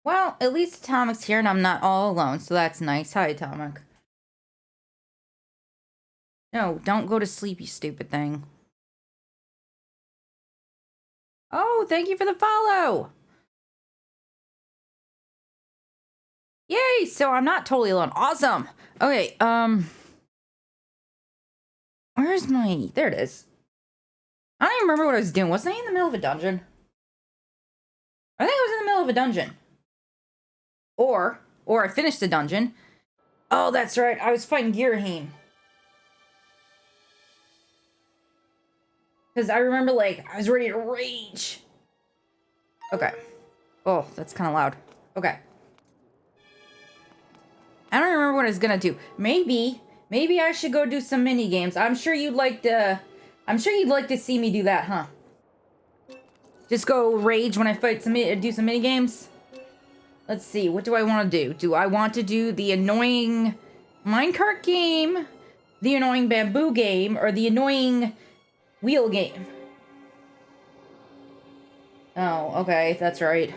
Well, at least Atomic's here and I'm not all alone, so that's nice. Hi, Atomic. No, don't go to sleep, you stupid thing. Oh, thank you for the follow! Yay, so I'm not totally alone. Awesome! Okay, where's my... There it is. I don't even remember what I was doing. Wasn't I in the middle of a dungeon? I think I was in the middle of a dungeon. Or I finished the dungeon. Oh, that's right. I was fighting Girahim. Because I remember, like, I was ready to rage. Okay. Oh, that's kind of loud. Okay. I don't remember what I was gonna do. Maybe I should go do some mini games. I'm sure you'd like to see me do that, huh? Just go rage when I do some mini games. Let's see. What do I want to do? Do I want to do the annoying minecart game, the annoying bamboo game, or the annoying wheel game? Oh, okay, that's right.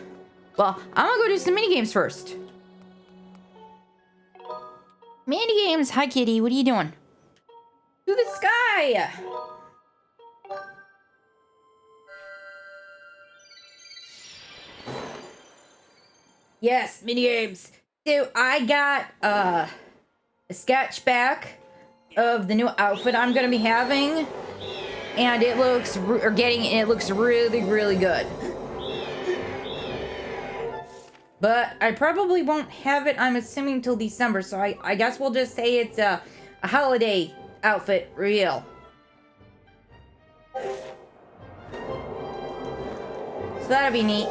Well, I'm gonna go do some mini games first. Mini games. Hi, kitty. What are you doing? To the sky. Yes, mini games. So I got a sketch back of the new outfit I'm gonna be having, and it looks really, really good. But I probably won't have it, I'm assuming, till December, so I guess we'll just say it's a holiday outfit reveal. So that'll be neat.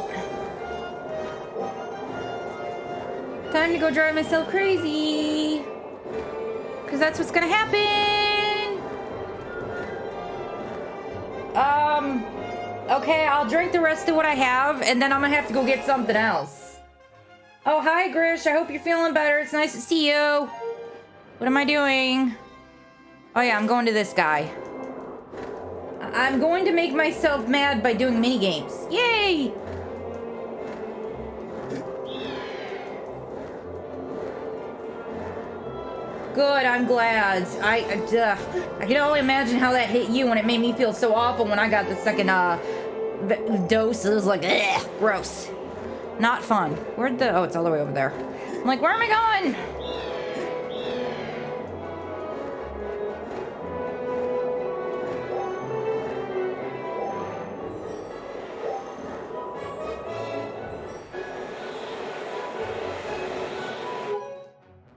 Time to go drive myself crazy. Because that's what's gonna happen. Okay, I'll drink the rest of what I have, and then I'm gonna have to go get something else. Oh, hi, Grish. I hope you're feeling better. It's nice to see you. What am I doing? Oh, yeah, I'm going to this guy. I'm going to make myself mad by doing mini games. Yay! Good, I'm glad. I can only imagine how that hit you when it made me feel so awful when I got the second dose. It was like, ugh, gross. Not fun. Where'd the... Oh, it's all the way over there. I'm like, where am I going?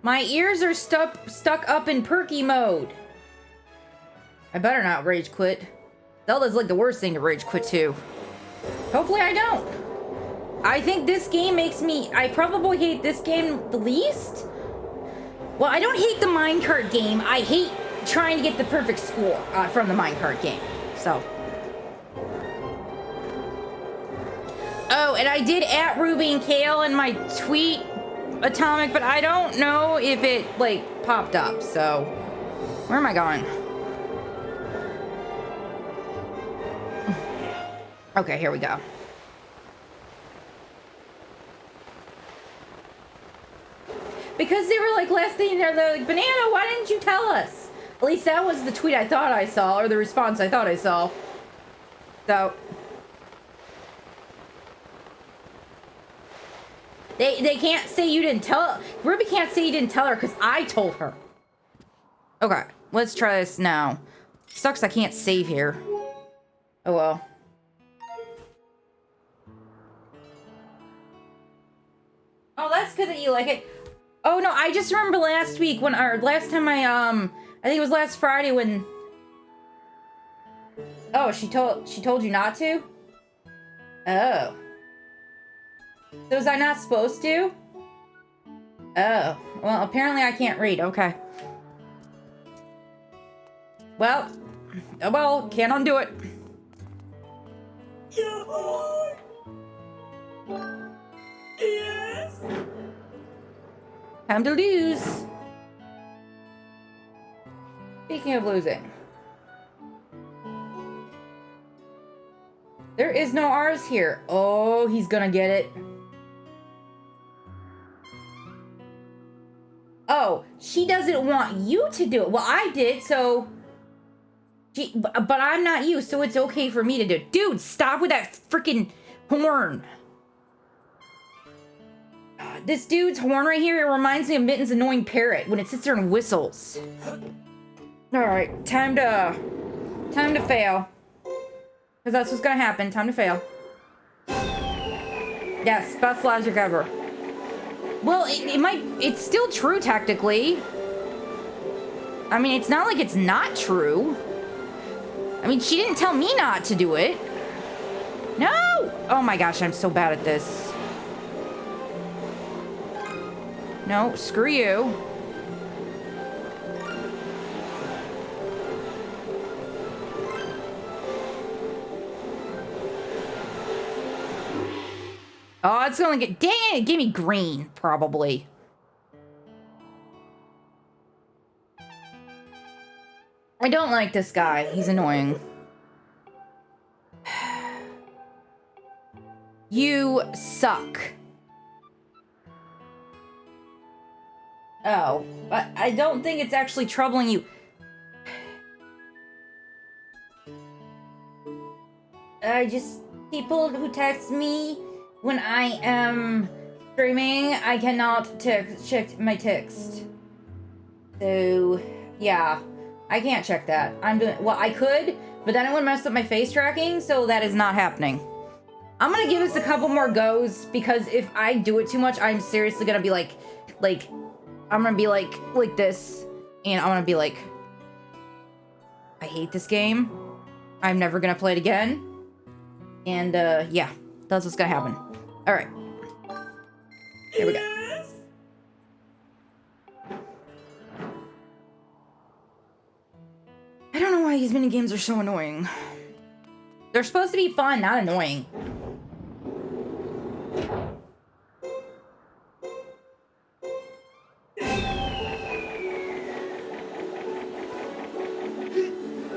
My ears are stuck up in perky mode. I better not rage quit. Zelda's like the worst thing to rage quit to. Hopefully I don't. I think this game makes me... I probably hate this game the least. Well, I don't hate the minecart game. I hate trying to get the perfect score from the minecart game. So. Oh, and I did at Ruby and Kale in my tweet, Atomic, but I don't know if it, like, popped up. So, where am I going? Okay, here we go. Because they were like, last thing they're like, Banana, why didn't you tell us? At least that was the tweet I thought I saw, or the response I thought I saw. So. They can't say you didn't tell... Ruby can't say you didn't tell her because I told her. Okay, let's try this now. Sucks I can't save here. Oh well. Oh, that's good that you like it. Oh no, I just remember last week when... Or last time I think it was last Friday when... Oh, she told you not to? Oh. So was I not supposed to? Oh. Well, apparently I can't read. Okay. Well. Oh well, can't undo it. Yes. Time to lose. Speaking of losing. There is no R's here. Oh, he's gonna get it. Oh, she doesn't want you to do it. Well, I did, so... but I'm not you, so it's okay for me to do it. Dude, stop with that freaking horn. This dude's horn right here, it reminds me of Mitten's annoying parrot when it sits there and whistles. Alright, time to fail. Because that's what's gonna happen. Time to fail. Yes, best logic ever. Well, it's still true technically. I mean, it's not like it's not true. I mean, she didn't tell me not to do it. No! Oh my gosh, I'm so bad at this. No, screw you. Oh, it's gonna get... Dang it, give me green, probably. I don't like this guy. He's annoying. You suck. Oh, but I don't think it's actually troubling you. People who text me when I am streaming, I cannot check my text. So, yeah. I can't check that. Well, I could, but then it would mess up my face tracking, so that is not happening. I'm gonna give this a couple more goes, because if I do it too much, I'm seriously gonna be like, I'm gonna be like this, and I'm gonna be like, I hate this game. I'm never gonna play it again. And, yeah, that's what's gonna happen. Alright. Here we go. I don't know why these minigames are so annoying. They're supposed to be fun, not annoying.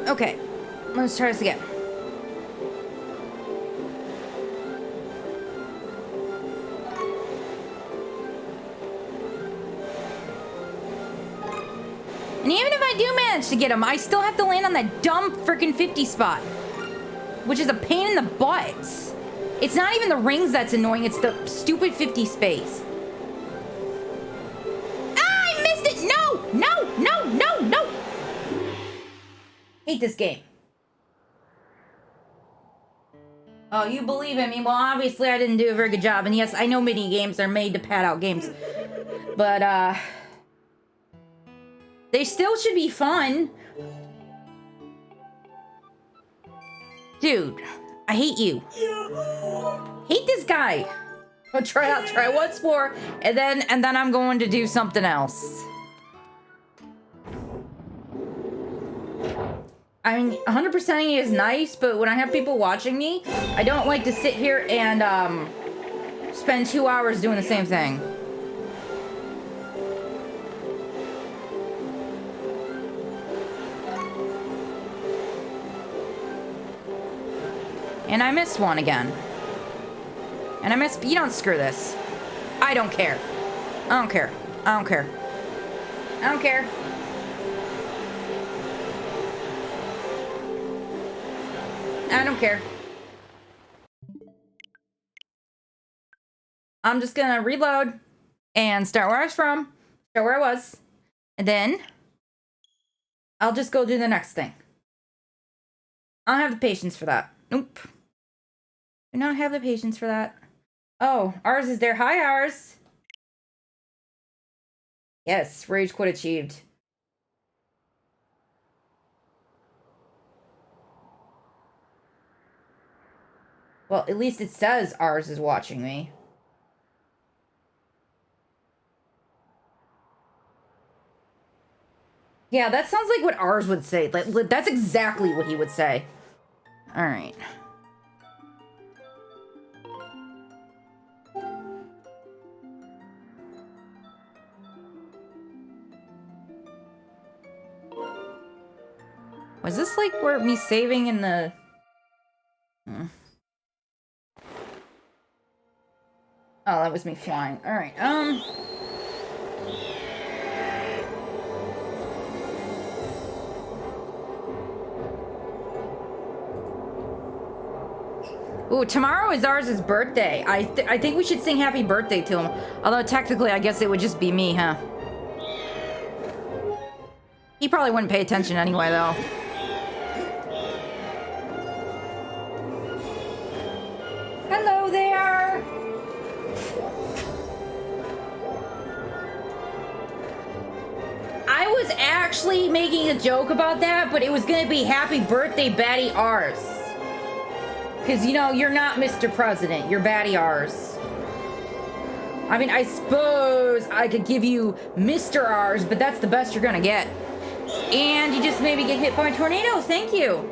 Okay, let's try this again. And even if I do manage to get him, I still have to land on that dumb freaking 50 spot. Which is a pain in the butt. It's not even the rings that's annoying, it's the stupid 50 space. Ah, I missed it! No! No! No! No! No! Hate this game. Oh, you believe in me? Well, obviously I didn't do a very good job. And yes, I know mini games are made to pad out games. But, they still should be fun. Dude, I hate you. Hate this guy. I'll try once more, and then I'm going to do something else. I mean, 100%ing is nice, but when I have people watching me, I don't like to sit here and spend 2 hours doing the same thing. And I missed one again. And I missed... You don't screw this. I don't care. I don't care. I don't care. I don't care. I don't care. I'm just gonna reload and start where I was from. Start where I was. And then I'll just go do the next thing. I don't have the patience for that. Nope. Do not have the patience for that. Oh, ours is there. Hi, ours. Yes, rage quit achieved. Well, at least it says ours is watching me. Yeah, that sounds like what ours would say. Like, that's exactly what he would say. All right. this like where me saving in the... Oh, that was me flying. Alright, Ooh, tomorrow is ours' birthday. I think we should sing happy birthday to him. Although technically, I guess it would just be me, huh? He probably wouldn't pay attention anyway, though. Hello there! I was actually making a joke about that, but it was gonna be happy birthday, Batty Ours. Because, you know, you're not Mr. President. You're Batty Ours. I mean, I suppose I could give you Mr. Ours, but that's the best you're gonna get. And you just maybe get hit by a tornado. Thank you.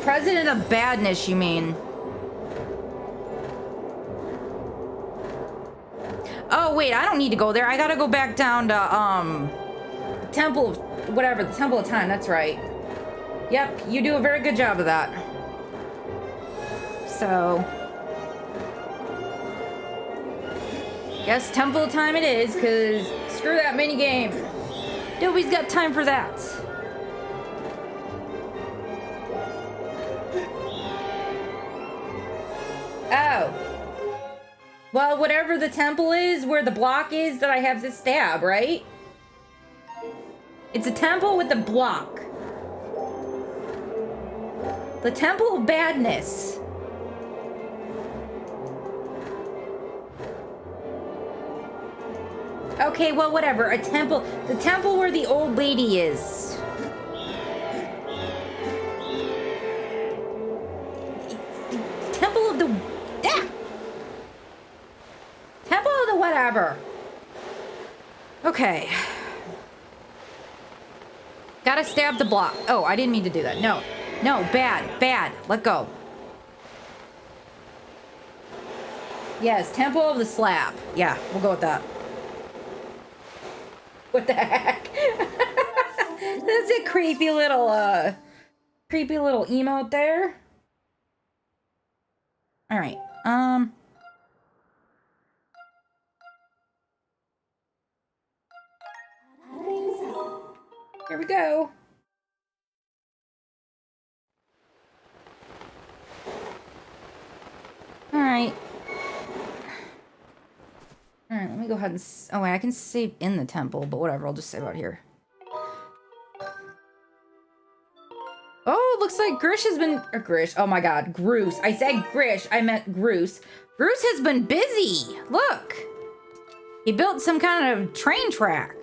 President of Badness, you mean? Oh, wait, I don't need to go there. I gotta go back down to, Temple of... whatever, the Temple of Time, that's right. Yep, you do a very good job of that. So... guess Temple of Time it is, because screw that minigame. Nobody's got time for that. Oh. Well, whatever the temple is, where the block is that I have to stab, right? It's a temple with a block. The Temple of Badness. Okay, well, whatever. A temple. The temple where the old lady is. The temple of the... ah! Temple of the whatever. Okay. Gotta stab the block. Oh, I didn't mean to do that. No. No, bad. Bad. Let go. Yes, Temple of the Slab. Yeah, we'll go with that. What the heck? That's a creepy little emote there. All right. Here we go. All right. All right, let me go ahead and... oh, wait, I can save in the temple, but whatever. I'll just save out here. Oh, it looks like Grish has been... or Grish. Oh, my God. Groose. I said Grish. I meant Groose. Groose has been busy. Look. He built some kind of train track.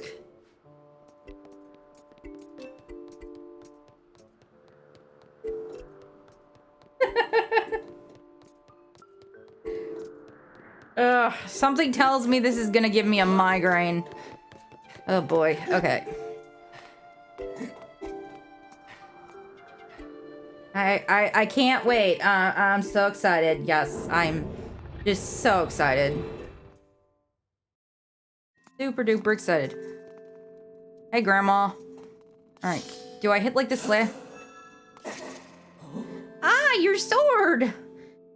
Ugh, something tells me this is gonna give me a migraine. Oh boy, okay. I can't wait. I'm so excited. Yes, I'm just so excited. Super duper excited. Hey, Grandma. Alright, do I hit like the slab? Ah, your sword!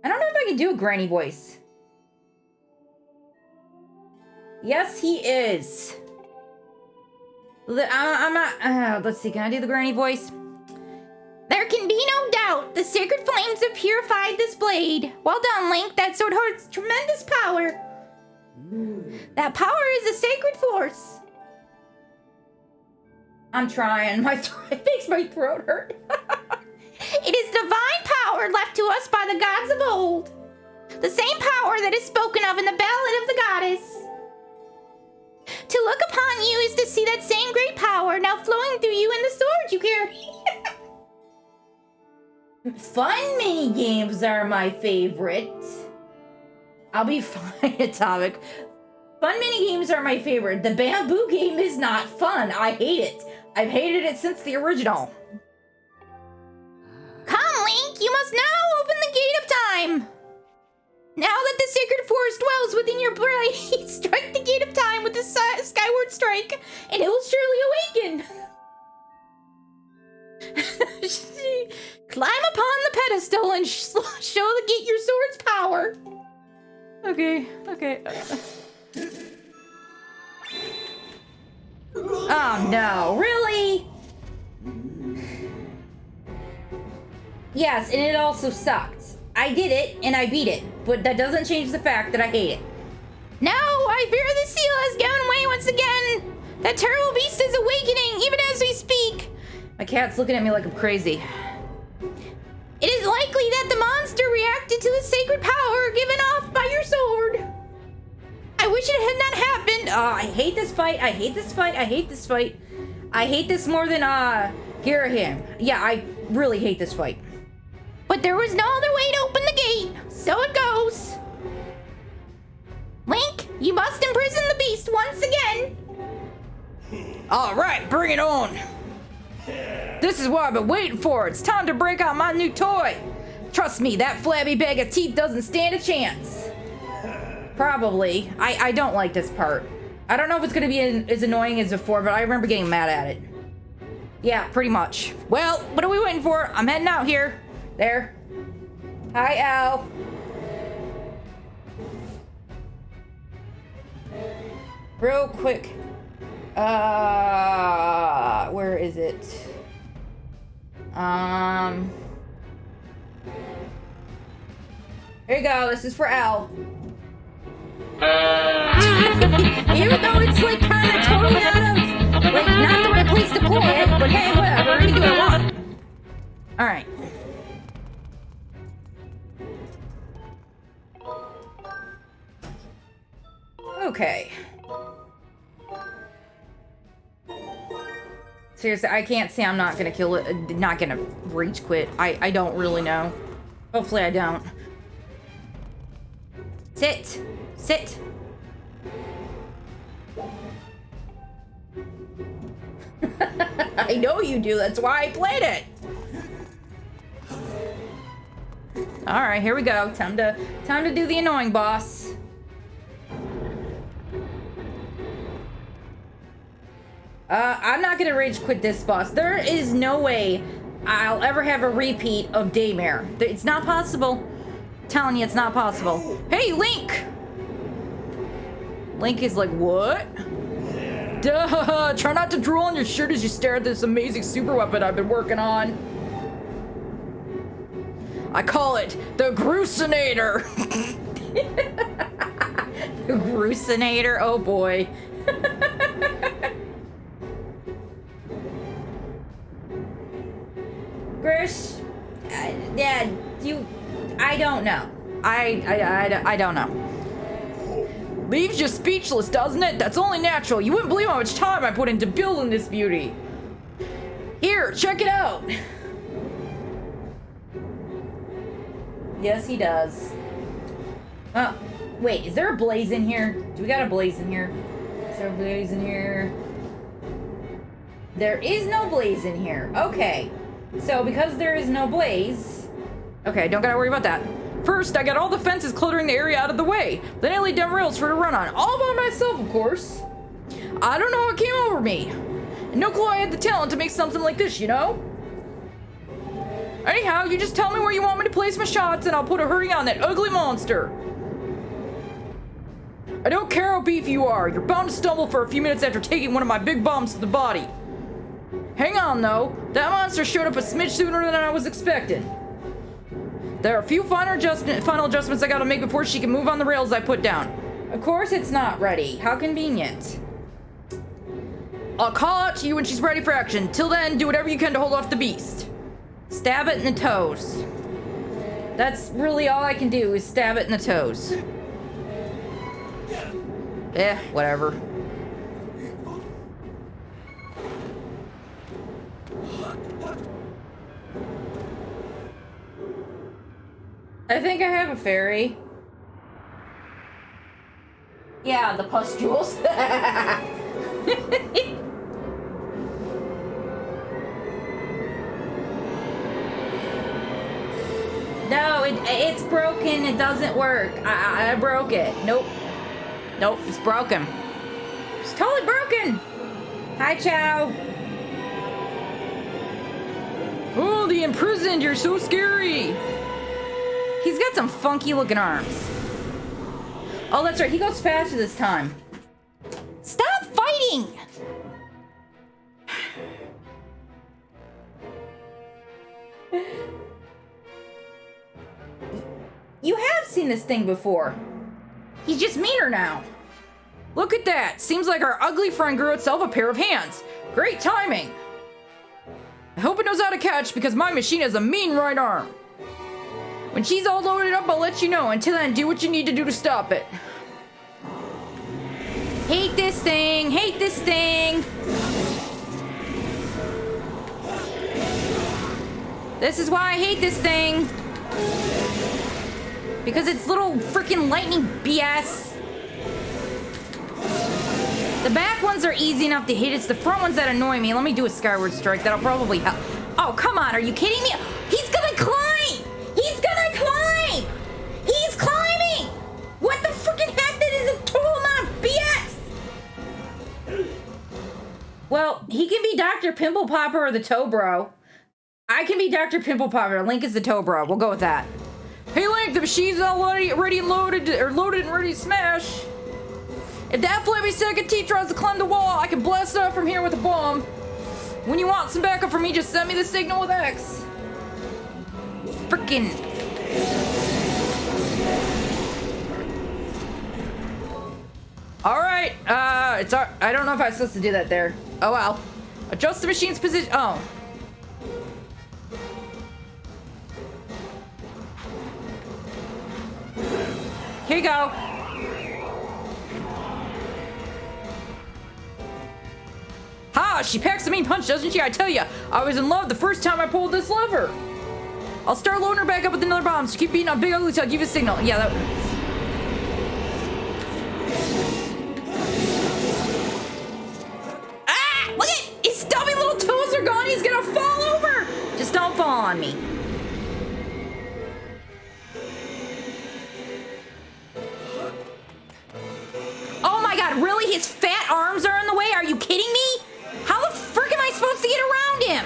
I don't know if I can do a granny voice. Yes, he is. I'm not... let's see, can I do the granny voice? There can be no doubt. The sacred flames have purified this blade. Well done, Link. That sword holds tremendous power. That power is a sacred force. I'm trying. It makes my throat hurt. It is divine power left to us by the gods of old. The same power that is spoken of in the Ballad of the Goddess. To look upon you is to see that same great power now flowing through you in the sword you carry. Fun mini games are my favorite. I'll be fine, Atomic. Fun mini games are my favorite. The bamboo game is not fun. I hate it. I've hated it since the original. Come, Link, you must now open the gate of time. Now that the sacred forest dwells within your blade, strike the gate of time with the skyward strike, and it will surely awaken. Climb upon the pedestal and show the gate your sword's power. Okay. Oh no, really? Yes, and it also sucked. I did it, and I beat it, but that doesn't change the fact that I hate it. No, I fear the seal has gone away once again. That terrible beast is awakening, even as we speak. My cat's looking at me like I'm crazy. It is likely that the monster reacted to the sacred power given off by your sword. I wish it had not happened. Oh, I hate this fight. I hate this fight. I hate this fight. I hate this more than, Girahim. Yeah, I really hate this fight. But there was no other way to open the gate. So it goes. Link, you must imprison the beast once again. All right, bring it on. This is what I've been waiting for. It's time to break out my new toy. Trust me, that flabby bag of teeth doesn't stand a chance. Probably. I don't like this part. I don't know if it's going to be as annoying as before, but I remember getting mad at it. Yeah, pretty much. Well, what are we waiting for? I'm heading out here. There. Hi, Al. Real quick. Where is it? Here you go. This is for Al. Even though it's like kind of totally out of, like, not the right place to play it, but hey, whatever. I can do what I want. All right. Okay. Seriously, I can't say I'm not gonna kill it, not gonna rage quit. I don't really know. Hopefully I don't. Sit. Sit. I know you do, that's why I played it. All right, here we go. Time to do the annoying boss. I'm not gonna rage quit this boss. There is no way I'll ever have a repeat of Daymare. It's not possible. I'm telling you, it's not possible. Hey, Link! Link is like, what? Duh! Try not to drool on your shirt as you stare at this amazing super weapon I've been working on. I call it the Grucinator. The Grucinator? Oh boy. Grish, Dad, I don't know. I don't know. Leaves you speechless, doesn't it? That's only natural. You wouldn't believe how much time I put into building this beauty. Here, check it out. Yes, he does. Oh, wait, is there a blaze in here? Do we got a blaze in here? Is there a blaze in here? There is no blaze in here. Okay. So, because there is no blaze... Okay, don't gotta worry about that. First, I got all the fences cluttering the area out of the way. Then I laid down rails for her to run on. All by myself, of course. I don't know what came over me. And no clue I had the talent to make something like this, you know? Anyhow, you just tell me where you want me to place my shots and I'll put a hurting on that ugly monster. I don't care how beefy you are. You're bound to stumble for a few minutes after taking one of my big bombs to the body. Hang on, though. That monster showed up a smidge sooner than I was expecting. There are a few final adjustments I gotta make before she can move on the rails I put down. Of course it's not ready. How convenient. I'll call out to you when she's ready for action. Till then, do whatever you can to hold off the beast. Stab it in the toes. That's really all I can do is stab it in the toes. Whatever. I think I have a fairy. Yeah, the pustules. No, it's broken. It doesn't work. I broke it. Nope. Nope, it's broken. It's totally broken. Hi, Chow. Oh, the imprisoned. You're so scary. He's got some funky looking arms. Oh, that's right. He goes faster this time. Stop fighting. You have seen this thing before. He's just meaner now. Look at that. Seems like our ugly friend grew itself a pair of hands. Great timing. I hope it knows how to catch because my machine has a mean right arm. When she's all loaded up, I'll let you know. Until then, do what you need to do to stop it. Hate this thing. Hate this thing. This is why I hate this thing. Because it's little freaking lightning BS. The back ones are easy enough to hit. It's the front ones that annoy me. Let me do a Skyward strike. That'll probably help. Oh, come on. Are you kidding me? He's gonna climb. He's gonna climb. He's climbing. What the freaking heck? That is a total amount of BS. Well, he can be Dr. Pimple Popper or the Toe Bro. I can be Dr. Pimple Popper. Link is the Toe Bro. We'll go with that. Hey, Link, the machine's already loaded and ready to smash. If that flabby second T tries to climb the wall, I can blast it up from here with a bomb. When you want some backup from me, just send me the signal with X. Frickin'. Alright, I don't know if I was supposed to do that there. Oh well. Adjust the machine's position. Oh. Here you go. Ha! She packs a mean punch, doesn't she? I tell ya, I was in love the first time I pulled this lever. I'll start loading her back up with another bomb, so keep beating on Big Ugly till I give you a signal. Yeah, that... Ah! Look at... His stubby little toes are gone. He's gonna fall over. Just don't fall on me. Oh my god, really? His fat arms are in the way? Are you kidding me? How the frick am I supposed to get around him?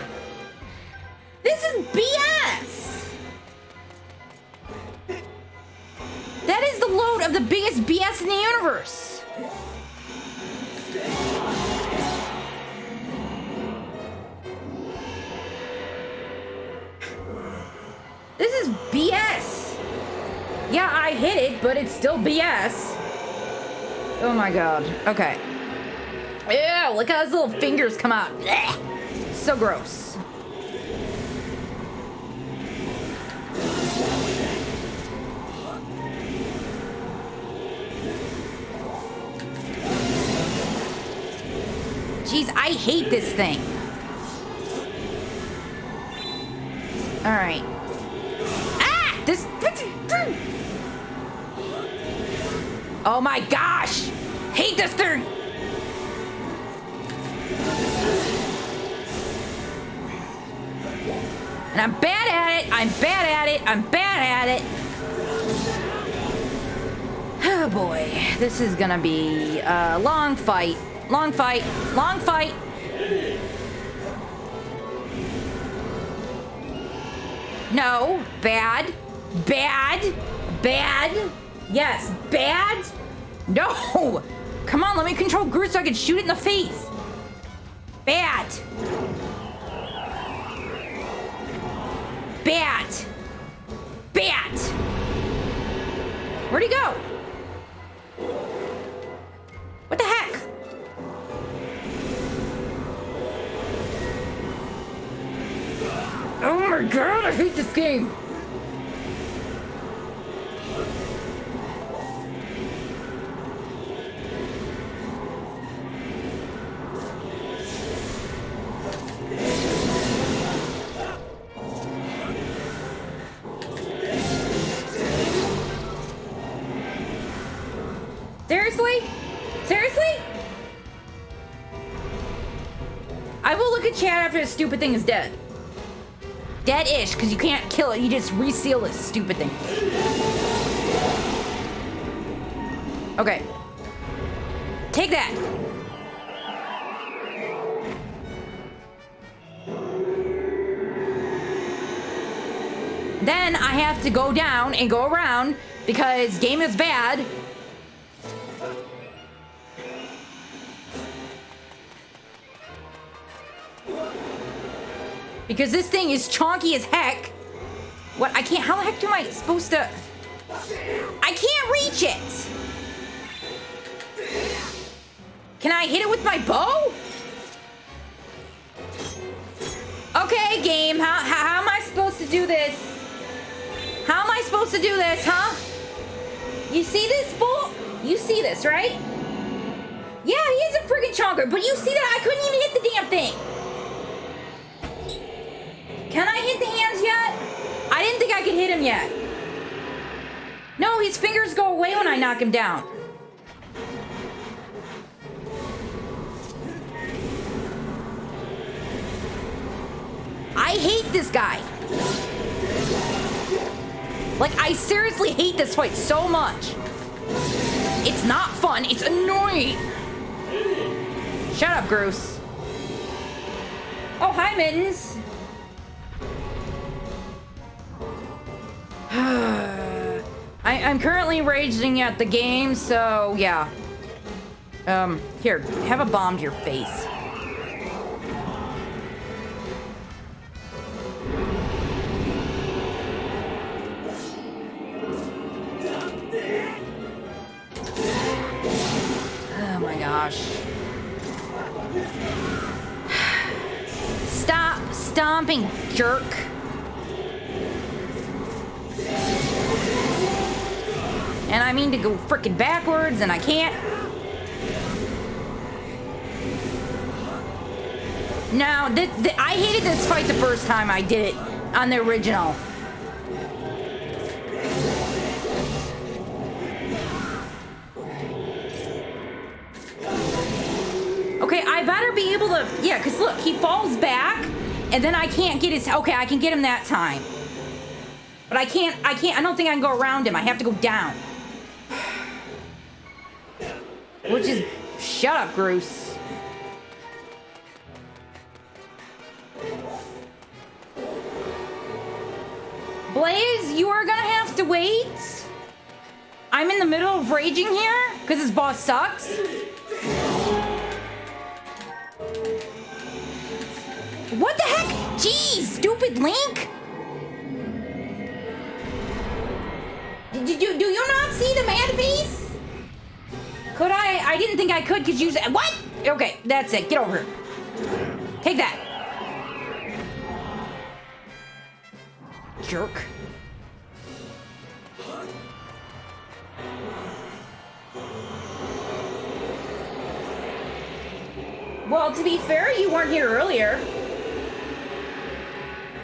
This is BS! That is the load of the biggest BS in the universe. This is BS. Yeah, I hit it, but it's still BS. Oh my god. Okay. Yeah, look how his little fingers come out. Blech. So gross. Jeez, I hate this thing. Alright. Ah! This... Oh my gosh! Hate this thing! And I'm bad at it! I'm bad at it! I'm bad at it! Oh boy, this is gonna be a long fight. Long fight. Long fight. No. Bad. Bad. Bad. Yes. Bad. No. Come on, let me control Groot so I can shoot it in the face. Bad. Bad. Bad. Where'd he go? What the heck? Oh my god, I hate this game. Seriously? Seriously? I will look at chat after this stupid thing is dead. Dead-ish, because you can't kill it. You just reseal this stupid thing. Okay. Take that. Then I have to go down and go around because game is bad. Because this thing is chonky as heck. What? I can't. How the heck am I supposed to? I can't reach it. Can I hit it with my bow? Okay, game. How am I supposed to do this? How am I supposed to do this, huh? You see this, bull? You see this, right? Yeah, he is a freaking chonker, but you see that I couldn't even hit the damn thing. Can I hit the hands yet? I didn't think I could hit him yet. No, his fingers go away when I knock him down. I hate this guy. Like, I seriously hate this fight so much. It's not fun. It's annoying. Shut up, Groose. Oh, hi, Mittens. I'm currently raging at the game, so yeah. Here, have a bomb to your face. Oh my gosh. Stop stomping, jerk. And I mean to go frickin' backwards, and I can't. Now, I hated this fight the first time I did it on the original. Okay, I better be able to... Yeah, because look, he falls back, and then I can't get his... Okay, I can get him that time. But I can't... I don't think I can go around him. I have to go down. Which is... Shut up, Groose. Blaze, you are gonna have to wait. I'm in the middle of raging here because this boss sucks. What the heck? Jeez, stupid Link. Do you not see the man face? Could I didn't think I could because you said, what? Okay, that's it. Get over here. Take that. Jerk. Well, to be fair, you weren't here earlier.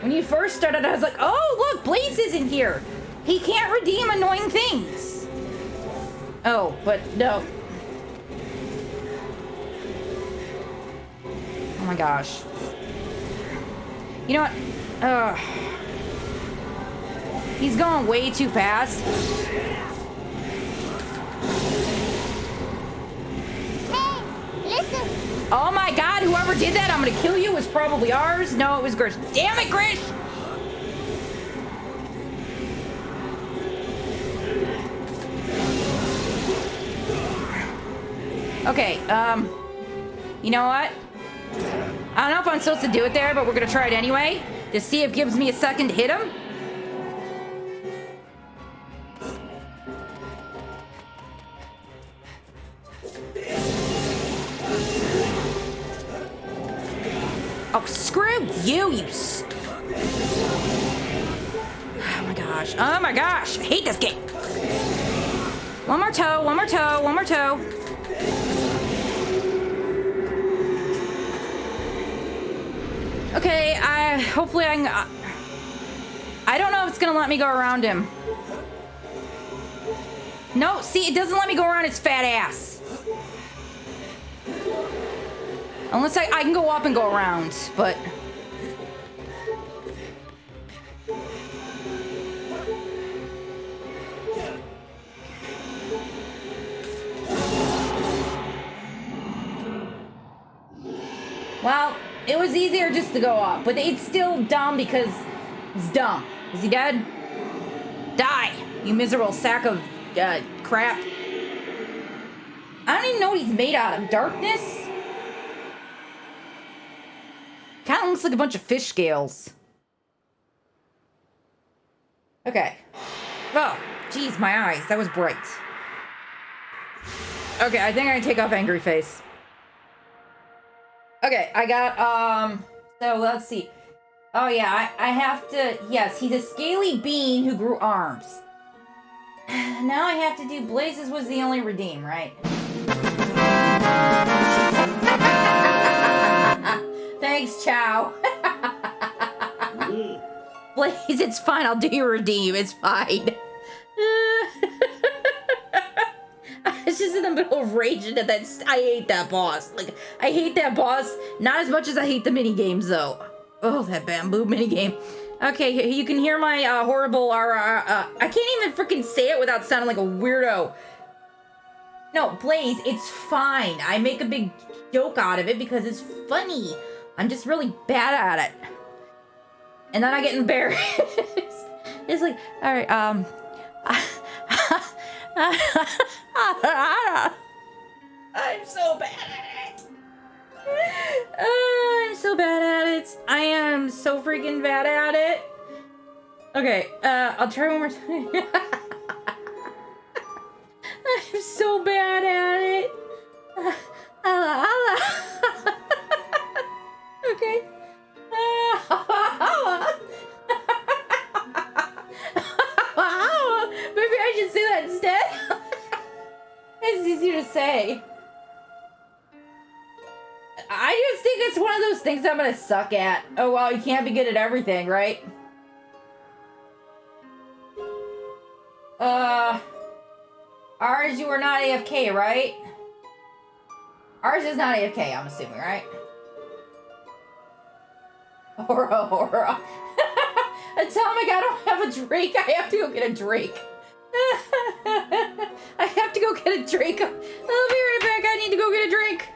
When you first started, I was like, oh, look, Blaze isn't here. He can't redeem annoying things. Oh, but no. Oh my gosh. You know what? He's going way too fast. Hey, listen. Oh my god, whoever did that, I'm gonna kill you, was probably ours. No, it was Grish. Damn it, Grish! Okay, you know what? I don't know if I'm supposed to do it there, but we're gonna try it anyway. To see if it gives me a second to hit him. Oh, screw you, you Oh my gosh. Oh my gosh. I hate this game. One more toe, one more toe, one more toe. Okay, hopefully I can... I don't know if it's gonna let me go around him. No, see, it doesn't let me go around its fat ass. Unless I can go up and go around, but... Well, it was easier just to go up, but it's still dumb because it's dumb. Is he dead? Die, you miserable sack of crap. I don't even know what he's made out of. Darkness? Kind of looks like a bunch of fish scales. Okay. Oh, geez, my eyes. That was bright. Okay, I think I can take off Angry Face. Okay, I got, so let's see. Oh yeah, I have to, yes, he's a scaly bean who grew arms. Now I have to do Blazes was the only redeem, right? Thanks, Chow. Blaze, it's fine, I'll do your redeem, it's fine. I was just in the middle of raging at that. I hate that boss. Like, I hate that boss. Not as much as I hate the mini games, though. Oh, that bamboo mini game. Okay, you can hear my horrible. I can't even freaking say it without sounding like a weirdo. No, Blaze, it's fine. I make a big joke out of it because it's funny. I'm just really bad at it, and then I get embarrassed. It's like, all right, I'm so bad at it. I'm so bad at it. I am so freaking bad at it. Okay, I'll try one more time. I'm so bad at it. Okay. Maybe I should say that instead. It's easier to say. I just think it's one of those things I'm gonna suck at. Oh well, you can't be good at everything, right? Ours, you are not AFK, right? Ours is not AFK, I'm assuming, right? Hora. Atomic, I don't have a drink. I have to go get a drink. I have to go get a drink. I'll be right back. I need to go get a drink.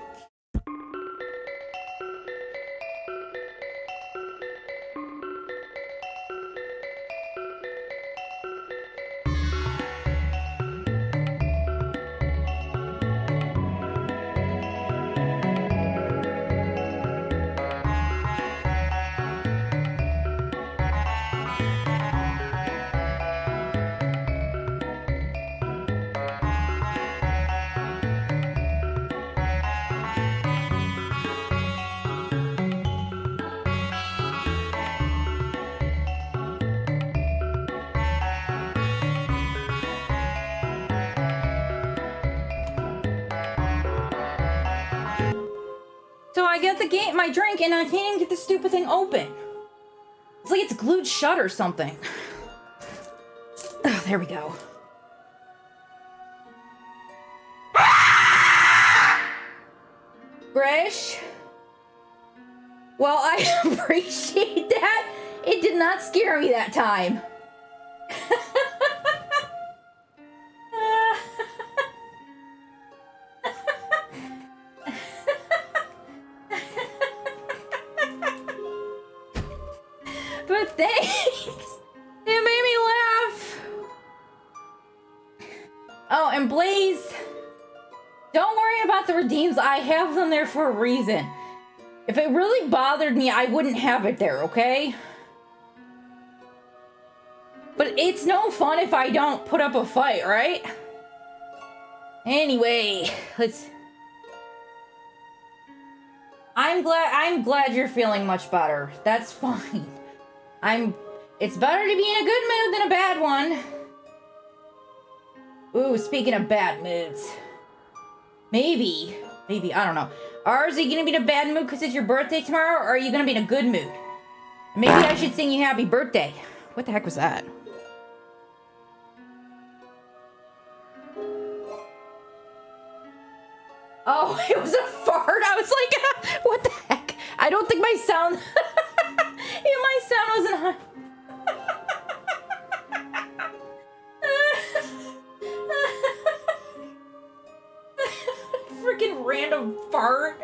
So I get my drink, and I can't even get the stupid thing open. It's like it's glued shut or something. Oh, there we go. Grish? Well, I appreciate that. It did not scare me that time. But thanks! It made me laugh! Oh, and Blaze, don't worry about the redeems. I have them there for a reason. If it really bothered me, I wouldn't have it there, okay? But it's no fun if I don't put up a fight, right? Anyway, I'm glad you're feeling much better. That's fine. It's better to be in a good mood than a bad one. Ooh, speaking of bad moods. Maybe, I don't know. Are you gonna be in a bad mood because it's your birthday tomorrow, or are you gonna be in a good mood? Maybe I should sing you happy birthday. What the heck was that? Oh, it was a fart. I was like, what the heck? I don't think my sound... Yeah, my sound wasn't high. Freaking random fart.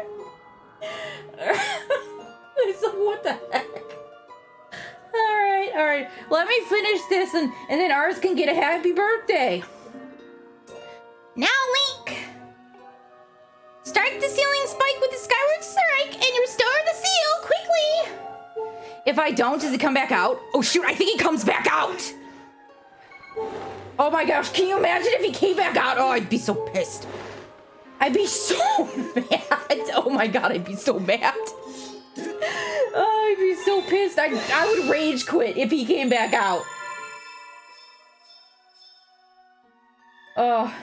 Let me finish this and then ours can get a happy birthday. Now, Link. Strike the ceiling spike with the Skyward Strike and restore the seal quickly. If I don't, does it come back out? Oh shoot, I think he comes back out. Oh my gosh, can you imagine if he came back out? Oh, I'd be so pissed. I'd be so mad. Oh my god, I'd be so mad. Oh, I'd be so pissed. I would rage quit if he came back out. Oh.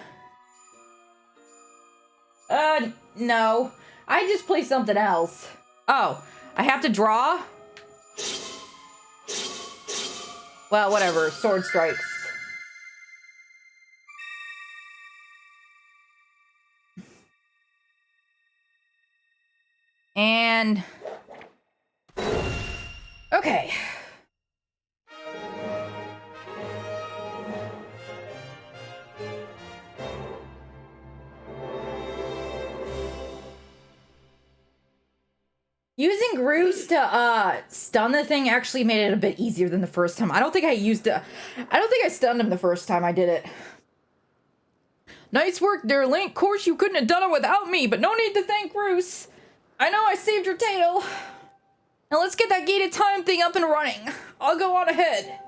No. I just play something else. Oh, I have to draw? Well, whatever. Sword strikes. And... okay. Using Groose to stun the thing actually made it a bit easier than the first time. I don't think I stunned him the first time I did it. Nice work there, Link. Of course you couldn't have done it without me, but no need to thank Groose. I know I saved your tail. Now let's get that gated time thing up and running. I'll go on ahead.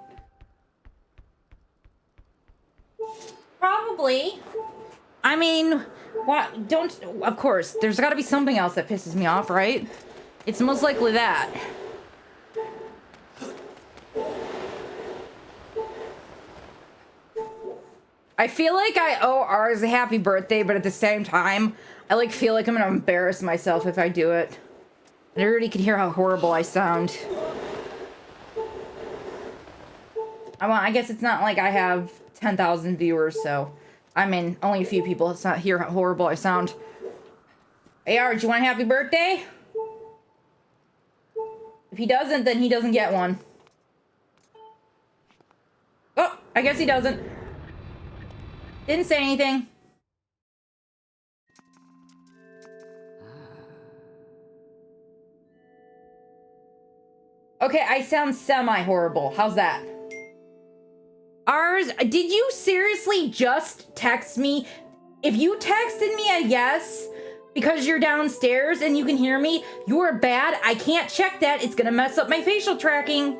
Probably. I mean, what? Don't. Of course, there's got to be something else that pisses me off, right? It's most likely that. I feel like I owe ours a happy birthday, but at the same time, I feel like I'm gonna embarrass myself if I do it. And everybody can hear how horrible I sound. I guess it's not like I have 10,000 viewers, so... I mean, only a few people. It's not hear how horrible I sound. Hey, do you want a happy birthday? If he doesn't, then he doesn't get one. Oh, I guess he doesn't. Didn't say anything. Okay, I sound semi-horrible. How's that? Ours, did you seriously just text me? If you texted me a yes because you're downstairs and you can hear me, you're bad. I can't check that. It's gonna mess up my facial tracking.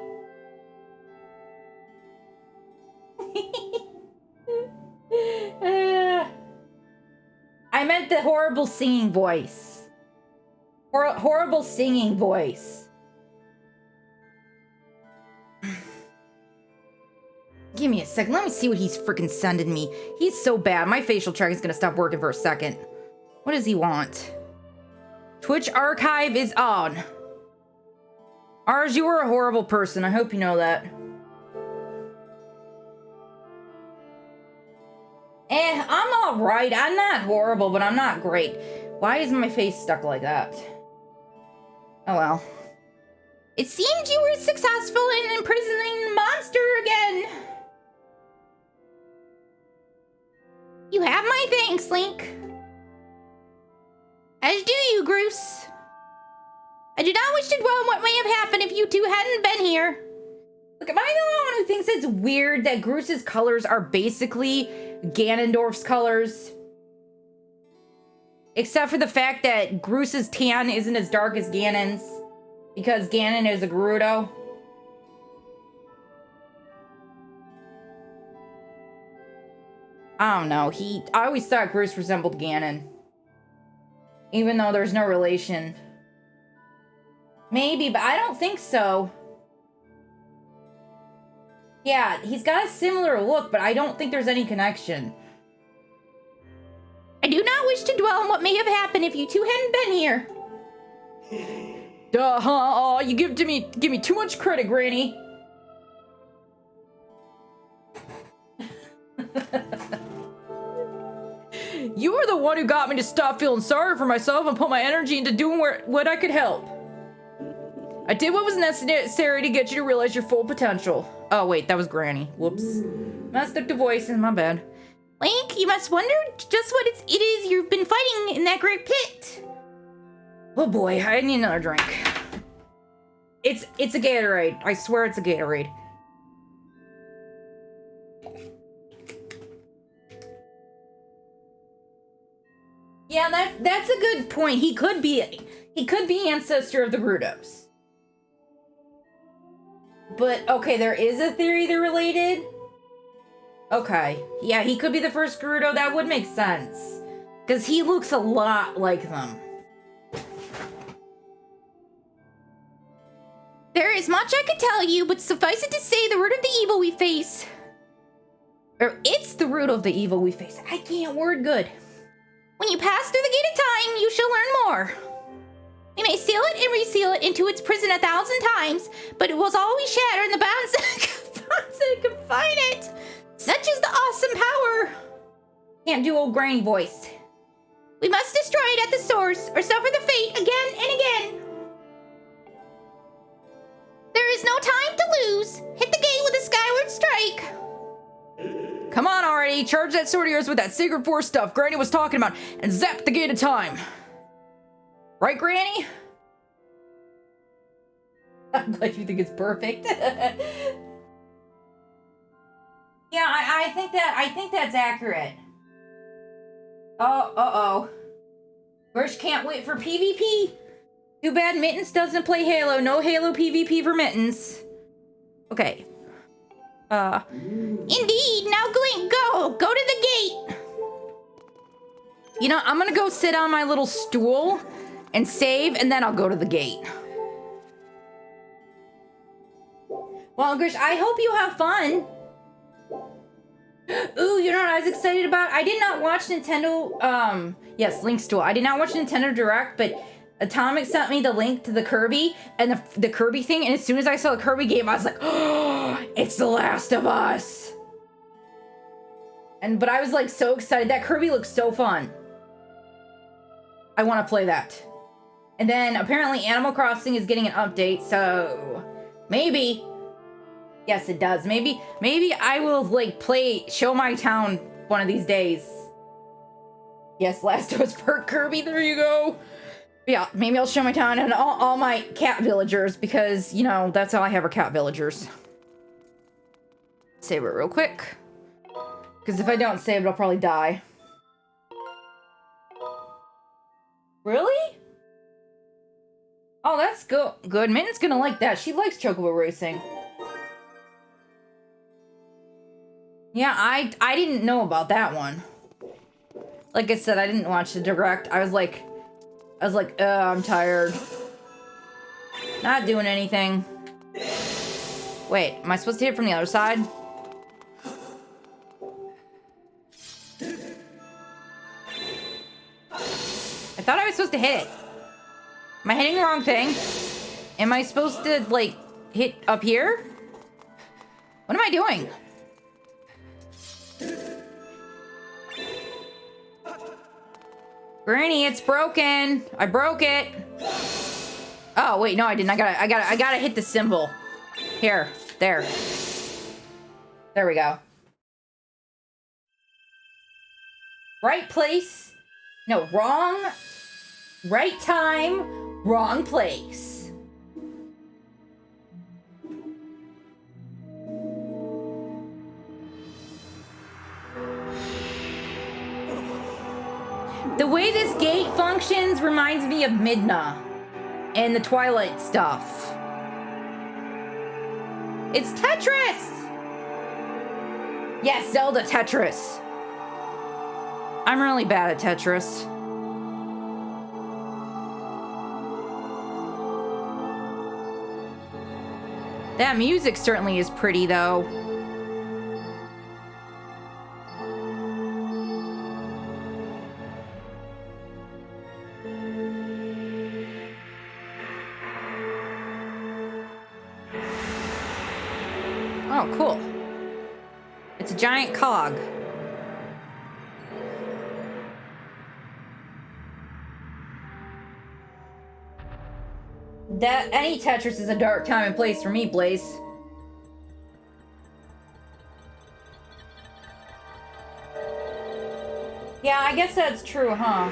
I meant the horrible singing voice. Horrible singing voice. Give me a second. Let me see what he's freaking sending me. He's so bad. My facial track is gonna stop working for a second. What does he want? Twitch archive is on. Ours, you were a horrible person. I hope you know that. I'm alright. I'm not horrible, but I'm not great. Why is my face stuck like that? Oh well. It seemed you were successful in imprisoning the monster again. You have my thanks, Link. As do you, Groose. I do not wish to dwell on what may have happened if you two hadn't been here. Look, am I the only one who thinks it's weird that Groose's colors are basically Ganondorf's colors? Except for the fact that Groose's tan isn't as dark as Ganon's. Because Ganon is a Gerudo. I don't know. I always thought Groose resembled Ganon. Even though there's no relation. Maybe, but I don't think so. Yeah, he's got a similar look, but I don't think there's any connection. I do not wish to dwell on what may have happened if you two hadn't been here. Oh, you give me too much credit, Granny. You were the one who got me to stop feeling sorry for myself and put my energy into doing what I could help. I did what was necessary to get you to realize your full potential. Oh, wait, that was Granny. Whoops. Messed up the voice, my bad. Link, you must wonder just what it is you've been fighting in that great pit. Oh boy, I need another drink. It's a Gatorade. I swear it's a Gatorade. that's a good point. He could be ancestor of the Gerudos. But okay, there is a theory they're related. Okay, yeah, he could be the first Gerudo. That would make sense because he looks a lot like them. There is much I could tell you, but suffice it to say, the root of the evil we face. Or it's the root of the evil we face. I can't word good. When you pass through the gate of time, you shall learn more. We may seal it and reseal it into its prison 1,000 times, but it will always shatter in the bonds that confine it. Such is the awesome power. Can't do old granny voice. We must destroy it at the source, or suffer the fate again and again. There is no time to lose. Hit the gate with a skyward strike. Come on already, charge that sword of yours with that Sacred Force stuff Granny was talking about, and zap the gate of time. Right, Granny? I'm glad you think it's perfect. Yeah, I think that's accurate. Oh, uh-oh. Grish can't wait for PvP. Too bad Mittens doesn't play Halo. No Halo PvP for Mittens. Okay. Indeed, now Glink, go to the gate. You know, I'm gonna go sit on my little stool and save, and then I'll go to the gate. Well, Grish, I hope you have fun. Ooh, you know what I was excited about? I did not watch Nintendo, yes, Link's Duel. I did not watch Nintendo Direct, but Atomic sent me the link to the Kirby and the Kirby thing, and as soon as I saw the Kirby game, I was like, oh, it's The Last of Us. But I was like so excited. That Kirby looks so fun. I want to play that. And then apparently Animal Crossing is getting an update, so maybe. Yes, it does. Maybe I will like Show My Town one of these days. Yes, Last of Us Park Kirby, there you go. Yeah, maybe I'll Show My Town and all my cat villagers, because, you know, that's all I have are cat villagers. Save it real quick. Because if I don't save it, I'll probably die. Really? Oh, that's good. Minton's gonna like that. She likes Chocobo Racing. Yeah, I didn't know about that one. Like I said, I didn't watch the Direct. I was like, I'm tired. Not doing anything. Wait, am I supposed to hit it from the other side? I thought I was supposed to hit it. Am I hitting the wrong thing? Am I supposed to, like, hit up here? What am I doing? Granny, it's broken. I broke it. Oh, wait, no, I didn't. I gotta hit the symbol. Here, there. There we go. Right place. No, wrong. Right time, wrong place. The way this gate functions reminds me of Midna and the Twilight stuff. It's Tetris! Yes, Zelda Tetris. I'm really bad at Tetris. That music certainly is pretty, though. Oh, cool. It's a giant cog. Any Tetris is a dark time and place for me, Blaze. Yeah, I guess that's true, huh?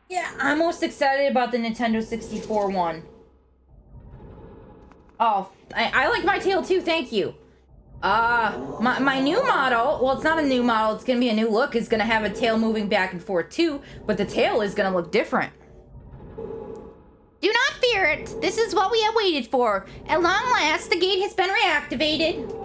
Yeah, I'm most excited about the Nintendo 64 one. Oh, I like my tail too, thank you. My new model, well, it's not a new model, it's gonna be a new look, is gonna have a tail moving back and forth too, but the tail is gonna look different. Do not fear it. This is what we have waited for. At long last, the gate has been reactivated.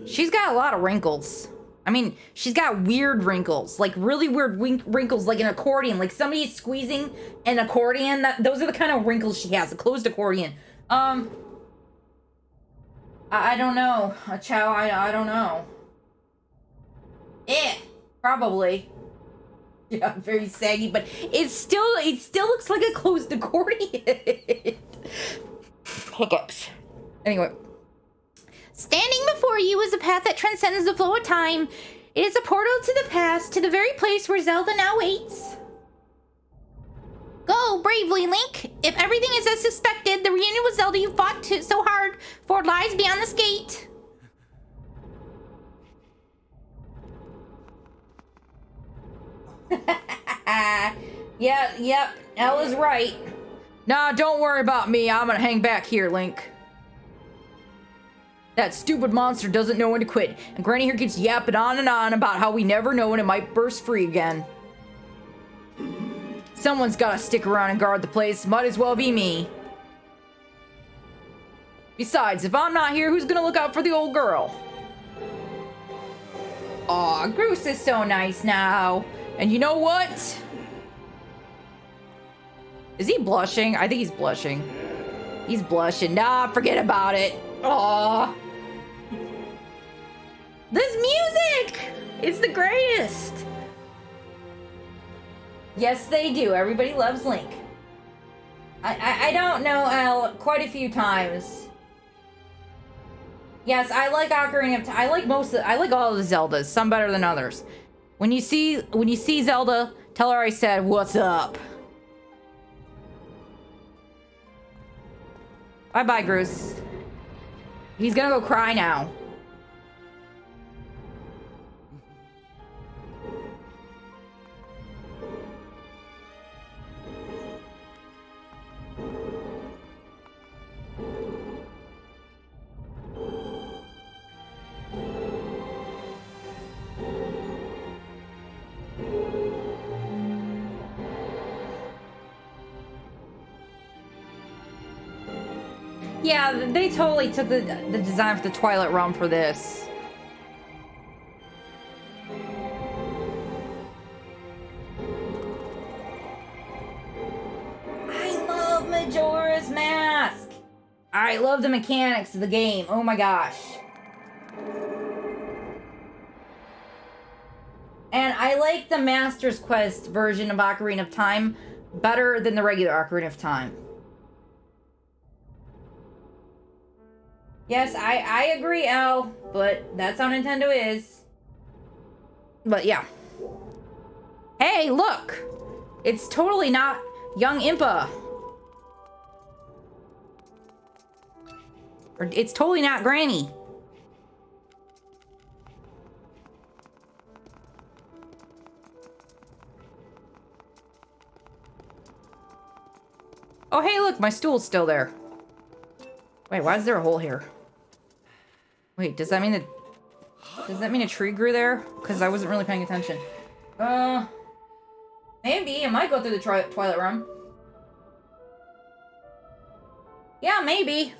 She's got a lot of wrinkles. I mean, she's got weird wrinkles, like really weird wrinkles, like an accordion, like somebody's squeezing an accordion. Those are the kind of wrinkles she has, a closed accordion. I don't know, Chow, I don't know. Probably. Yeah, very saggy, but it still looks like a closed accordion. Hiccups. Anyway. Standing before you is a path that transcends the flow of time. It is a portal to the past, to the very place where Zelda now waits. Go bravely, Link. If everything is as suspected, the reunion with Zelda you fought so hard for lies beyond this gate. Yep, Elle is right. Nah, don't worry about me. I'm gonna hang back here, Link. That stupid monster doesn't know when to quit, and Granny here keeps yapping on and on about how we never know when it might burst free again. Someone's gotta stick around and guard the place. Might as well be me. Besides, if I'm not here, who's gonna look out for the old girl? Aw, Groose is so nice now. And you know what? Is he blushing? I think he's blushing. He's blushing. Nah, forget about it. Aw. This music! It's the greatest. Yes, they do. Everybody loves Link. I don't know Elle quite a few times. Yes, I like Ocarina of Time. I like all of the Zeldas. Some better than others. When you see Zelda, tell her I said, "What's up?" Bye-bye, Groose. He's gonna go cry now. Yeah, they totally took the design for the Twilight Realm for this. I love Majora's Mask! I love the mechanics of the game. Oh my gosh. And I like the Master's Quest version of Ocarina of Time better than the regular Ocarina of Time. Yes, I agree, Elle, but that's how Nintendo is. But yeah. Hey, look! It's totally not young Impa. Or it's totally not Granny. Oh, hey, look, my stool's still there. Wait, why is there a hole here? Wait, does that mean a tree grew there? Because I wasn't really paying attention. Maybe. It might go through the Twilight Realm. Yeah, maybe.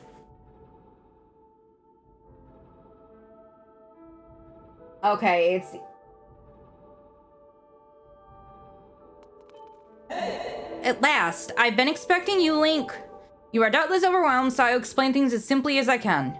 Okay, it's... At last, I've been expecting you, Link. You are doubtless overwhelmed, so I'll explain things as simply as I can.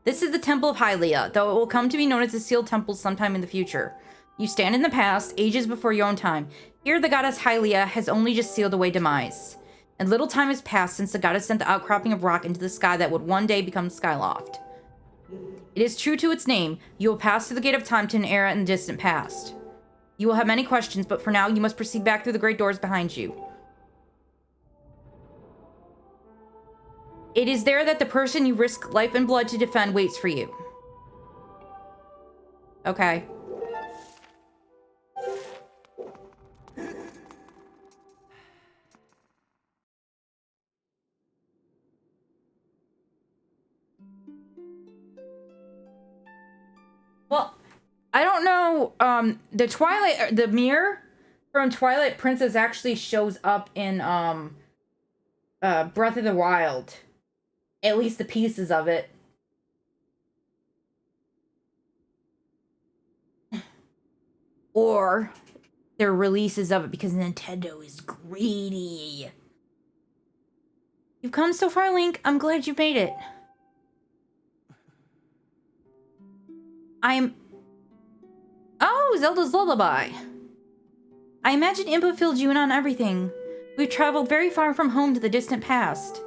This is the Temple of Hylia, though it will come to be known as the Sealed Temple sometime in the future. You stand in the past, ages before your own time. Here, the goddess Hylia has only just sealed away demise. And little time has passed since the goddess sent the outcropping of rock into the sky that would one day become Skyloft. It is true to its name. You will pass through the Gate of Time to an era in the distant past. You will have many questions, but for now, you must proceed back through the great doors behind you. It is there that the person you risk life and blood to defend waits for you. Okay. know, the mirror from Twilight Princess actually shows up in, Breath of the Wild. At least the pieces of it. Or there are releases of it because Nintendo is greedy. You've come so far, Link. I'm glad you've made it. Oh, Zelda's Lullaby. I imagine Impa filled you in on everything. We've traveled very far from home to the distant past.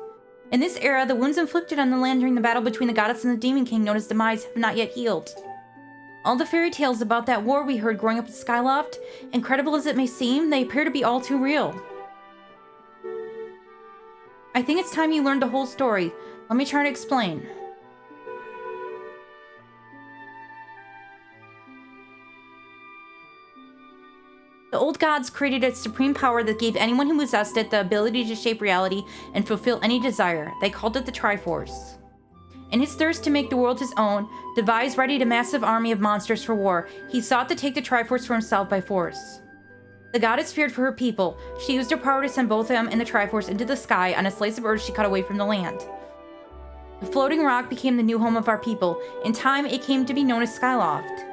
In this era, the wounds inflicted on the land during the battle between the goddess and the Demon King known as Demise have not yet healed. All the fairy tales about that war we heard growing up at Skyloft, incredible as it may seem, they appear to be all too real. I think it's time you learned the whole story. Let me try to explain. The old gods created a supreme power that gave anyone who possessed it the ability to shape reality and fulfill any desire. They called it the Triforce. In his thirst to make the world his own, Device readied a massive army of monsters for war. He sought to take the Triforce for himself by force. The goddess feared for her people. She used her power to send both him and the Triforce into the sky on a slice of earth she cut away from the land. The floating rock became the new home of our people. In time, it came to be known as Skyloft.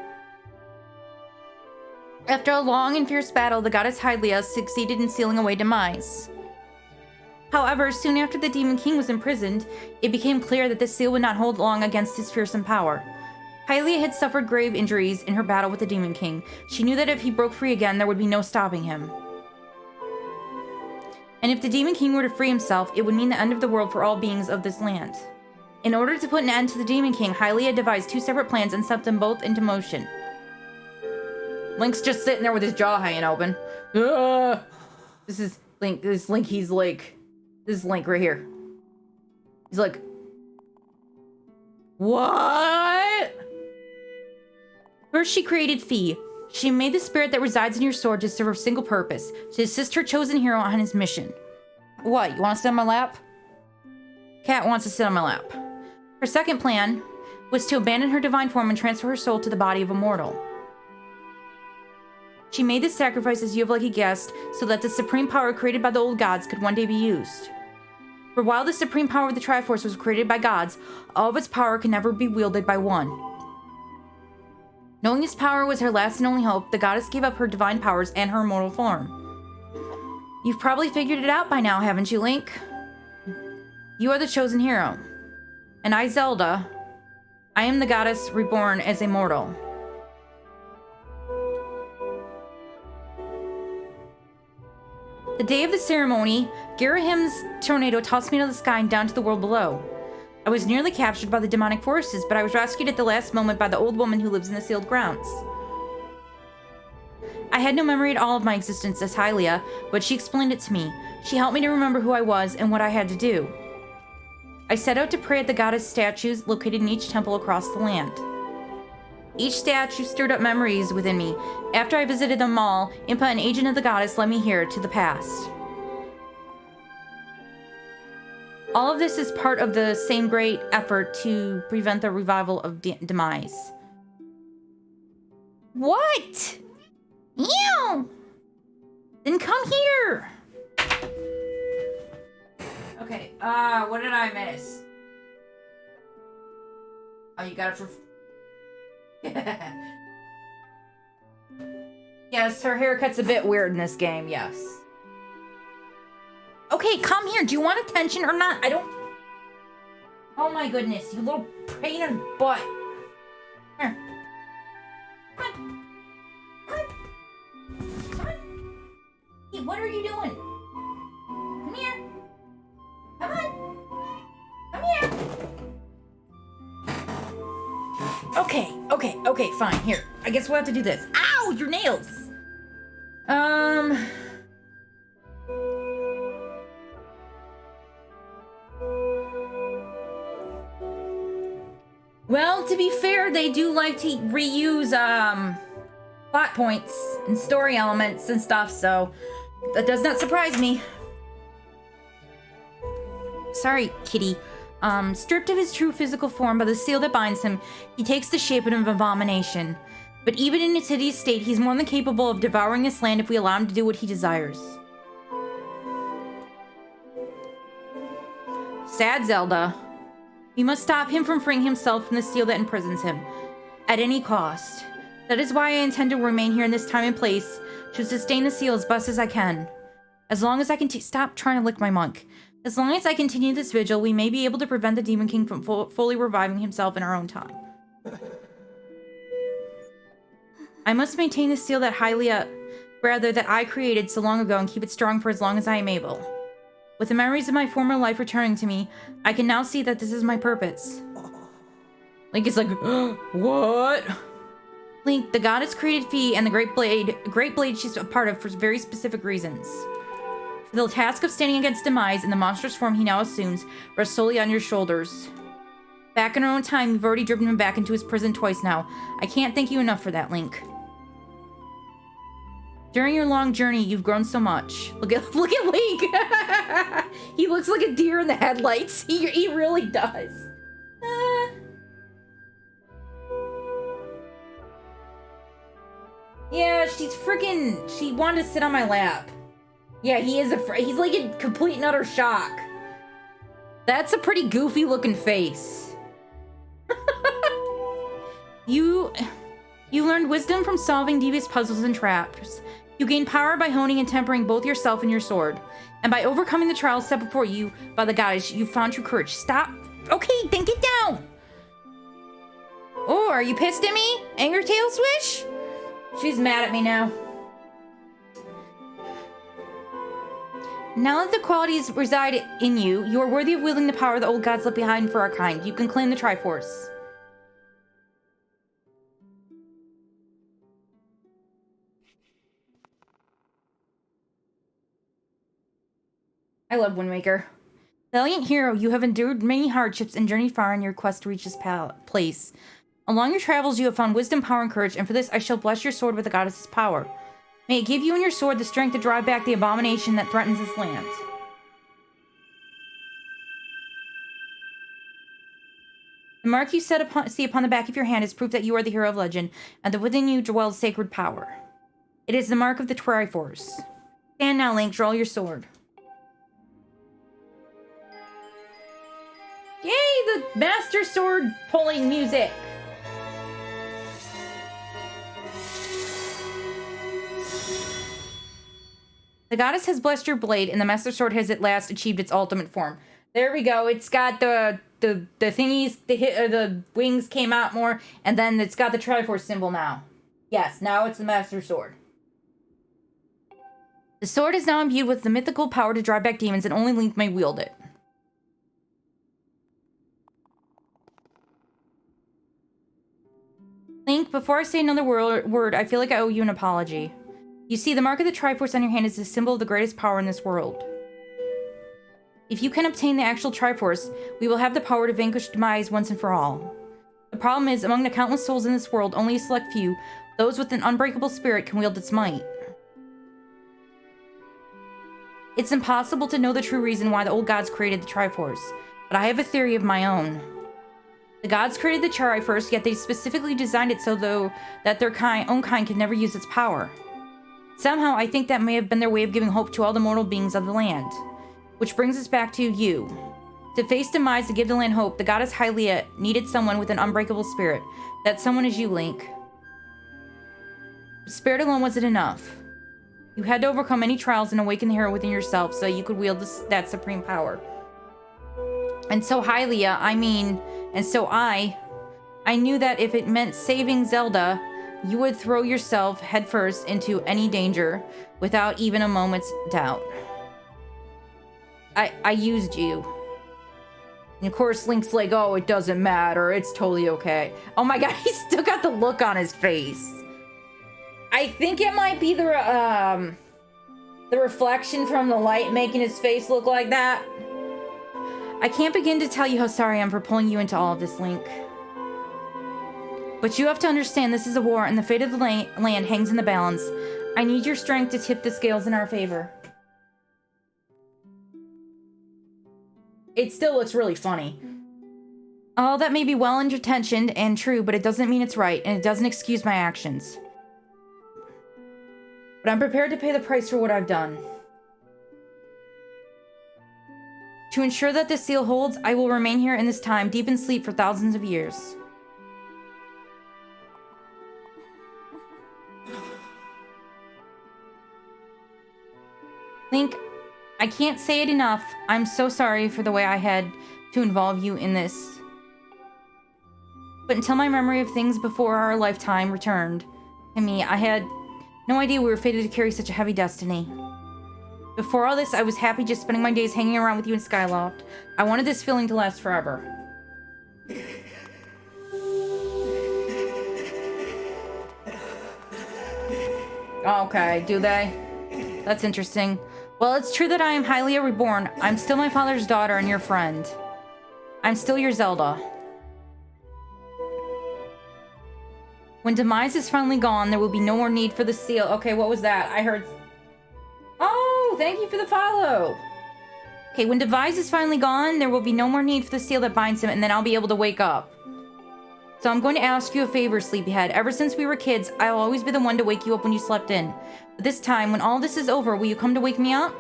After a long and fierce battle, the goddess Levias succeeded in sealing away Demise. However, soon after the Demon King was imprisoned, it became clear that the seal would not hold long against his fearsome power. Hylia had suffered grave injuries in her battle with the Demon King. She knew that if he broke free again, there would be no stopping him. And if the Demon King were to free himself, it would mean the end of the world for all beings of this land. In order to put an end to the Demon King, Hylia devised two separate plans and set them both into motion. Link's just sitting there with his jaw hanging open. This is Link. This is Link right here. He's like, what? First, she created Fee. She made the spirit that resides in your sword to serve a single purpose, to assist her chosen hero on his mission. What, you want to sit on my lap? Cat wants to sit on my lap. Her second plan was to abandon her divine form and transfer her soul to the body of a mortal. She made this sacrifice, as you have likely guessed, so that the supreme power created by the old gods could one day be used. For while the supreme power of the Triforce was created by gods, all of its power can never be wielded by one. Knowing this power was her last and only hope, the goddess gave up her divine powers and her immortal form. You've probably figured it out by now, haven't you, Link? You are the chosen hero. And I, Zelda, I am the goddess reborn as a mortal. The day of the ceremony, Girahim's tornado tossed me to the sky and down to the world below. I was nearly captured by the demonic forces, but I was rescued at the last moment by the old woman who lives in the sealed grounds. I had no memory at all of my existence as Hylia, but she explained it to me. She helped me to remember who I was and what I had to do. I set out to pray at the goddess statues located in each temple across the land. Each statue stirred up memories within me. After I visited them all, Impa, an agent of the goddess, led me here to the past. All of this is part of the same great effort to prevent the revival of Demise. What? Ew! Then come here! Okay, what did I miss? Oh, you got it for... Yes, her haircut's a bit weird in this game, yes. Okay, come here. Do you want attention or not? I don't... Oh my goodness, you little pain in the butt. Here. Come on. Come on. Come on. Hey, what are you doing? Come here. Come on. Come here. Okay, fine. Here. I guess we'll have to do this. Ow, your nails! Well, to be fair, they do like to reuse, plot points and story elements and stuff, so that does not surprise me. Sorry, kitty. Stripped of his true physical form by the seal that binds him, he takes the shape of an abomination. But even in its hideous state, he's more than capable of devouring this land if we allow him to do what he desires. Sad Zelda. We must stop him from freeing himself from the seal that imprisons him, at any cost. That is why I intend to remain here in this time and place, to sustain the seal as best as I can. As long as I can stop trying to lick my monk. As long as I continue this vigil, we may be able to prevent the Demon King from fully reviving himself in our own time. I must maintain the seal that that I created so long ago and keep it strong for as long as I am able. With the memories of my former life returning to me, I can now see that this is my purpose. Link is like, what? Link, the goddess created Fee and the Great Blade she's a part of for very specific reasons. The task of standing against Demise in the monstrous form he now assumes rests solely on your shoulders. Back in our own time, we've already driven him back into his prison twice now. I can't thank you enough for that, Link. During your long journey, you've grown so much. Look at Link! He looks like a deer in the headlights. He really does. Yeah, she wanted to sit on my lap. Yeah, he is he's like in complete and utter shock. That's a pretty goofy looking face. You learned wisdom from solving devious puzzles and traps. You gained power by honing and tempering both yourself and your sword. And by overcoming the trials set before you by the goddess, you found true courage. Stop. Okay, then get down. Oh, are you pissed at me? Anger tail swish? She's mad at me now. Now that the qualities reside in you, you are worthy of wielding the power the old gods left behind for our kind. You can claim the Triforce. I love Wind Waker. Valiant hero, you have endured many hardships and journeyed far in your quest to reach this place. Along your travels, you have found wisdom, power, and courage, and for this I shall bless your sword with the goddess's power. May it give you and your sword the strength to drive back the abomination that threatens this land. The mark you see upon the back of your hand is proof that you are the hero of legend, and that within you dwells sacred power. It is the mark of the Triforce. Stand now, Link, draw your sword. Yay, the Master Sword pulling music! The goddess has blessed your blade, and the Master Sword has at last achieved its ultimate form. There we go. It's got the thingies, the wings came out more, and then it's got the Triforce symbol now. Yes, now it's the Master Sword. The sword is now imbued with the mythical power to drive back demons, and only Link may wield it. Link, before I say another word, I feel like I owe you an apology. You see, the mark of the Triforce on your hand is a symbol of the greatest power in this world. If you can obtain the actual Triforce, we will have the power to vanquish Demise once and for all. The problem is, among the countless souls in this world, only a select few, those with an unbreakable spirit, can wield its might. It's impossible to know the true reason why the old gods created the Triforce, but I have a theory of my own. The gods created the Triforce, yet they specifically designed it so that their own kind could never use its power. Somehow, I think that may have been their way of giving hope to all the mortal beings of the land. Which brings us back to you. To face Demise to give the land hope, the goddess Hylia needed someone with an unbreakable spirit. That someone is you, Link. Spirit alone wasn't enough. You had to overcome any trials and awaken the hero within yourself so you could wield that supreme power. And so Hylia, I knew that if it meant saving Zelda, you would throw yourself headfirst into any danger without even a moment's doubt. I used you. And of course, Link's like, oh, it doesn't matter. It's totally okay. Oh my god, he's still got the look on his face. I think it might be the reflection from the light making his face look like that. I can't begin to tell you how sorry I am for pulling you into all of this, Link. But you have to understand this is a war and the fate of the land hangs in the balance. I need your strength to tip the scales in our favor. It still looks really funny. All that may be well-intentioned and true, but it doesn't mean it's right, and it doesn't excuse my actions. But I'm prepared to pay the price for what I've done. To ensure that the seal holds, I will remain here in this time, deep in sleep for thousands of years. Link, I can't say it enough. I'm so sorry for the way I had to involve you in this. But until my memory of things before our lifetime returned to me, I had no idea we were fated to carry such a heavy destiny. Before all this, I was happy just spending my days hanging around with you in Skyloft. I wanted this feeling to last forever. Okay, do they? That's interesting. Well, it's true that I am Hylia reborn. I'm still my father's daughter and your friend. I'm still your Zelda. When Demise is finally gone, there will be no more need for the seal. Okay, what was that? I heard... Oh, thank you for the follow. Okay, when Demise is finally gone, there will be no more need for the seal that binds him, and then I'll be able to wake up. So I'm going to ask you a favor, Sleepyhead. Ever since we were kids, I'll always be the one to wake you up when you slept in. But this time, when all this is over, will you come to wake me up?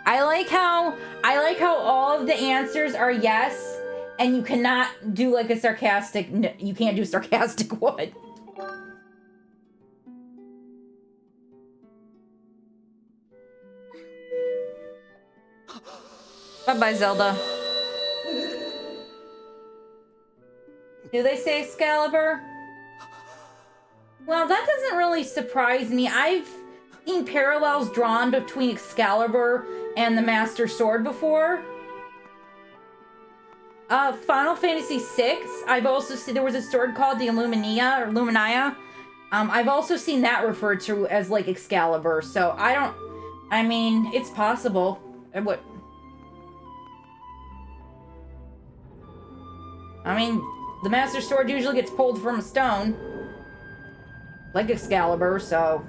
I like how all of the answers are yes. And you cannot do like a sarcastic, you can't do sarcastic one. Bye-bye, Zelda. Do they say Excalibur? Well, that doesn't really surprise me. I've seen parallels drawn between Excalibur and the Master Sword before. Final Fantasy VI, I've also seen there was a sword called the Illuminia or Luminia. I've also seen that referred to as like Excalibur, so I mean, it's possible. What? I mean, the Master Sword usually gets pulled from a stone, like Excalibur, so.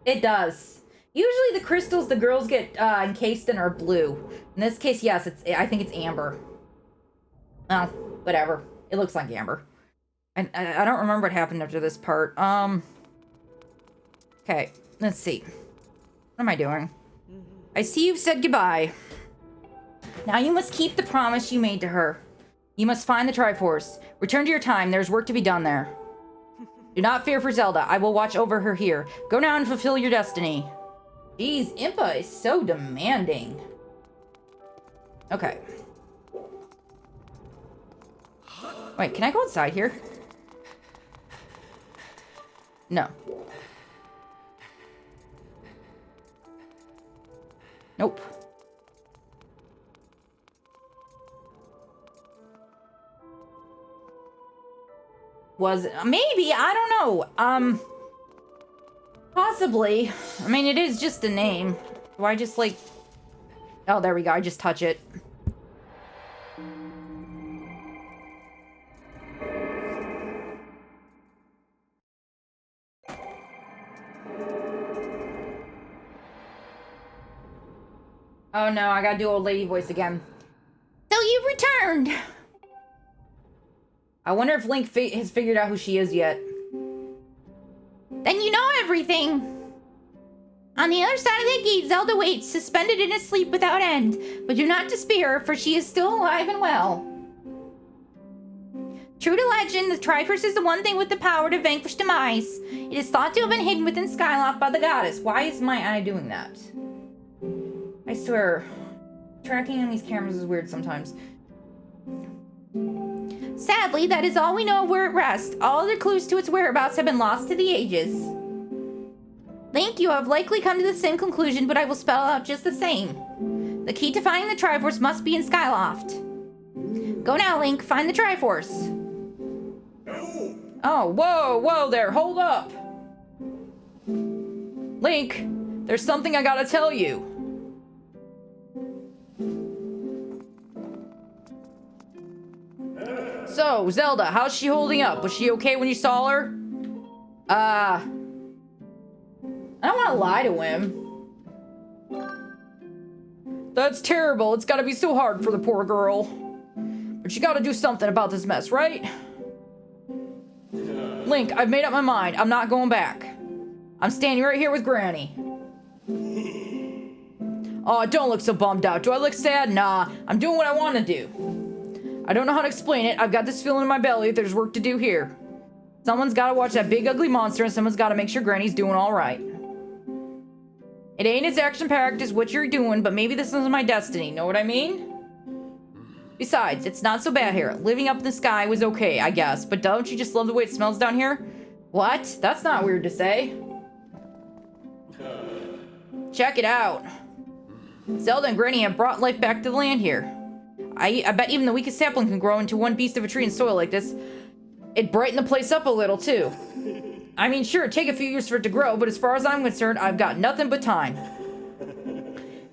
It does. Usually the crystals the girls get encased in are blue. In this case, yes, I think it's amber. Oh, whatever. It looks like amber. I don't remember what happened after this part. Okay, let's see. What am I doing? I see you've said goodbye. Now you must keep the promise you made to her. You must find the Triforce. Return to your time. There's work to be done there. Do not fear for Zelda. I will watch over her here. Go now and fulfill your destiny. Jeez, Impa is so demanding. Okay. Wait, can I go outside here? No. Nope. Was it? Maybe, I don't know. Possibly. I mean, it is just a name. Do I just like... Oh, there we go. I just touch it. Oh no, I gotta do old lady voice again. So you've returned. I wonder if Link has figured out who she is yet. Then you know everything. On the other side of the gate, Zelda waits, suspended in a sleep without end. But do not despair, for she is still alive and well. True to legend, the Triforce is the one thing with the power to vanquish Demise. It is thought to have been hidden within Skyloft by the goddess. Why is my eye doing that? I swear, tracking on these cameras is weird sometimes. Sadly, that is all we know of where it rests. All other clues to its whereabouts have been lost to the ages. Link, you have likely come to the same conclusion, but I will spell it out just the same. The key to finding the Triforce must be in Skyloft. Go now, Link. Find the Triforce. Oh, whoa there. Hold up. Link, there's something I gotta tell you. So, Zelda, how's she holding up? Was she okay when you saw her? I don't want to lie to him. That's terrible. It's gotta be so hard for the poor girl. But you gotta do something about this mess, right? Link, I've made up my mind. I'm not going back. I'm standing right here with Granny. Oh, don't look so bummed out. Do I look sad? Nah, I'm doing what I want to do. I don't know how to explain it. I've got this feeling in my belly. There's work to do here. Someone's got to watch that big ugly monster, and someone's got to make sure Granny's doing all right. It ain't as action-packed as what you're doing, but maybe this is my destiny. Know what I mean? Besides, it's not so bad here. Living up in the sky was okay, I guess. But don't you just love the way it smells down here? What? That's not weird to say. Check it out. Zelda and Granny have brought life back to the land here. I bet even the weakest sapling can grow into one beast of a tree in soil like this. It'd brighten the place up a little, too. I mean, sure, it'd take a few years for it to grow, but as far as I'm concerned, I've got nothing but time.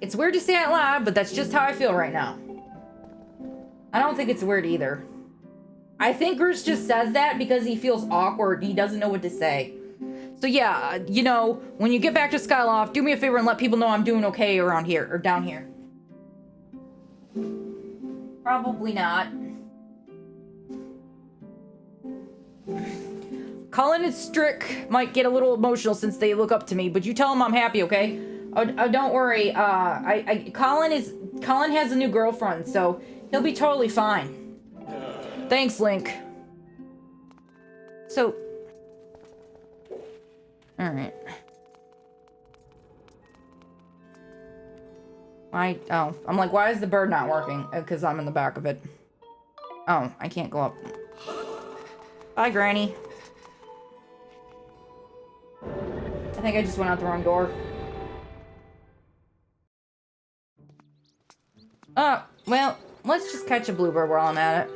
It's weird to say out loud, but that's just how I feel right now. I don't think it's weird either. I think Bruce just says that because he feels awkward. He doesn't know what to say. So yeah, you know, when you get back to Skyloft, do me a favor and let people know I'm doing okay around here, or down here. Probably not. Colin and Strick might get a little emotional since they look up to me, but you tell them I'm happy, okay? Oh, don't worry. Colin has a new girlfriend, so he'll be totally fine. Thanks, Link. So, all right. I'm like, why is the bird not working? Because I'm in the back of it. Oh, I can't go up. Bye, Granny. I think I just went out the wrong door. Well, let's just catch a bluebird while I'm at it.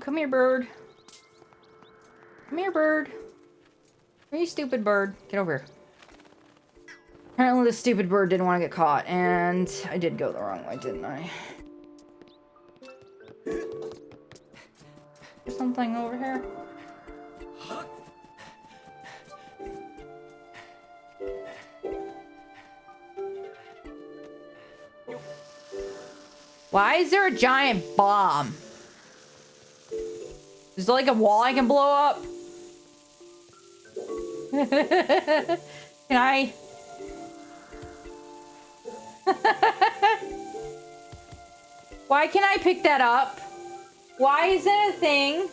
Come here, bird. Come here, bird. You stupid bird. Get over here. Apparently this stupid bird didn't want to get caught, and I did go the wrong way, didn't I? There's something over here. Why is there a giant bomb? Is there like a wall I can blow up? Can I? Why can't I pick that up? Why is that a thing?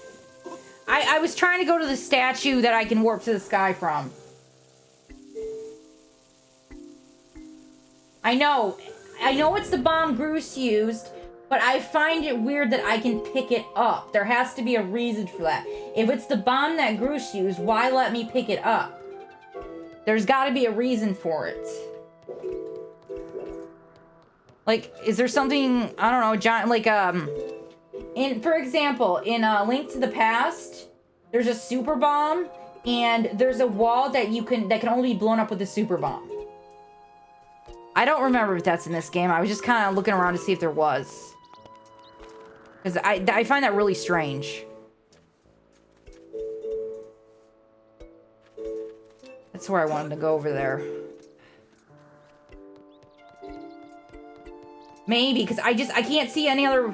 I was trying to go to the statue that I can warp to the sky from. I know it's the bomb Bruce used, but I find it weird that I can pick it up. There has to be a reason for that. If it's the bomb that Bruce used, why let me pick it up? There's got to be a reason for it. Like, is there something, I don't know, giant, like, for example, in Link to the Past, there's a super bomb, and there's a wall that can only be blown up with a super bomb. I don't remember if that's in this game. I was just kind of looking around to see if there was. Because I find that really strange. That's where I wanted to go over there. Maybe, because I can't see any other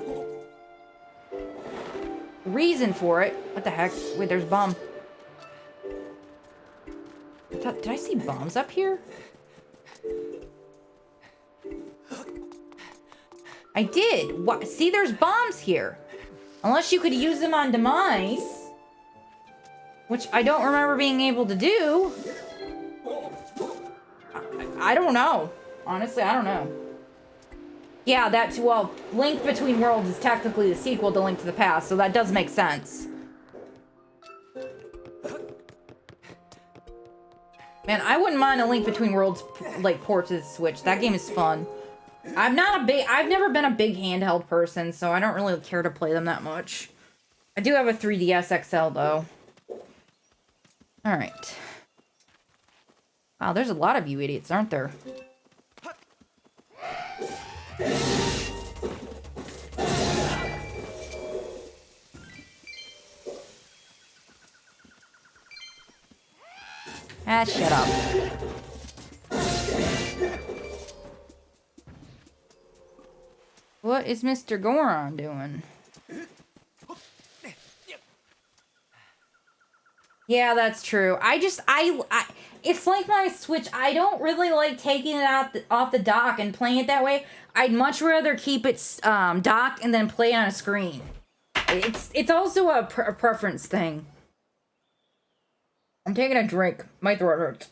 reason for it. What the heck? Wait, there's a bomb. Did I see bombs up here? I did. What? See, there's bombs here. Unless you could use them on Demise. Which I don't remember being able to do. I don't know. Honestly, I don't know. Yeah, that's, well, Link Between Worlds is technically the sequel to Link to the Past, so that does make sense. Man, I wouldn't mind a Link Between Worlds, like, port to the Switch. That game is fun. I've never been a big handheld person, so I don't really care to play them that much. I do have a 3DS XL, though. Alright. Wow, there's a lot of you idiots, aren't there? shut up. What is Mr. Goron doing? Yeah, that's true. It's like my Switch. I don't really like taking it off the dock and playing it that way. I'd much rather keep it docked and then play it on a screen. It's also a preference thing. I'm taking a drink. My throat hurts.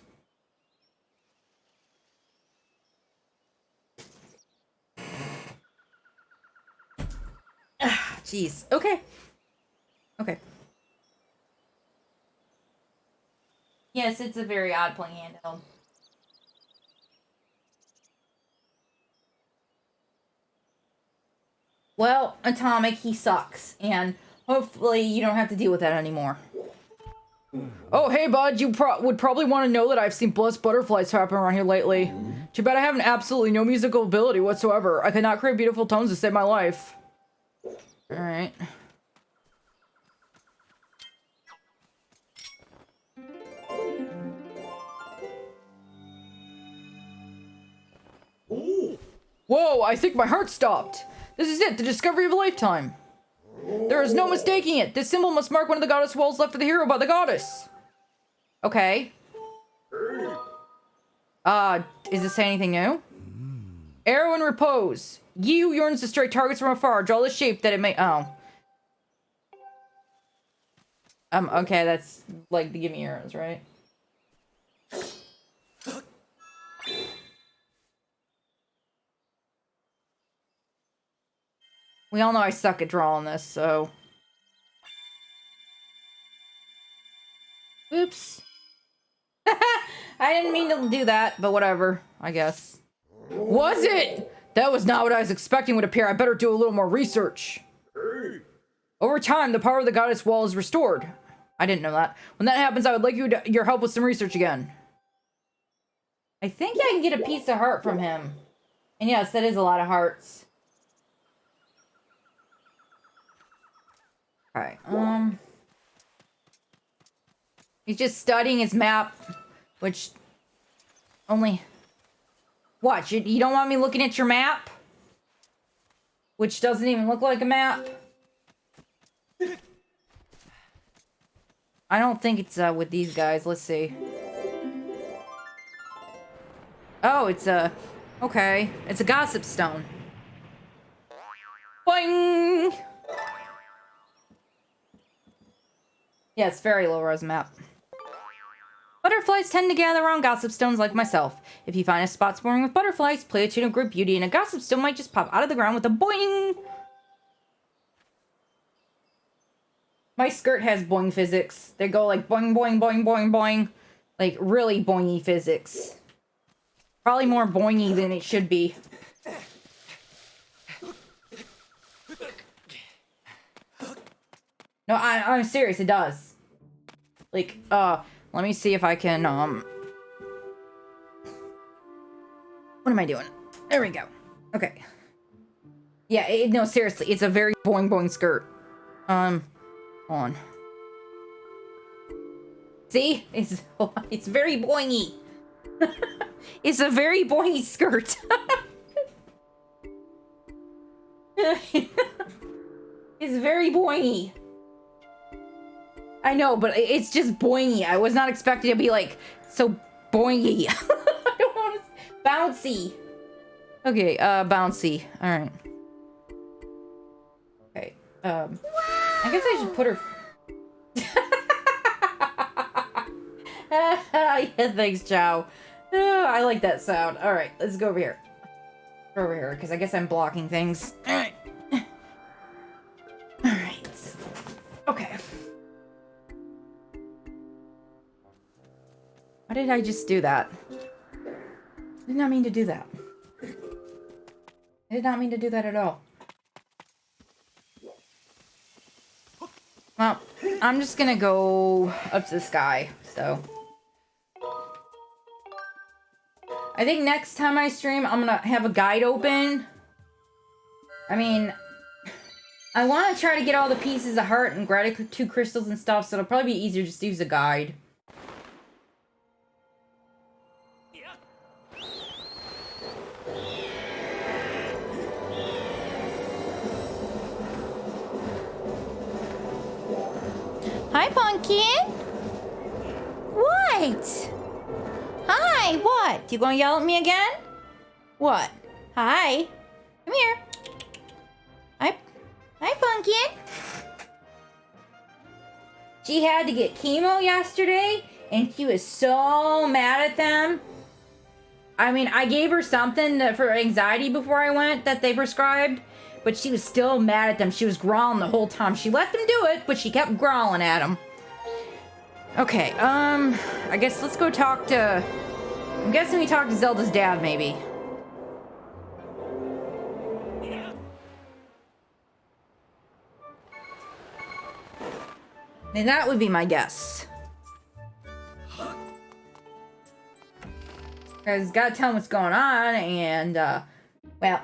Jeez. Okay. Okay. Yes, it's a very odd playing handheld. Well, Atomic, he sucks, and hopefully you don't have to deal with that anymore. Oh, hey, bud, you would probably want to know that I've seen blessed butterflies happen around here lately. Too bad I have absolutely no musical ability whatsoever. I could not create beautiful tones to save my life. Alright. Whoa, I think my heart stopped. This is it, the discovery of a lifetime. There is no mistaking it. This symbol must mark one of the goddess walls left for the hero by the goddess. Okay. Is this anything new? Arrow in repose. Ye who yearns to strike targets from afar, draw the shape that it may. Oh. Okay, that's like the give me arrows, right? We all know I suck at drawing this, so. Oops. I didn't mean to do that, but whatever, I guess. Was it? That was not what I was expecting would appear. I better do a little more research. Over time, the power of the goddess wall is restored. I didn't know that. When that happens, I would like your help with some research again. I think I can get a piece of heart from him. And yes, that is a lot of hearts. Alright, he's just studying his map, which only... What, you don't want me looking at your map? Which doesn't even look like a map? I don't think it's, with these guys. Let's see. Oh, it's a... Okay. It's a gossip stone. Boing! Yeah, it's very low-res map. Butterflies tend to gather around gossip stones like myself. If you find a spot swarming with butterflies, play a tune of great beauty and a gossip stone might just pop out of the ground with a boing! My skirt has boing physics. They go like boing, boing, boing, boing, boing. Like really boingy physics. Probably more boingy than it should be. No, I'm serious, it does. Like, let me see if I can, what am I doing? There we go. Okay. Yeah, no, seriously, it's a very boing boing skirt. Hold on. See? It's very boingy. It's a very boingy skirt. It's very boingy. I know, but it's just boingy. I was not expecting it to be like so boingy. I don't want to bouncy. Okay, bouncy. All right. Okay. I guess I should put her. Yeah, thanks, Chow. I like that sound. All right, let's go over here. Over here, because I guess I'm blocking things. All right. All right. Okay. Why did I just do that? I did not mean to do that. I did not mean to do that at all. Well, I'm just gonna go up to the sky, so. I think next time I stream, I'm gonna have a guide open. I mean, I want to try to get all the pieces of heart and gratitude crystals and stuff, so it'll probably be easier just to use a guide. Hi, Pumpkin. What? Hi, what? You gonna yell at me again? What? Hi. Come here. Hi, Pumpkin. She had to get chemo yesterday, and she was so mad at them. I mean, I gave her something for anxiety before I went that they prescribed, but she was still mad at them. She was growling the whole time. She let them do it, but she kept growling at them. Okay, I guess let's go talk to... I'm guessing we talk to Zelda's dad, maybe. And that would be my guess. Because gotta tell him what's going on, and, well...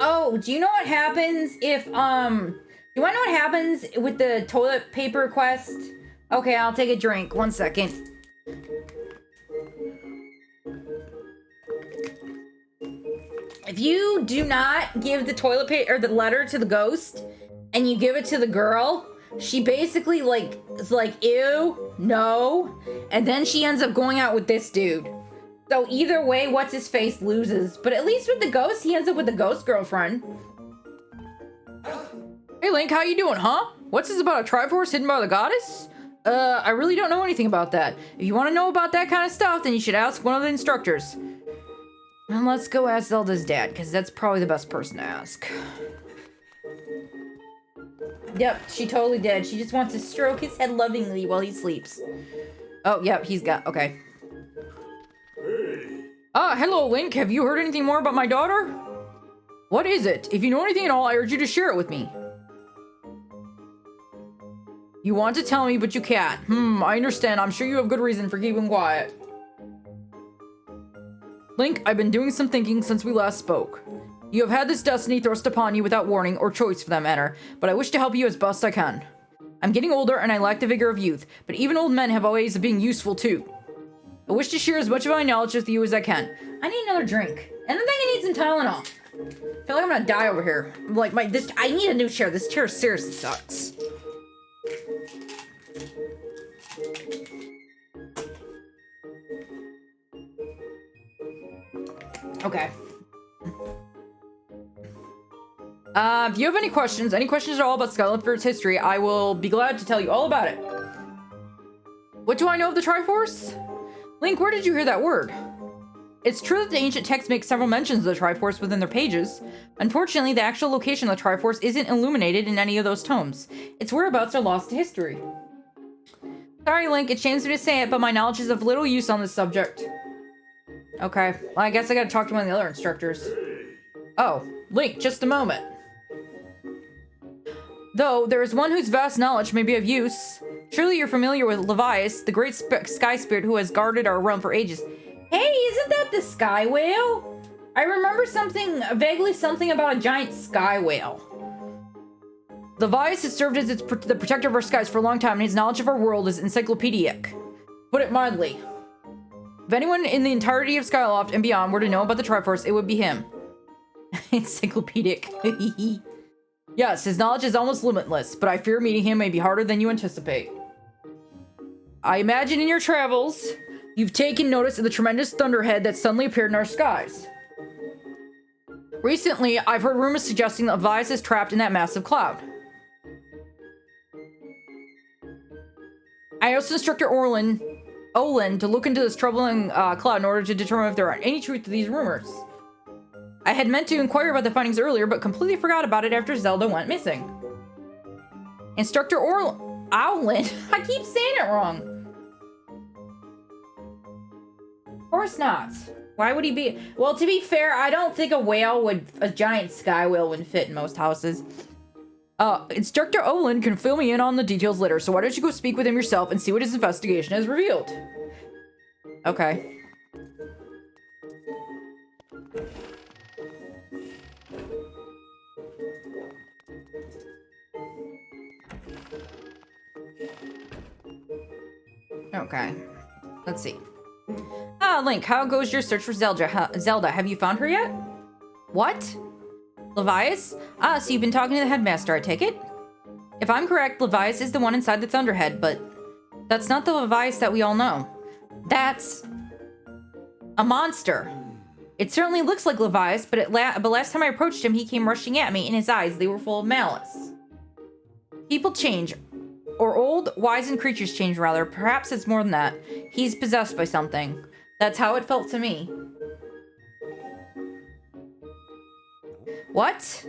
Oh, do you know what happens if, you wanna know what happens with the toilet paper quest? Okay, I'll take a drink. 1 second. If you do not give the toilet paper or the letter to the ghost and you give it to the girl, she basically is like, ew, no. And then she ends up going out with this dude. So either way, what's his face loses. But at least with the ghost, he ends up with the ghost girlfriend. Hey Link, how you doing, huh? What's this about a Triforce hidden by the goddess? I really don't know anything about that. If you want to know about that kind of stuff, then you should ask one of the instructors. And let's go ask Zelda's dad, because that's probably the best person to ask. Yep, she totally did. She just wants to stroke his head lovingly while he sleeps. Oh, yep, he's got... Okay. Hello, Link. Have you heard anything more about my daughter? What is it? If you know anything at all, I urge you to share it with me. You want to tell me, but you can't. I understand. I'm sure you have good reason for keeping quiet. Link, I've been doing some thinking since we last spoke. You have had this destiny thrust upon you without warning or choice for that matter, but I wish to help you as best I can. I'm getting older and I lack the vigor of youth, but even old men have ways of being useful too. I wish to share as much of my knowledge with you as I can. I need another drink. And I think I need some Tylenol. I feel like I'm gonna die over here. Like I need a new chair. This chair seriously sucks. Okay. If you have any questions at all about Skyward's history, I will be glad to tell you all about it. What do I know of the Triforce? Link, where did you hear that word? It's true that the ancient texts make several mentions of the Triforce within their pages. Unfortunately, the actual location of the Triforce isn't illuminated in any of those tomes. Its whereabouts are lost to history. Sorry, Link, it shames me to say it, but my knowledge is of little use on this subject. Okay, well, I guess I gotta talk to one of the other instructors. Oh, Link, just a moment. Though, there is one whose vast knowledge may be of use. Surely you're familiar with Levias, the great sky spirit who has guarded our realm for ages. Hey, isn't that the sky whale? I remember vaguely something about a giant sky whale. Levias has served as the protector of our skies for a long time, and his knowledge of our world is encyclopedic. Put it mildly. If anyone in the entirety of Skyloft and beyond were to know about the Triforce, it would be him. Encyclopedic. Yes, his knowledge is almost limitless, but I fear meeting him may be harder than you anticipate. I imagine in your travels, you've taken notice of the tremendous thunderhead that suddenly appeared in our skies. Recently, I've heard rumors suggesting that Levias is trapped in that massive cloud. I asked Instructor Olin to look into this troubling cloud in order to determine if there are any truth to these rumors. I had meant to inquire about the findings earlier, but completely forgot about it after Zelda went missing. Instructor Olin, I keep saying it wrong. Of course not. Why would he be? Well, to be fair, I don't think a giant sky whale would fit in most houses. Instructor Olin can fill me in on the details later, so why don't you go speak with him yourself and see what his investigation has revealed? Okay. Okay. Let's see. Ah, Link, how goes your search for Zelda? Have you found her yet? What? Levias? Ah, so you've been talking to the headmaster, I take it? If I'm correct, Levias is the one inside the Thunderhead, but that's not the Levias that we all know. That's a monster. It certainly looks like Levias, but last time I approached him, he came rushing at me, and his eyes, they were full of malice. People change. Or old, wizened creatures change, rather. Perhaps it's more than that. He's possessed by something. That's how it felt to me. What?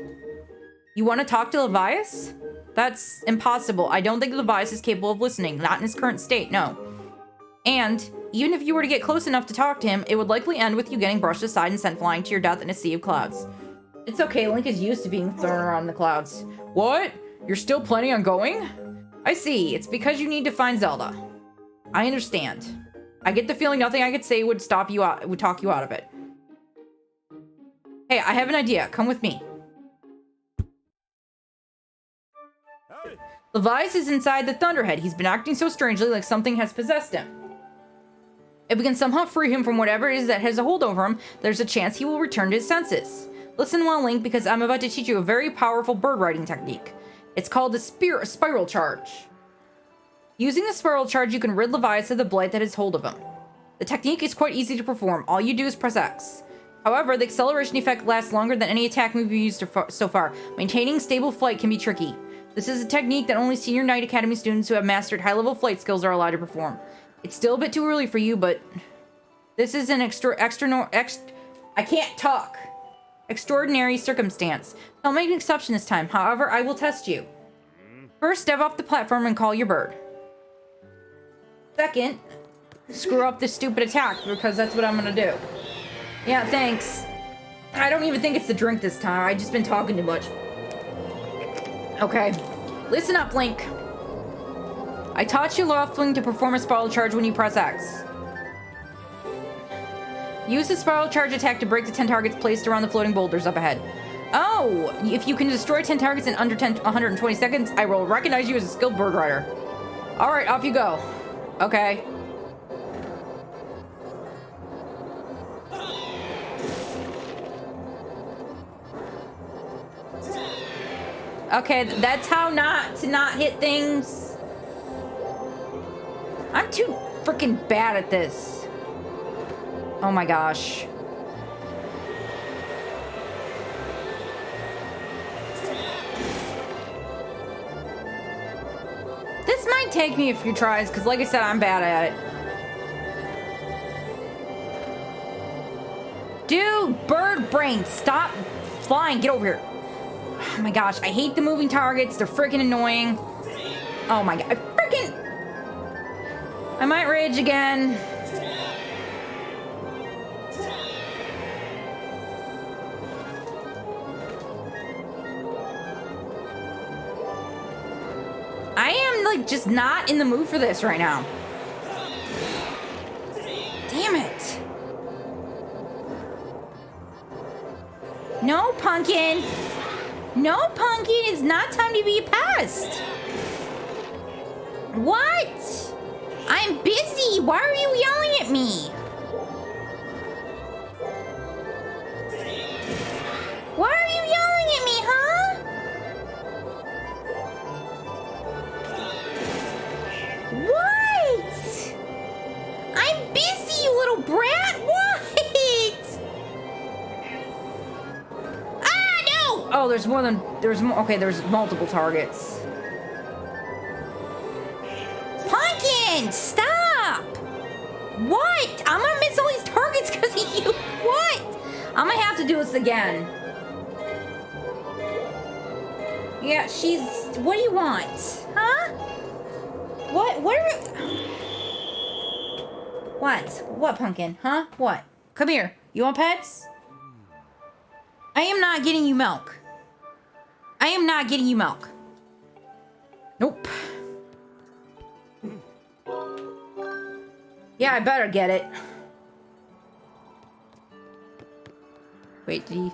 You want to talk to Levias? That's impossible. I don't think Levias is capable of listening. Not in his current state, no. And even if you were to get close enough to talk to him, it would likely end with you getting brushed aside and sent flying to your death in a sea of clouds. It's okay, Link is used to being thrown around in the clouds. What? You're still planning on going? I see. It's because you need to find Zelda. I understand. I get the feeling nothing I could say would talk you out of it. Hey, I have an idea. Come with me. Levias is inside the Thunderhead. He's been acting so strangely, like something has possessed him. If we can somehow free him from whatever it is that has a hold over him, there's a chance he will return to his senses. Listen well, Link, because I'm about to teach you a very powerful bird riding technique. It's called the spiral charge. Using the spiral charge, you can rid Levias of the blight that has hold of him. The technique is quite easy to perform. All you do is press X. However, the acceleration effect lasts longer than any attack move you've used so far. Maintaining stable flight can be tricky. This is a technique that only Senior Knight Academy students who have mastered high-level flight skills are allowed to perform. It's still a bit too early for you, but this is an I can't talk. Extraordinary circumstance. I'll make an exception this time. However, I will test you. First, step off the platform and call your bird. Second, screw up this stupid attack, because that's what I'm gonna do. Yeah, thanks. I don't even think it's the drink this time. I've just been talking too much. Okay. Listen up, Link. I taught you Loftwing to perform a spiral charge when you press X. Use the spiral charge attack to break the 10 targets placed around the floating boulders up ahead. Oh, if you can destroy 10 targets in under 120 seconds, I will recognize you as a skilled bird rider. All right, off you go. Okay. Okay, that's how to not hit things. I'm too freaking bad at this. Oh my gosh. This might take me a few tries, because like I said, I'm bad at it. Dude, bird brain, stop flying. Get over here. Oh my gosh, I hate the moving targets. They're freaking annoying. Oh my god, I might rage again. I am, like, just not in the mood for this right now. Damn it. No, Pumpkin. No, Pumpkin. It's not time to be a pest. What? I'm busy. Why are you yelling at me? Why are you yelling at me, huh? What? I'm busy, you little brat. What? Ah, no! Oh, there's more. Okay, there's multiple targets. Pumpkin, stop! What? I'm gonna miss all these targets because of you. What? I'm gonna have to do this again. Yeah, what do you want? Huh? What What, Pumpkin? Huh? What? Come here. You want pets? I am not getting you milk. I am not getting you milk. Nope. Yeah, I better get it. Wait, did he...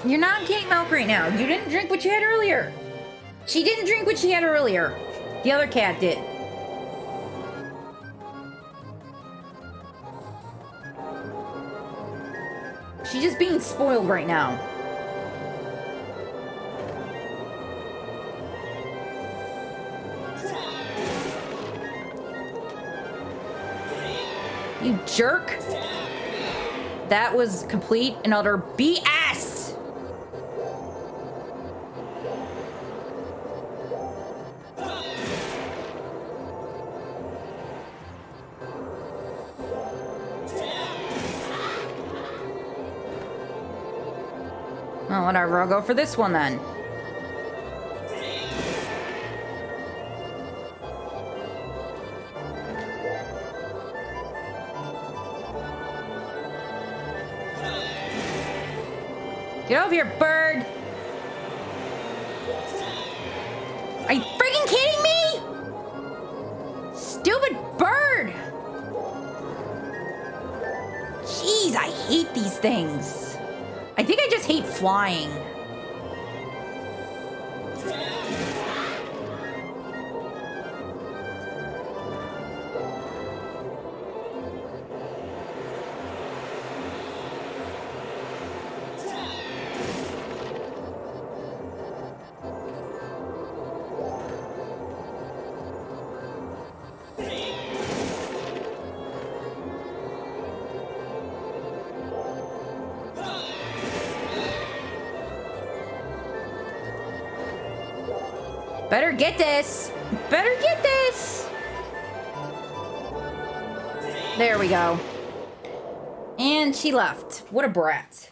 You're not getting milk right now. You didn't drink what you had earlier. She didn't drink what she had earlier. The other cat did. She's just being spoiled right now. You jerk. That was complete and utter BS. Well, whatever. I'll go for this one then. Get over here, bird! Are you freaking kidding me? Stupid bird! Jeez, I hate these things. I think I just hate flying. Better get this! Better get this! There we go. And she left. What a brat.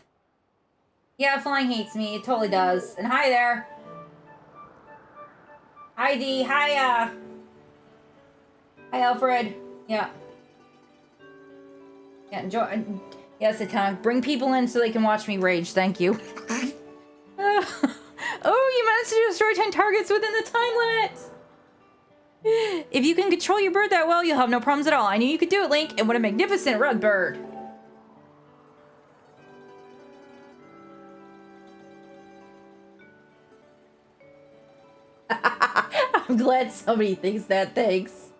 Yeah, flying hates me. It totally does. And hi there. Hi, Dee. Hi, hi, Alfred. Yeah. Yeah, enjoy. Yes, Atana. Bring people in so they can watch me rage. Thank you. Oh, you managed to destroy 10 targets within the time limit! If you can control your bird that well, you'll have no problems at all. I knew you could do it, Link, and what a magnificent red bird. I'm glad somebody thinks that, thanks.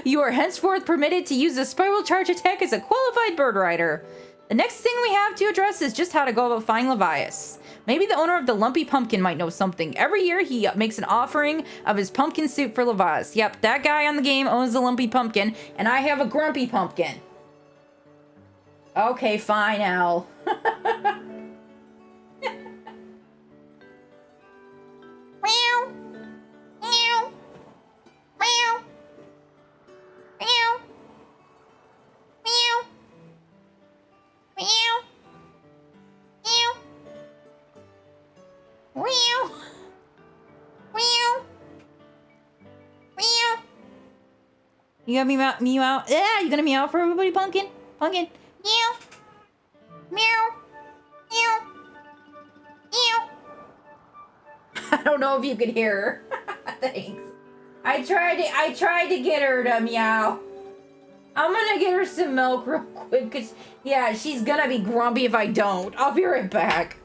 You are henceforth permitted to use the spiral charge attack as a qualified bird rider. The next thing we have to address is just how to go about finding Levias. Maybe the owner of the Lumpy Pumpkin might know something. Every year, he makes an offering of his pumpkin soup for Levias. Yep, that guy on the game owns the Lumpy Pumpkin, and I have a Grumpy Pumpkin. Okay, fine, Al. Meow. Meow. Meow. Meow. Meow. Meow. Meow. Meow. Meow. Meow. You gonna meow? Yeah, you gonna meow for everybody, Pumpkin? Pumpkin? Meow. Meow. Meow. Meow. I don't know if you could hear her. Thanks. I tried to get her to meow. I'm gonna get her some milk real quick, cause yeah, she's gonna be grumpy if I don't. I'll be right back.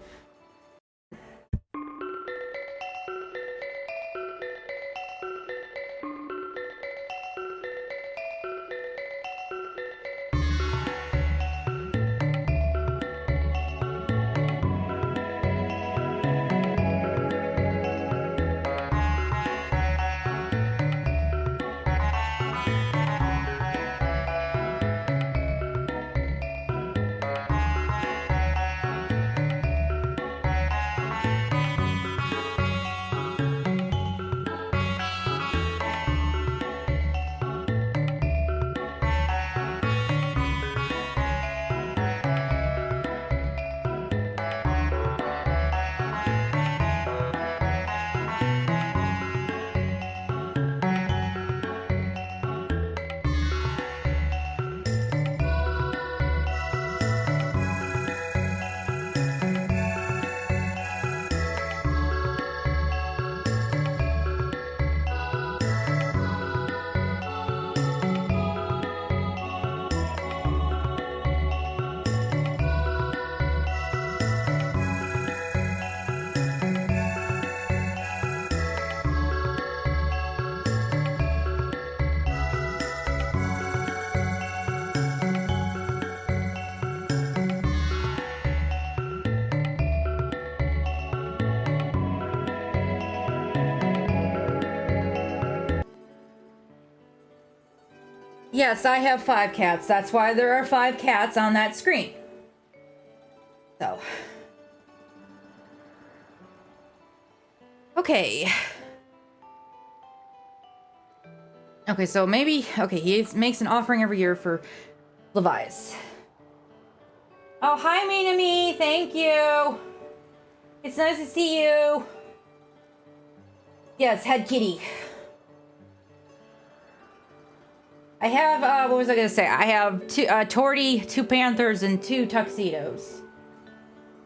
Yes, I have 5 cats. That's why there are 5 cats on that screen. So. Okay. Okay, so maybe... Okay, he makes an offering every year for Levias. Oh, hi, Minami. Thank you. It's nice to see you. Yes, head kitty. I have, what was I gonna say? I have 2, Torty, 2 Panthers, and 2 Tuxedos.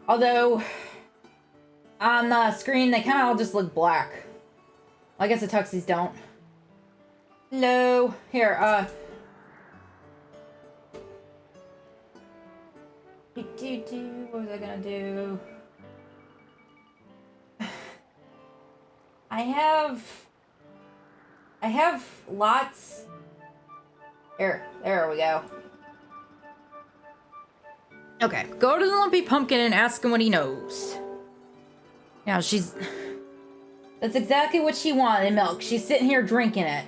Although, on the screen, they kind of all just look black. I guess the Tuxies don't. Hello. Here, what was I gonna do? I have lots. There we go. Okay, go to the Lumpy Pumpkin and ask him what he knows. Yeah, that's exactly what she wanted, milk. She's sitting here drinking it.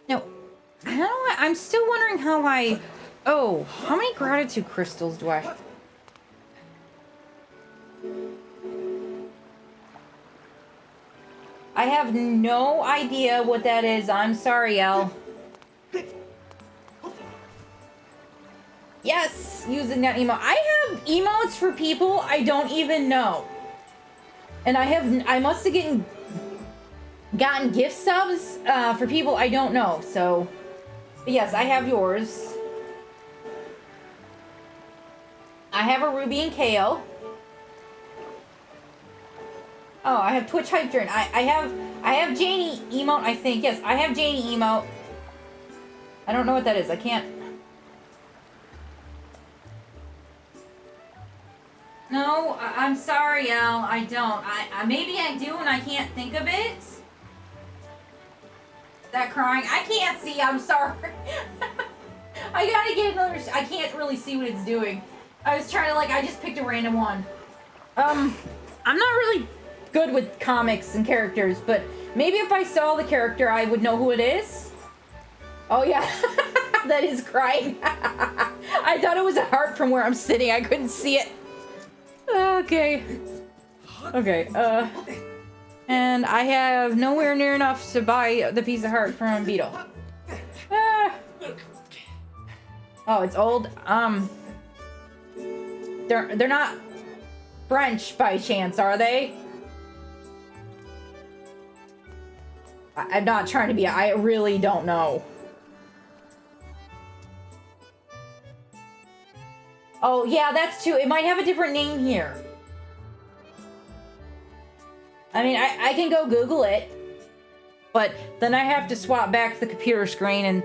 No, I'm still wondering how how many gratitude crystals do I... I have no idea what that is. I'm sorry, Elle. Yes, using that emote. I have emotes for people I don't even know. And I must have gotten gift subs for people I don't know. So, but yes, I have yours. I have a Ruby and Kale. Oh, I have Twitch Hype Turn. I have Janie emote, I think. Yes, I have Janie emote. I don't know what that is. I can't. No, I'm sorry, Elle. I don't. Maybe I do and I can't think of it. That crying. I can't see. I'm sorry. I gotta get another. I can't really see what it's doing. I was trying to I just picked a random one. I'm not really good with comics and characters, but maybe if I saw the character, I would know who it is. Oh yeah, that is crying. I thought it was a heart from where I'm sitting. I couldn't see it. Okay. And I have nowhere near enough to buy the piece of heart from Beetle. Oh, it's old. They're not French by chance, are they? I'm not trying to be. I really don't know. Oh, yeah, that's true. It might have a different name here. I mean, I can go Google it. But then I have to swap back to the computer screen and...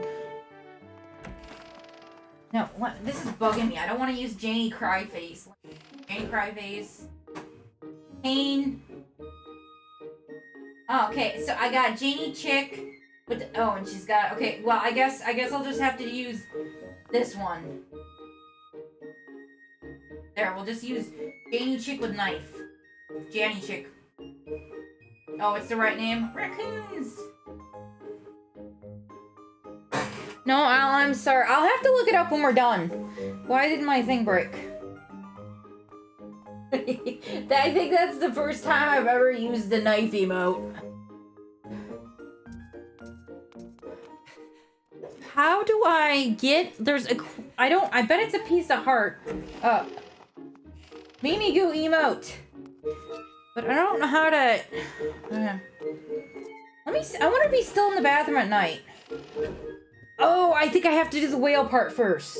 No, what? This is bugging me. I don't want to use Janie Cryface. Janie Cryface. Pain. Oh, okay, so I got Janie Chick with the, oh, and she's got, okay, well, I guess I'll just have to use this one. There, we'll just use Janie Chick with knife. Janie Chick. Oh, it's the right name? Raccoons! No, Al, I'm sorry. I'll have to look it up when we're done. Why did my thing break? I think that's the first time I've ever used the knife emote. How do I get... There's a... I bet it's a piece of heart. Mimi Goo emote. But I don't know how to... Let me see. I wonder if he's still in the bathroom at night. Oh, I think I have to do the whale part first.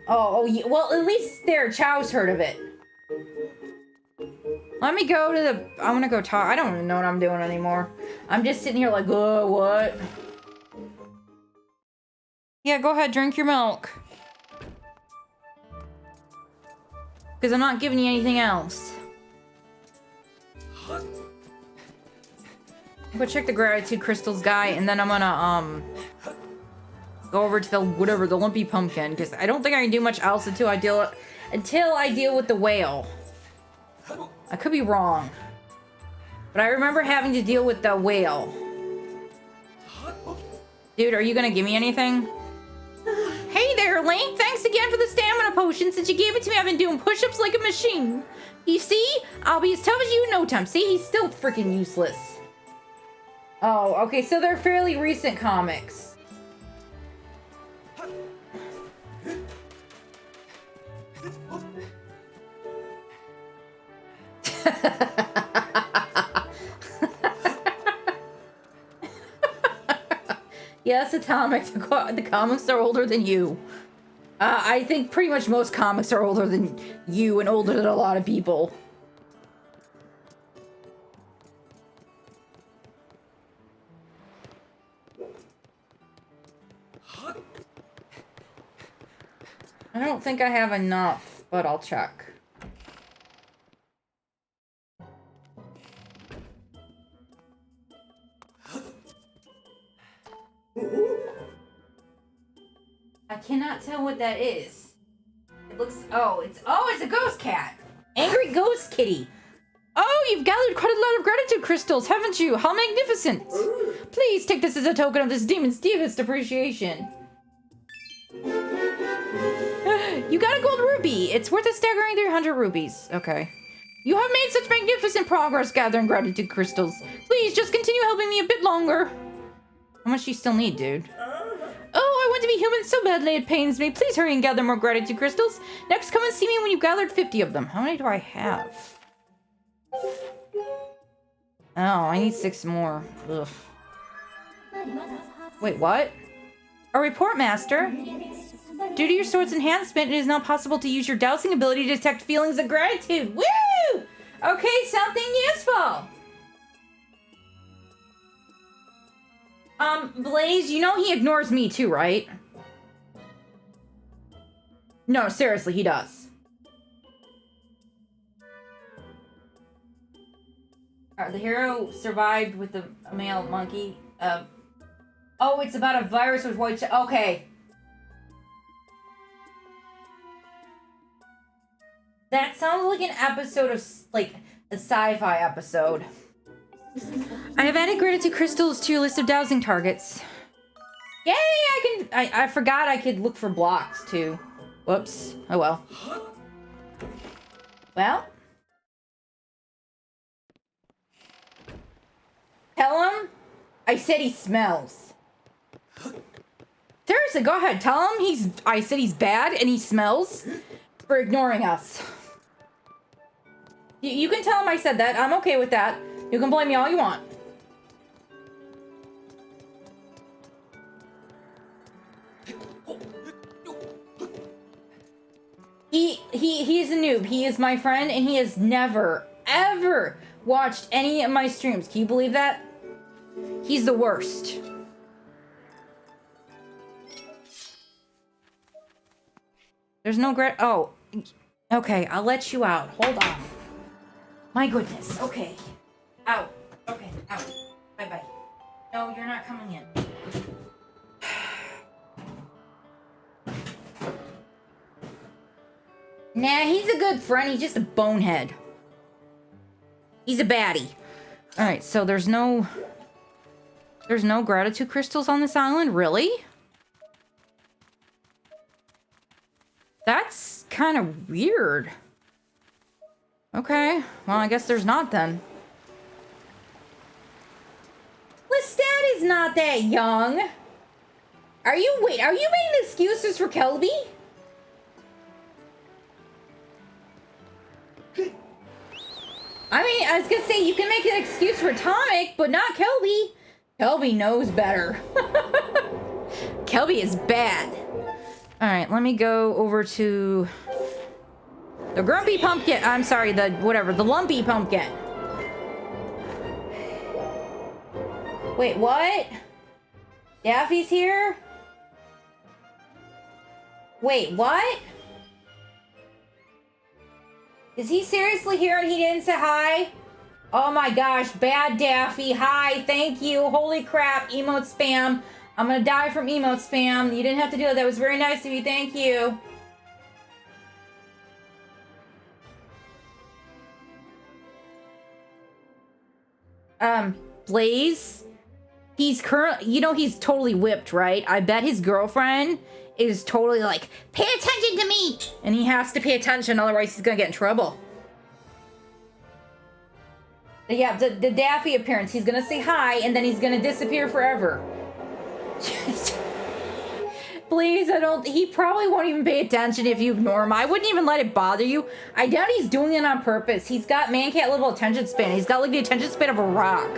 Oh, yeah. Well, at least there, Chow's heard of it. Let me go to the... I want to go talk. I don't even know what I'm doing anymore. I'm just sitting here like, oh, what? Yeah, go ahead, drink your milk. Because I'm not giving you anything else. Go check the gratitude crystals guy, and then I'm gonna, go over to the, whatever, the lumpy pumpkin, because I don't think I can do much else until I deal with the whale. I could be wrong. But I remember having to deal with the whale. Dude, are you gonna give me anything? Hey there, Link. Thanks again for the stamina potion. Since you gave it to me, I've been doing push-ups like a machine. You see? I'll be as tough as you in no time. See? He's still freaking useless. Oh, okay, so they're fairly recent comics. Yes, Atomic, the comics are older than you. I think pretty much most comics are older than you and older than a lot of people. I don't think I have enough, but I'll check. I cannot tell what that is. It looks, it's a ghost cat. Angry ghost kitty. Oh, you've gathered quite a lot of gratitude crystals, haven't you? How magnificent! Please take this as a token of this demon's deepest appreciation. You got a gold ruby. It's worth a staggering 300 rubies. Okay. You have made such magnificent progress gathering gratitude crystals. Please, just continue helping me a bit longer. How much do you still need, dude? Oh, I want to be human so badly it pains me. Please hurry and gather more gratitude crystals. Next, come and see me when you've gathered 50 of them. How many do I have? Oh, I need 6 more. Ugh. Wait, what? A report, Master. Due to your sword's enhancement, it is now possible to use your dowsing ability to detect feelings of gratitude. Woo! Okay, something useful. Blaze, you know he ignores me too, right? No, seriously, he does. Alright, the hero survived with a male monkey. Oh, it's about a virus with white... Okay. That sounds like an episode of, like, a sci-fi episode. I have added gratitude crystals to your list of dowsing targets. Yay! I forgot I could look for blocks, too. Whoops. Oh, well. Well. Tell him I said he smells. Seriously, go ahead. Tell him I said he's bad and he smells for ignoring us. You can tell him I said that. I'm okay with that. You can blame me all you want. He's a noob. He is my friend and he has never, ever watched any of my streams. Can you believe that? He's the worst. There's no oh, okay, I'll let you out. Hold on. My goodness. Okay. Out. Okay, out. Bye-bye. No, you're not coming in. Nah, he's a good friend. He's just a bonehead. He's a baddie. Alright, so there's no gratitude crystals on this island? Really? That's kind of weird. Okay, well, I guess there's not then. Lestat is not that young. Are you making excuses for Kelby? I mean, I was gonna say, you can make an excuse for Atomic, but not Kelby. Kelby knows better. Kelby is bad. Alright, let me go over to the Grumpy Pumpkin. I'm sorry, the Lumpy Pumpkin. Wait, what? Daffy's here? Wait, what? Is he seriously here and he didn't say hi? Oh my gosh, bad Daffy. Hi, thank you. Holy crap, emote spam. I'm gonna die from emote spam. You didn't have to do it. That was very nice of you. Thank you. Blaze? he's he's totally whipped, right? I bet his girlfriend is totally like, pay attention to me! And he has to pay attention, otherwise he's gonna get in trouble. But yeah, the Daffy appearance, he's gonna say hi, and then he's gonna disappear forever. Please, he probably won't even pay attention if you ignore him. I wouldn't even let it bother you. I doubt he's doing it on purpose. He's got man-cat level attention span. He's got like the attention span of a rock.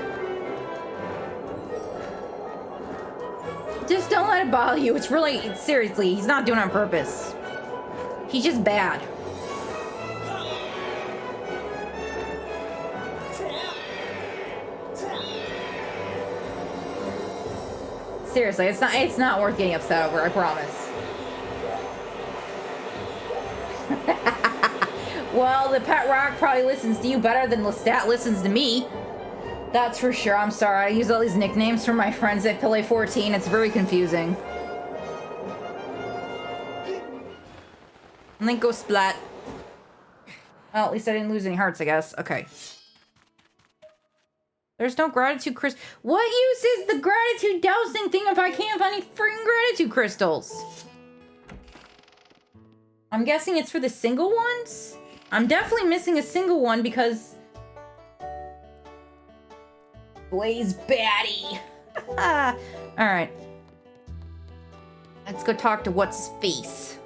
Just don't let it bother you. It's really, seriously, he's not doing it on purpose. He's just bad. Seriously, it's not worth getting upset over, I promise. Well, the pet rock probably listens to you better than Lestat listens to me. That's for sure. I'm sorry. I use all these nicknames from my friends at Pele 14. It's very confusing. And then go splat. Well, at least I didn't lose any hearts, I guess. Okay. There's no gratitude crystal. What use is the gratitude dowsing thing if I can't find any freaking gratitude crystals? I'm guessing it's for the single ones? I'm definitely missing a single one because... Blaze baddie. Alright. Let's go talk to what's-his-face.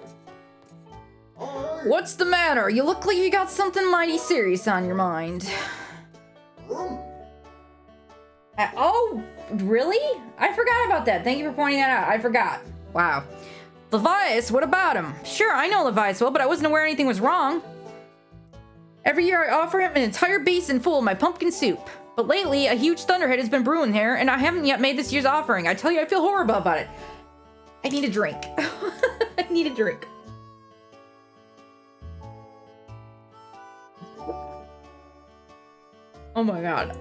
What's the matter? You look like you got something mighty serious on your mind. Oh, really? I forgot about that. Thank you for pointing that out. I forgot. Wow. Levias, what about him? Sure, I know Levias well, but I wasn't aware anything was wrong. Every year I offer him an entire basin full of my pumpkin soup. But lately, a huge thunderhead has been brewing here, and I haven't yet made this year's offering. I tell you, I feel horrible about it. I need a drink. I need a drink. Oh my god.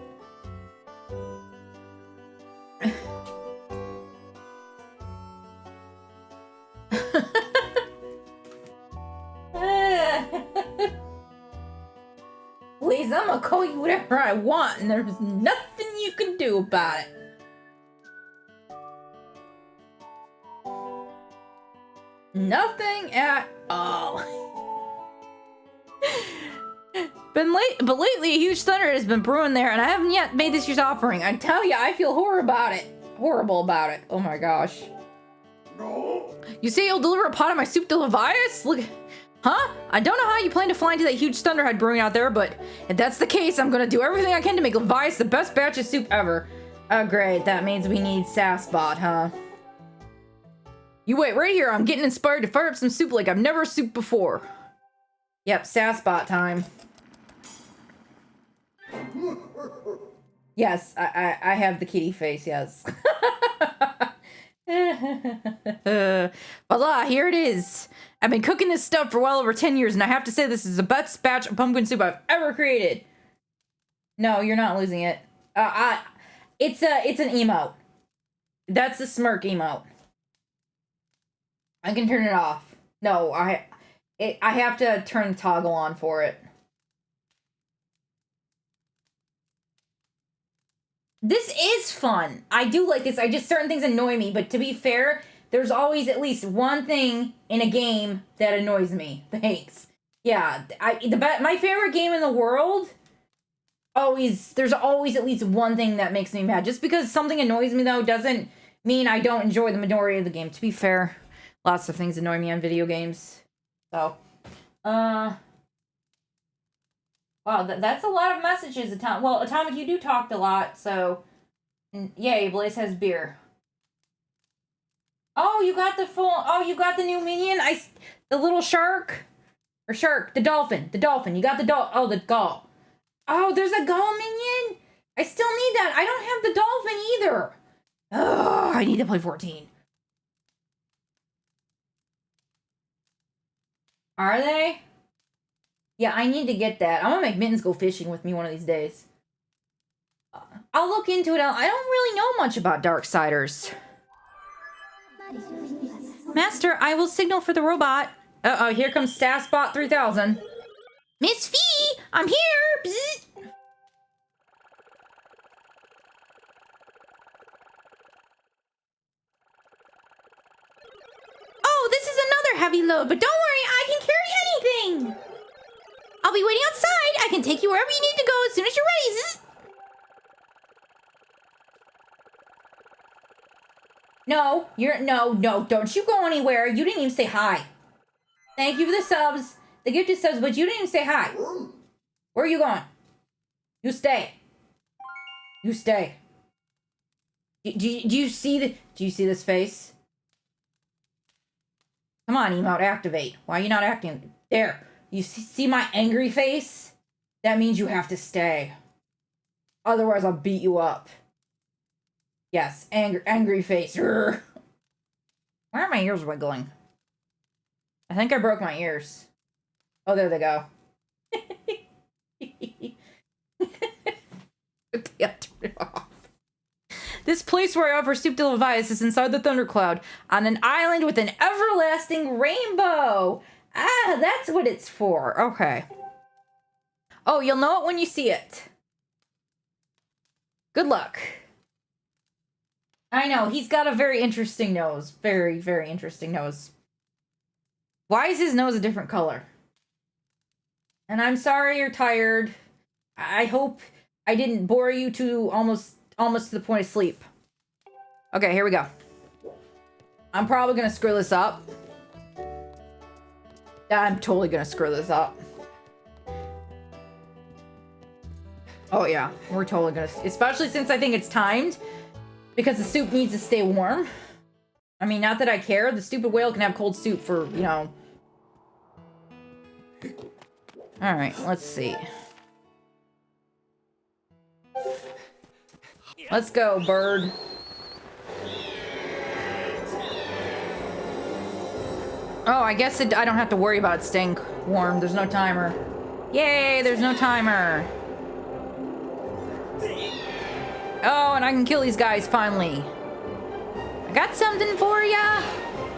Please, I'm gonna call you whatever I want, and there's nothing you can do about it. Nothing at all. But lately, a huge thunder has been brewing there, and I haven't yet made this year's offering. I tell you, I feel horrible about it. Oh my gosh. No. You say you'll deliver a pot of my soup to Levias? Look, huh? I don't know how you plan to fly into that huge thunderhead brewing out there, but if that's the case, I'm gonna do everything I can to make Levias the best batch of soup ever. Oh great, that means we need Sassbot, huh? You wait right here, I'm getting inspired to fire up some soup like I've never souped before. Yep, Sassbot time. Yes, I have the kitty face, yes. Voila, here it is. I've been cooking this stuff for well over 10 years, and I have to say this is the best batch of pumpkin soup I've ever created. No, you're not losing it. It's an emote. That's the smirk emote. I can turn it off. No, I have to turn the toggle on for it. This is fun. I do like this. Certain things annoy me, but to be fair, there's always at least one thing in a game that annoys me. Thanks. Yeah, my favorite game in the world, there's always at least one thing that makes me mad. Just because something annoys me, though, doesn't mean I don't enjoy the majority of the game. To be fair, lots of things annoy me on video games. So, wow, that's a lot of messages. Well, Atomic, you do talk a lot, so... Yay, Blaze has beer. Oh, you got the you got the new minion? The little shark? Or shark, the dolphin. You got the the gull. Oh, there's a gull minion? I still need that. I don't have the dolphin either. Oh, I need to play 14. Are they? Yeah, I need to get that. I'm gonna make Mittens go fishing with me one of these days. I'll look into it. I don't really know much about Darksiders. Master, I will signal for the robot. Uh-oh, here comes Sassbot 3000. Miss Fee, I'm here. Bzz. load, but don't worry, I can carry anything. I'll be waiting outside. I can take you wherever you need to go as soon as you're ready. No, don't you go anywhere. You didn't even say hi. Thank you for the subs, the gifted subs, but you didn't even say hi. Where are you going? You stay. You stay. Do you see this face? Come on, emote, activate. Why are you not acting? There. You see my angry face? That means you have to stay. Otherwise, I'll beat you up. Yes, angry face. Urgh. Why are my ears wiggling? I think I broke my ears. Oh, there they go. Okay, I'll turn it off. This place where I offer soup to Levias is inside the thundercloud, on an island with an everlasting rainbow. Ah, that's what it's for. Okay. Oh, you'll know it when you see it. Good luck. I know, he's got a very interesting nose. Very, very interesting nose. Why is his nose a different color? And I'm sorry you're tired. I hope I didn't bore you to almost to the point of sleep. Okay, here we go. I'm probably gonna screw this up. I'm totally gonna screw this up. Oh yeah, we're totally gonna, especially since I think it's timed, because the soup needs to stay warm. I mean, not that I care. The stupid whale can have cold soup for, you know. All right, let's see. Let's go, bird. Oh, I guess I don't have to worry about it staying warm. There's no timer. Yay, there's no timer. Oh, and I can kill these guys finally. I got something for ya.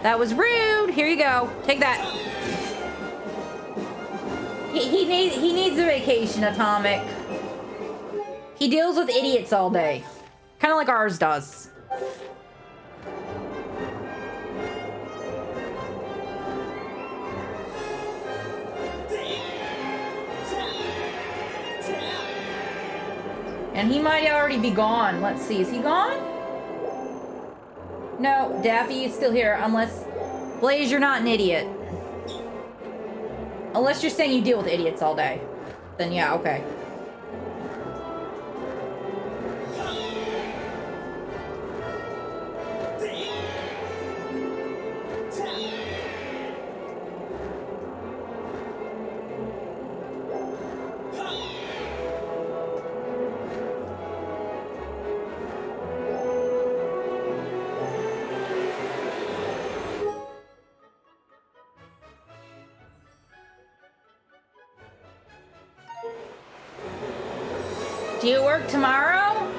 That was rude. Here you go. Take that. He needs a vacation, Atomic. He deals with idiots all day. Kind of like ours does. And he might already be gone. Let's see. Is he gone? No, Daffy is still here. Unless... Blaze, you're not an idiot. Unless you're saying you deal with idiots all day. Then yeah, okay. Do you work tomorrow?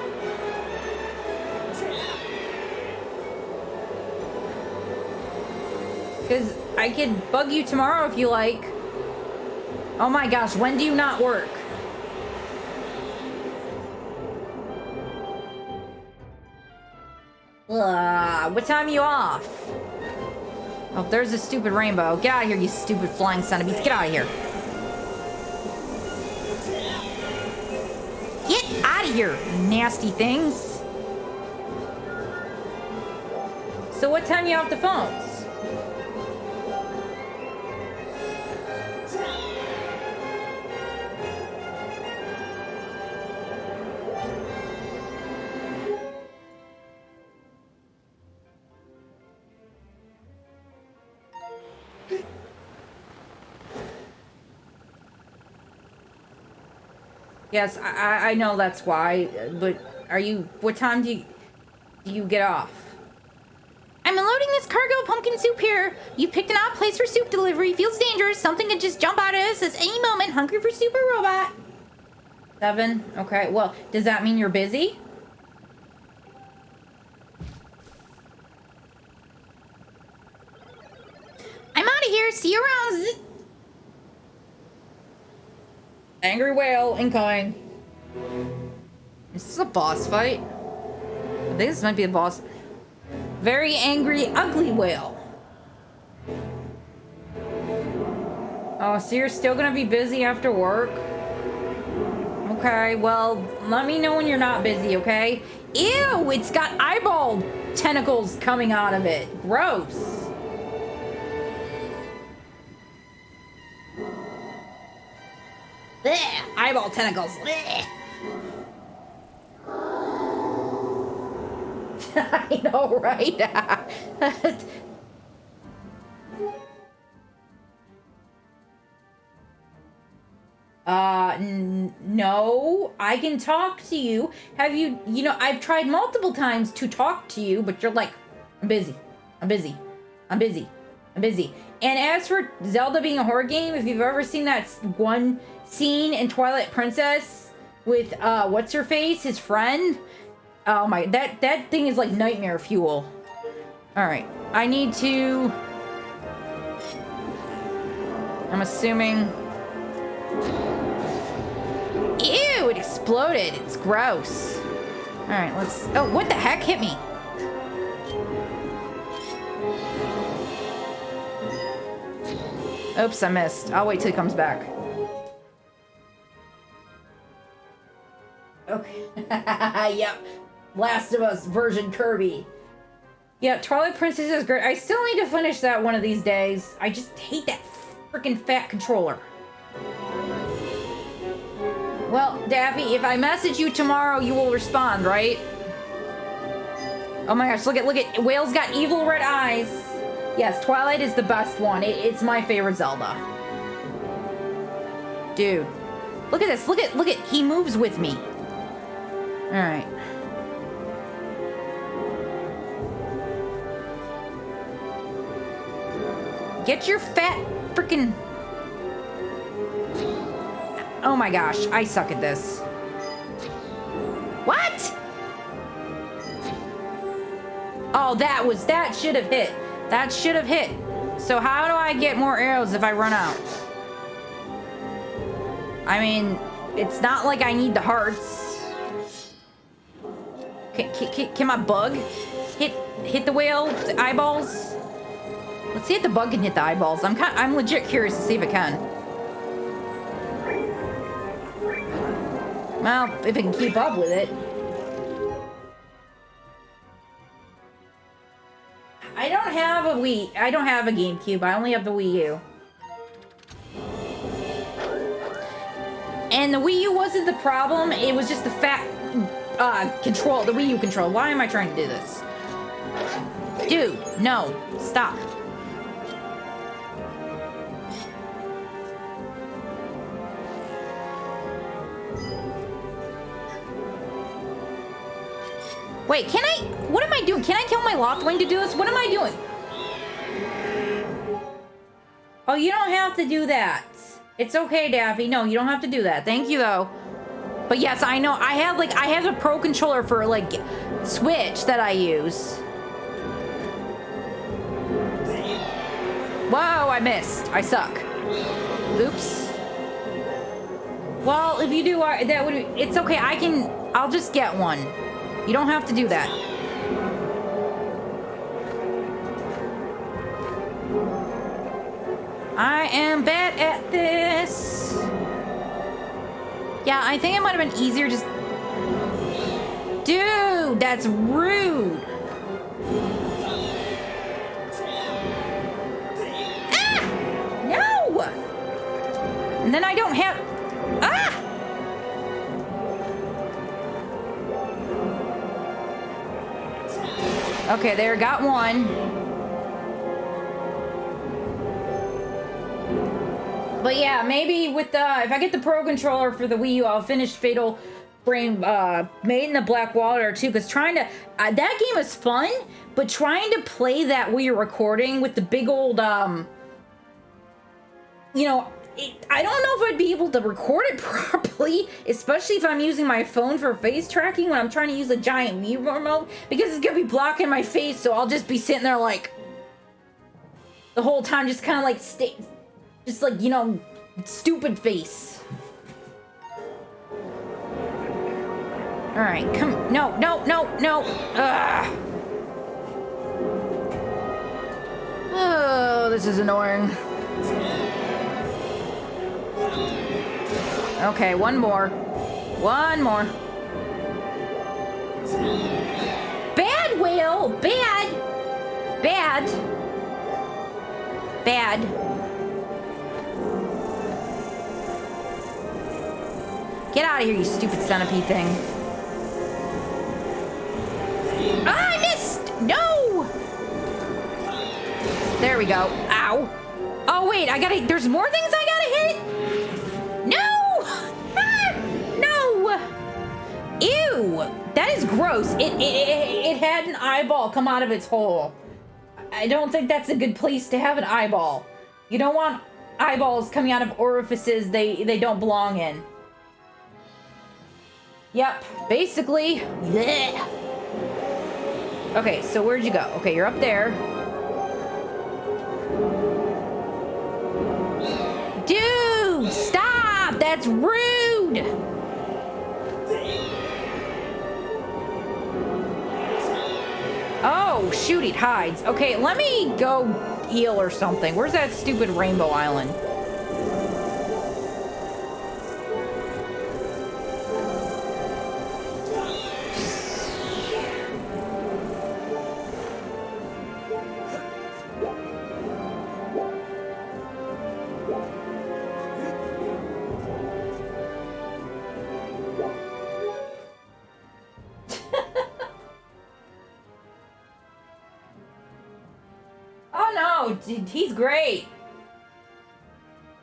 Because I could bug you tomorrow if you like. Oh my gosh, when do you not work? What time are you off? Oh, there's a stupid rainbow. Get out of here, you stupid flying son of beats. Get out of here. Get out of here, you nasty things. So what time are you off the phones? Yes, I know that's why, but are you, what time do you get off? I'm unloading this cargo of pumpkin soup here. You picked an odd place for soup delivery. Feels dangerous. Something could just jump out at us at any moment. Hungry for soup or robot. 7? Okay, well, does that mean you're busy? I'm out of here. See you around. Angry whale incoming. Is this a boss fight? I think this might be a boss. Very angry, ugly whale. Oh, so you're still gonna be busy after work? Okay, well, let me know when you're not busy, okay? Ew, it's got eyeball tentacles coming out of it. Gross. Blech, eyeball tentacles. Blech. I know, right? No, I can talk to you. Have you, I've tried multiple times to talk to you, but you're like, I'm busy. I'm busy. I'm busy. I'm busy. And as for Zelda being a horror game, if you've ever seen that one scene in Twilight Princess with, what's her face, his friend? Oh my, that thing is like nightmare fuel. All right, I need to, I'm assuming. Ew, it exploded. It's gross. All right, let's, oh, what the heck hit me? Oops, I missed. I'll wait till he comes back. Okay. Yep. Last of Us version Kirby. Yeah, Twilight Princess is great. I still need to finish that one of these days. I just hate that freaking fat controller. Well, Daffy, if I message you tomorrow, you will respond, right? Oh my gosh, look at, Whale's got evil red eyes. Yes, Twilight is the best one. It's my favorite Zelda. Dude, look at this. Look at, he moves with me. All right. Get your fat freaking... Oh my gosh, I suck at this. What? Oh, that should have hit. That should have hit. So how do I get more arrows if I run out? I mean, it's not like I need the hearts. Can my bug hit the whale, the eyeballs? Let's see if the bug can hit the eyeballs. I'm legit curious to see if it can. Well, if it can keep up with it. I don't have a Wii. I don't have a GameCube. I only have the Wii U. And the Wii U wasn't the problem. It was just the fat control, the Wii U control. Why am I trying to do this? Dude, no. Stop. Wait, can I? What am I doing? Can I kill my Loftwing to do this? What am I doing? Oh, you don't have to do that. It's okay, Daffy. No, you don't have to do that. Thank you, though. But yes, I know. I have a Pro Controller for, like, Switch that I use. Whoa, I missed. I suck. Oops. Well, if you do, that would. It's okay. I'll just get one. You don't have to do that. I am bad at this. Yeah, I think it might have been easier just... Dude, that's rude. Ah! No! And then I don't have... Ah! Okay, there, got one. But yeah, maybe with the, if I get the Pro Controller for the Wii U, I'll finish Fatal Frame, Made in the Black Water too, because trying to, that game is fun, but trying to play that while you're recording with the big old, you know, I don't know if I'd be able to record it properly, especially if I'm using my phone for face tracking when I'm trying to use a giant Wii remote, because it's gonna be blocking my face, so I'll just be sitting there like the whole time, just kind of like just like, you know, stupid face. All right, come, no. Ugh. Oh, this is annoying. Okay, one more. One more. Bad whale! Bad! Bad! Bad. Get out of here, you stupid centipede thing. Ah, I missed! No! There we go. Ow. Oh, wait, there's more things I gotta hit? No! Ah, no! Ew! That is gross. It had an eyeball come out of its hole. I don't think that's a good place to have an eyeball. You don't want eyeballs coming out of orifices they don't belong in. Yep, basically. Blech. Okay, so where'd you go? Okay, you're up there. Dude, stop! That's rude! Oh, shoot, it hides. Okay, let me go heal or something. Where's that stupid rainbow island? He's great.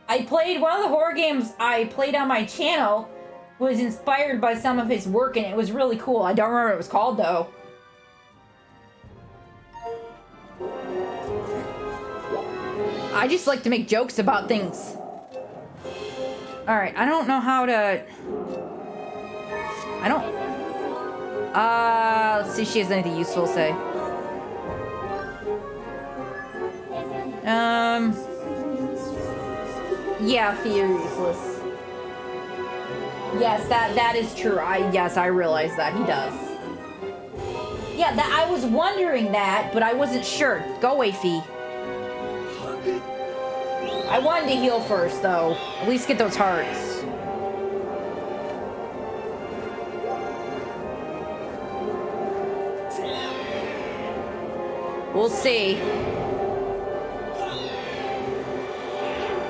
I played one of the horror games I played on my channel was inspired by some of his work, and it was really cool. I don't remember what it was called though. I just like to make jokes about things. All right, I don't know how to. I don't. Let's see if she has anything useful to say. Yeah, fear useless. Yes, that is true. I realize that he does. Yeah, that I was wondering that, but I wasn't sure. Go away, Fee. I wanted to heal first, though. At least get those hearts. We'll see.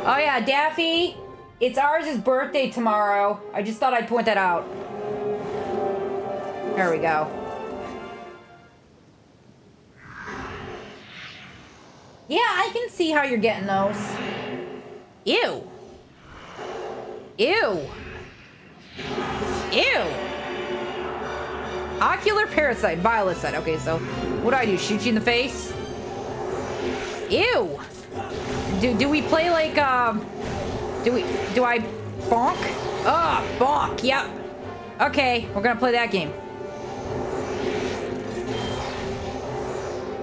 Oh yeah, Daffy, it's ours' birthday tomorrow. I just thought I'd point that out. There we go. Yeah, I can see how you're getting those. Ew. Ew. Ew. Ocular parasite, biolicide. Okay, so what do I do? Shoot you in the face? Ew. Do we play like, do I bonk? Ah, bonk, yep. Okay, we're gonna play that game.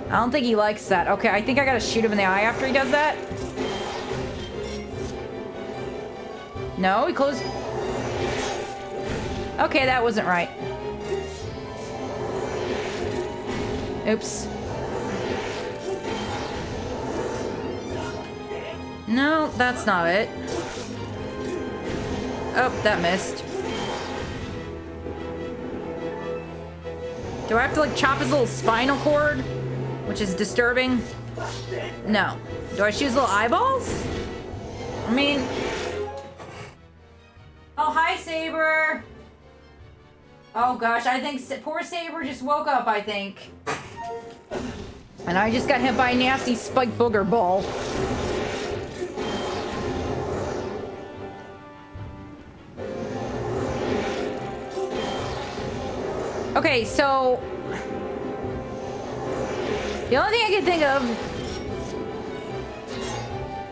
I don't think he likes that. Okay, I think I gotta shoot him in the eye after he does that. No, he closed. Okay, that wasn't right. Oops. No, that's not it. Oh, that missed. Do I have to like chop his little spinal cord? Which is disturbing. No. Do I shoot his little eyeballs? I mean... Oh, hi, Saber. Oh gosh, I think poor Saber just woke up, I think. And I just got hit by a nasty spiked booger ball. Okay, so the only thing I can think of,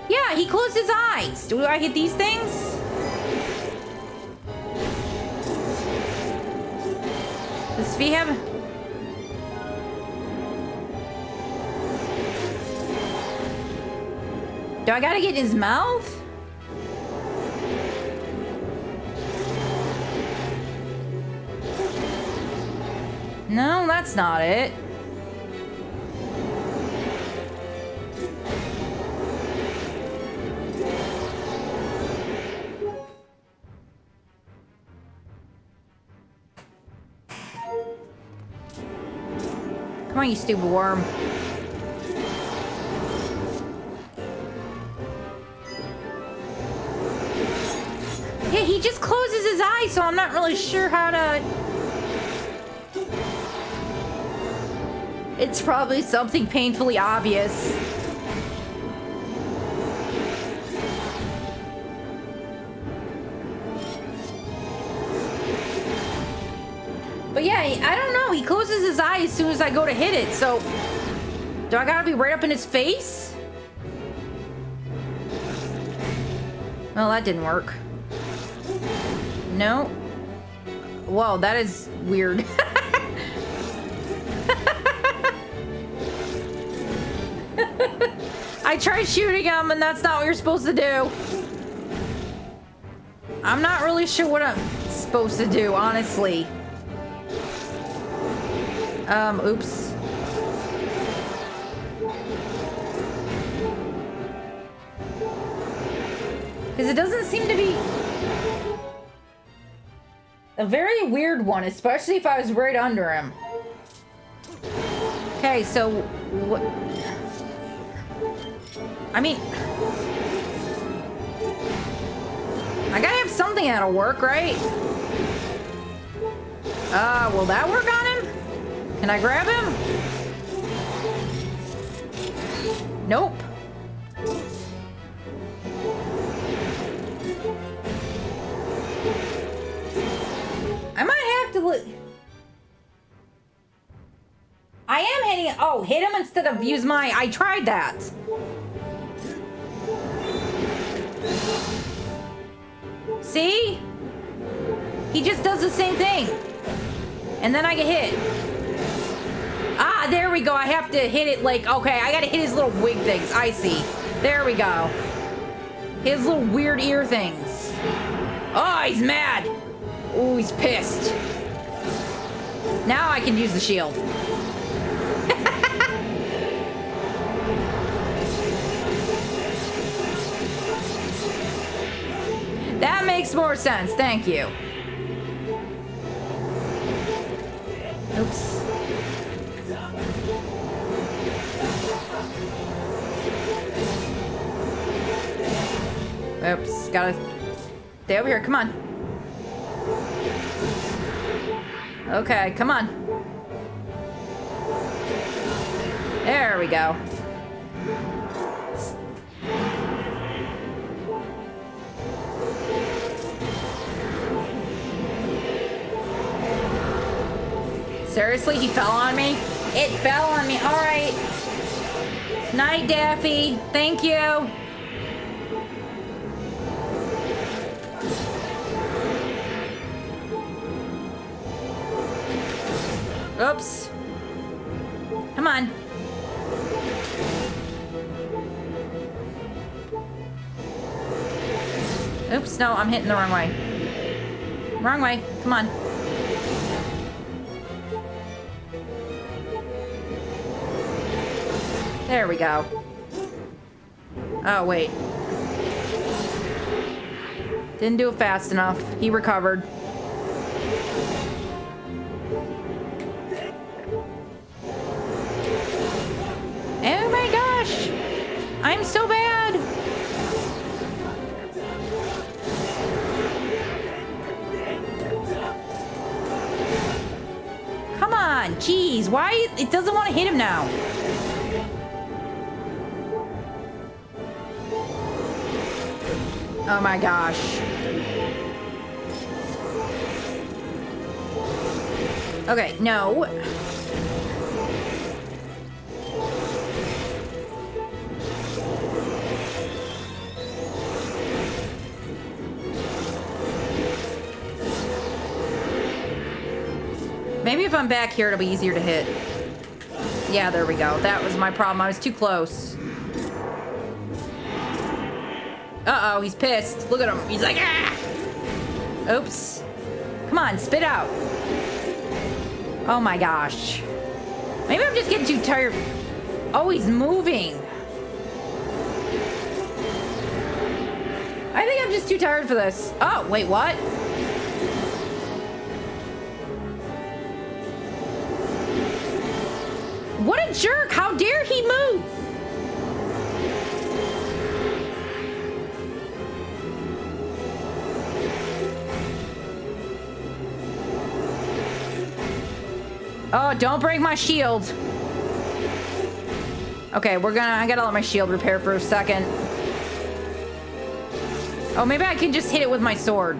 yeah, he closed his eyes. Do I hit these things? Does Fee have? Do I gotta get in his mouth? No, that's not it. Come on, you stupid worm. Yeah, he just closes his eyes, so I'm not really sure how to... It's probably something painfully obvious. But yeah, I don't know. He closes his eye as soon as I go to hit it, so... Do I gotta be right up in his face? Well, that didn't work. No. Whoa, that is weird. I tried shooting him, and that's not what you're supposed to do. I'm not really sure what I'm supposed to do, honestly. Oops. Because it doesn't seem to be a very weird one, especially if I was right under him. Okay, so what? I mean, I gotta have something that'll work, right? Will that work on him? Can I grab him? Nope. I might have to look. I am hitting. Oh, hit him instead of use my. I tried that. See? He just does the same thing. And then I get hit. Ah, there we go. I have to hit it like, okay, I gotta hit his little wig things. I see. There we go. His little weird ear things. Oh, he's mad. Oh, he's pissed. Now I can use the shield. That makes more sense. Thank you. Oops. Oops. Gotta stay over here. Come on. Okay, come on. There we go. Seriously, he fell on me? It fell on me. All right. Night, Daffy. Thank you. Oops. Come on. Oops, no, I'm hitting the wrong way. Wrong way. Come on. There we go. Oh, wait. Didn't do it fast enough. He recovered. Oh my gosh! I'm so bad! Come on, jeez, why? It doesn't want to hit him now. Oh my gosh. Okay, no. Maybe if I'm back here, it'll be easier to hit. Yeah, there we go. That was my problem. I was too close. Uh-oh, he's pissed. Look at him. He's like, ah! Oops. Come on, spit out. Oh my gosh. Maybe I'm just getting too tired. Oh, he's moving. I think I'm just too tired for this. Oh, wait, what? a jerk! How dare he move? Oh, don't break my shield. Okay, I gotta let my shield repair for a second. Oh, maybe I can just hit it with my sword.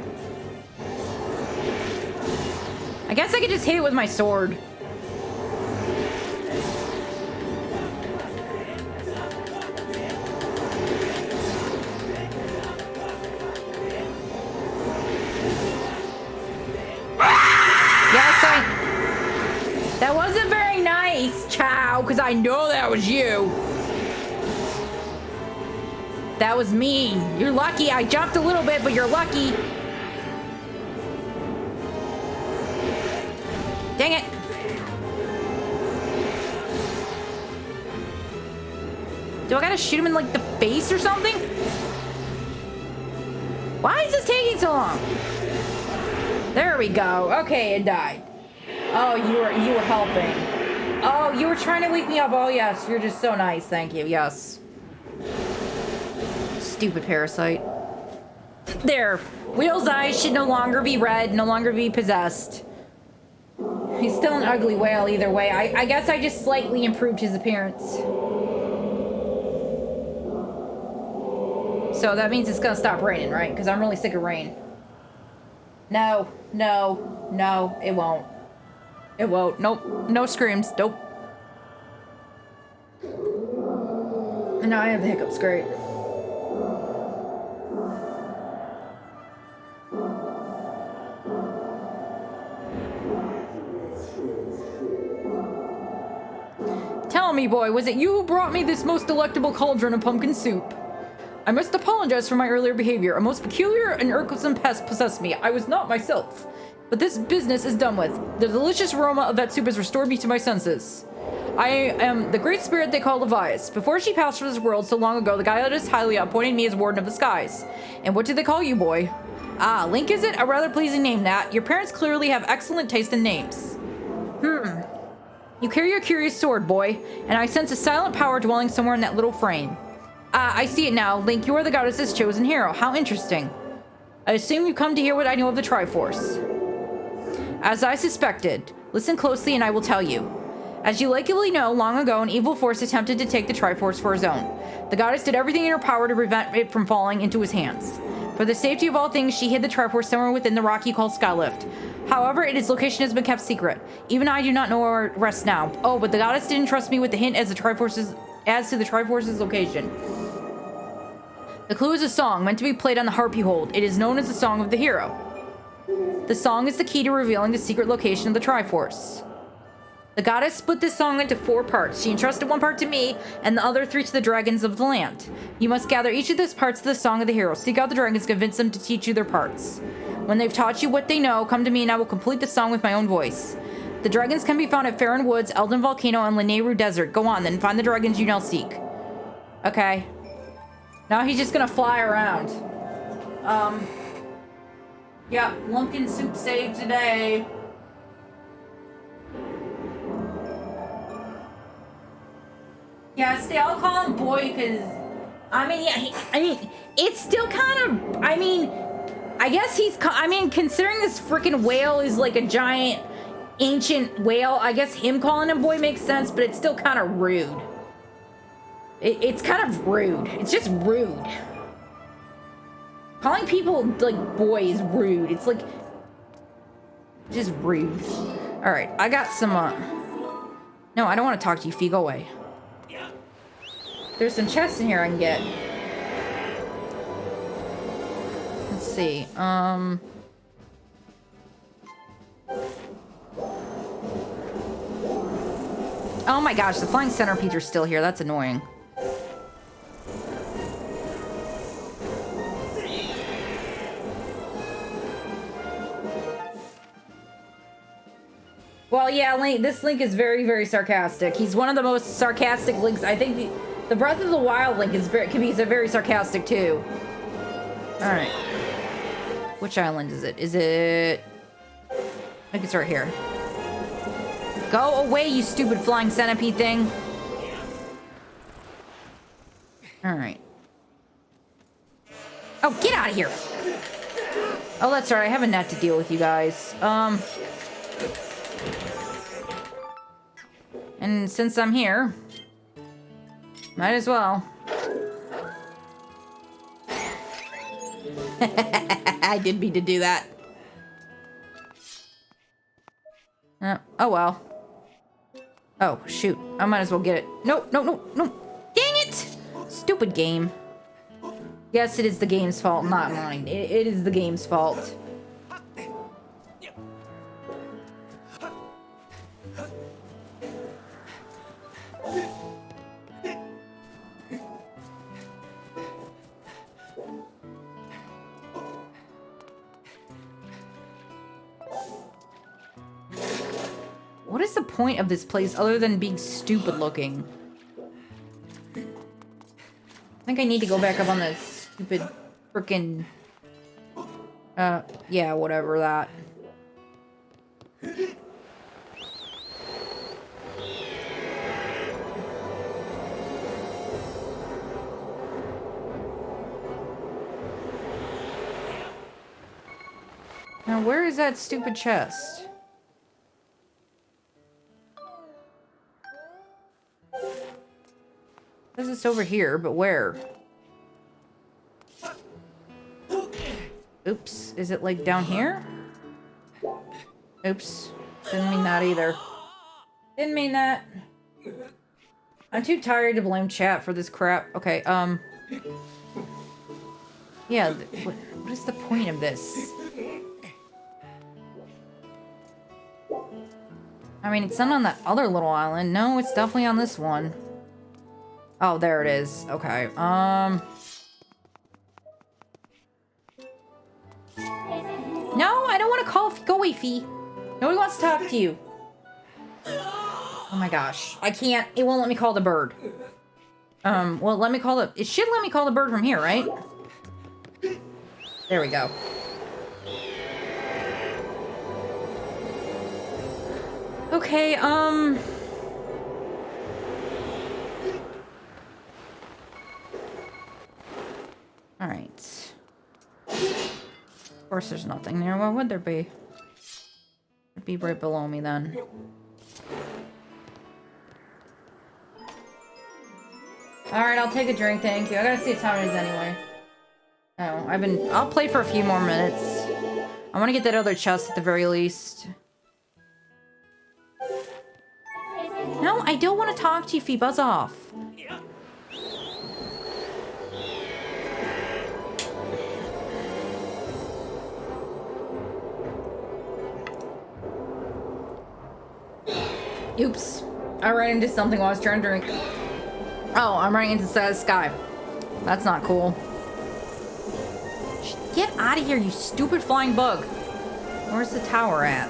I guess I could just hit it with my sword. That wasn't very nice, Chow, because I know that was you. That was mean. You're lucky. I jumped a little bit, but you're lucky. Dang it. Do I gotta shoot him in, like, the face or something? Why is this taking so long? There we go. Okay, it died. Oh, you were helping. Oh, you were trying to wake me up. Oh, yes. You're just so nice. Thank you. Yes. Stupid parasite. There. Wheel's eyes should no longer be red, no longer be possessed. He's still an ugly whale either way. I guess I just slightly improved his appearance. So that means it's gonna stop raining, right? Because I'm really sick of rain. No, no, no, it won't. It won't. Nope. No screams. Nope. And now I have the hiccups. Great. Tell me, boy, was it you who brought me this most delectable cauldron of pumpkin soup? I must apologize for my earlier behavior. A most peculiar and irksome pest possessed me. I was not myself. But this business is done with. The delicious aroma of that soup has restored me to my senses. I am the great spirit they call Levias. Before she passed from this world so long ago, the goddess Hylia appointed me as warden of the skies. And what did they call you, boy? Ah, Link is it? A rather pleasing name, that. Your parents clearly have excellent taste in names. You carry your curious sword, boy, and I sense a silent power dwelling somewhere in that little frame. Ah, I see it now. Link, you are the goddess's chosen hero. How interesting. I assume you've come to hear what I know of the Triforce. As I suspected. Listen closely and I will tell you. As you likely know, long ago, an evil force attempted to take the Triforce for his own. The goddess did everything in her power to prevent it from falling into his hands. For the safety of all things, she hid the Triforce somewhere within the rock you call Skylift. However, its location has been kept secret. Even I do not know where it rests now. Oh, but the goddess didn't trust me with the hint as to the Triforce's location. The clue is a song meant to be played on the harp you hold. It is known as the Song of the Hero. The song is the key to revealing the secret location of the Triforce. The goddess split this song into 4 parts. She entrusted one part to me, and the other 3 to the dragons of the land. You must gather each of those parts of the Song of the Hero. Seek out the dragons, convince them to teach you their parts. When they've taught you what they know, come to me and I will complete the song with my own voice. The dragons can be found at Farron Woods, Elden Volcano, and Lanayru Desert. Go on, then. Find the dragons you now seek. Okay. Now he's just gonna fly around. Yeah, Lumpkin Soup saved today. Yeah, see, I'll call him boy because, I mean, yeah, it's still kind of, I guess considering this freaking whale is like a giant ancient whale, I guess him calling him boy makes sense, but it's still kind of rude. It's kind of rude. It's just rude. Calling people, like, boy is rude. It's, like, just rude. Alright, I got some, No, I don't want to talk to you, Fee. Go away. There's some chests in here I can get. Let's see, Oh my gosh, the flying centipedes are still here. That's annoying. Well, yeah, this Link is very, very sarcastic. He's one of the most sarcastic Links. I think the Breath of the Wild Link can be very sarcastic too. All right. Which island is it? Is it? I think it's right here. Go away, you stupid flying centipede thing. Alright. Oh, get out of here! Oh, that's right, I have a net to deal with, you guys. And since I'm here, might as well. I did mean to do that. Oh well. Oh, shoot. I might as well get it. No, no, no, no. Dang it! Stupid game. Yes, it is the game's fault, not mine. It is the game's fault. What is the point of this place other than being stupid looking? I think I need to go back up on this stupid frickin'... yeah, whatever that. Now, where is that stupid chest? Says it's over here, but where? Oops, is it like down here? Oops, didn't mean that either. Didn't mean that. I'm too tired to blame chat for this crap. Okay, yeah, what is the point of this? I mean, it's not on that other little island. No, it's definitely on this one. Oh, there it is. Okay, No, I don't want to call. Go away, Fee. Nobody wants to talk to you. Oh my gosh. I can't. It won't let me call the bird. Well, let me call the... It should let me call the bird from here, right? There we go. Okay, Alright. Of course there's nothing there. What would there be? It'd be right below me then. Alright, I'll take a drink, thank you. I gotta see what time it is anyway. Oh, I'll play for a few more minutes. I want to get that other chest at the very least. No, I don't want to talk to you, Fee. Buzz off. Oops. I ran into something while I was trying to drink. Oh, I'm running into the sky. That's not cool. Get out of here, you stupid flying bug. Where's the tower at?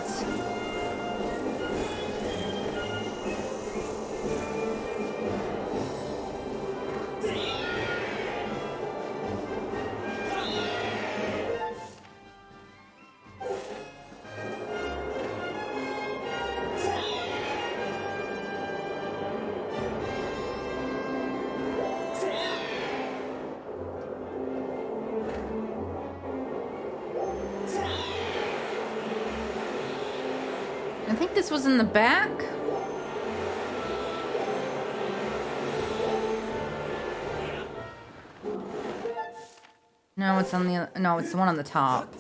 I think this was in the back. No, it's on the... No, it's the one on the top.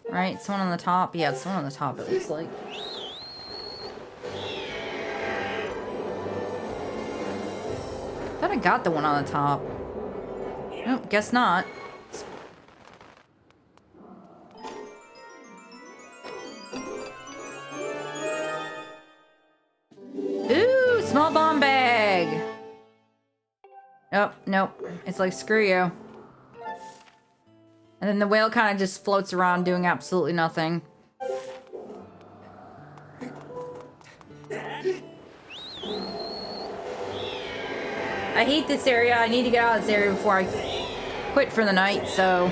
Right? It's the one on the top? Yeah, it's the one on the top, it looks like. Thought I got the one on the top. Nope, guess not. Ooh, small bomb bag. Oh, nope. It's like, screw you. And then the whale kind of just floats around doing absolutely nothing. I hate this area. I need to get out of this area before I quit for the night, so...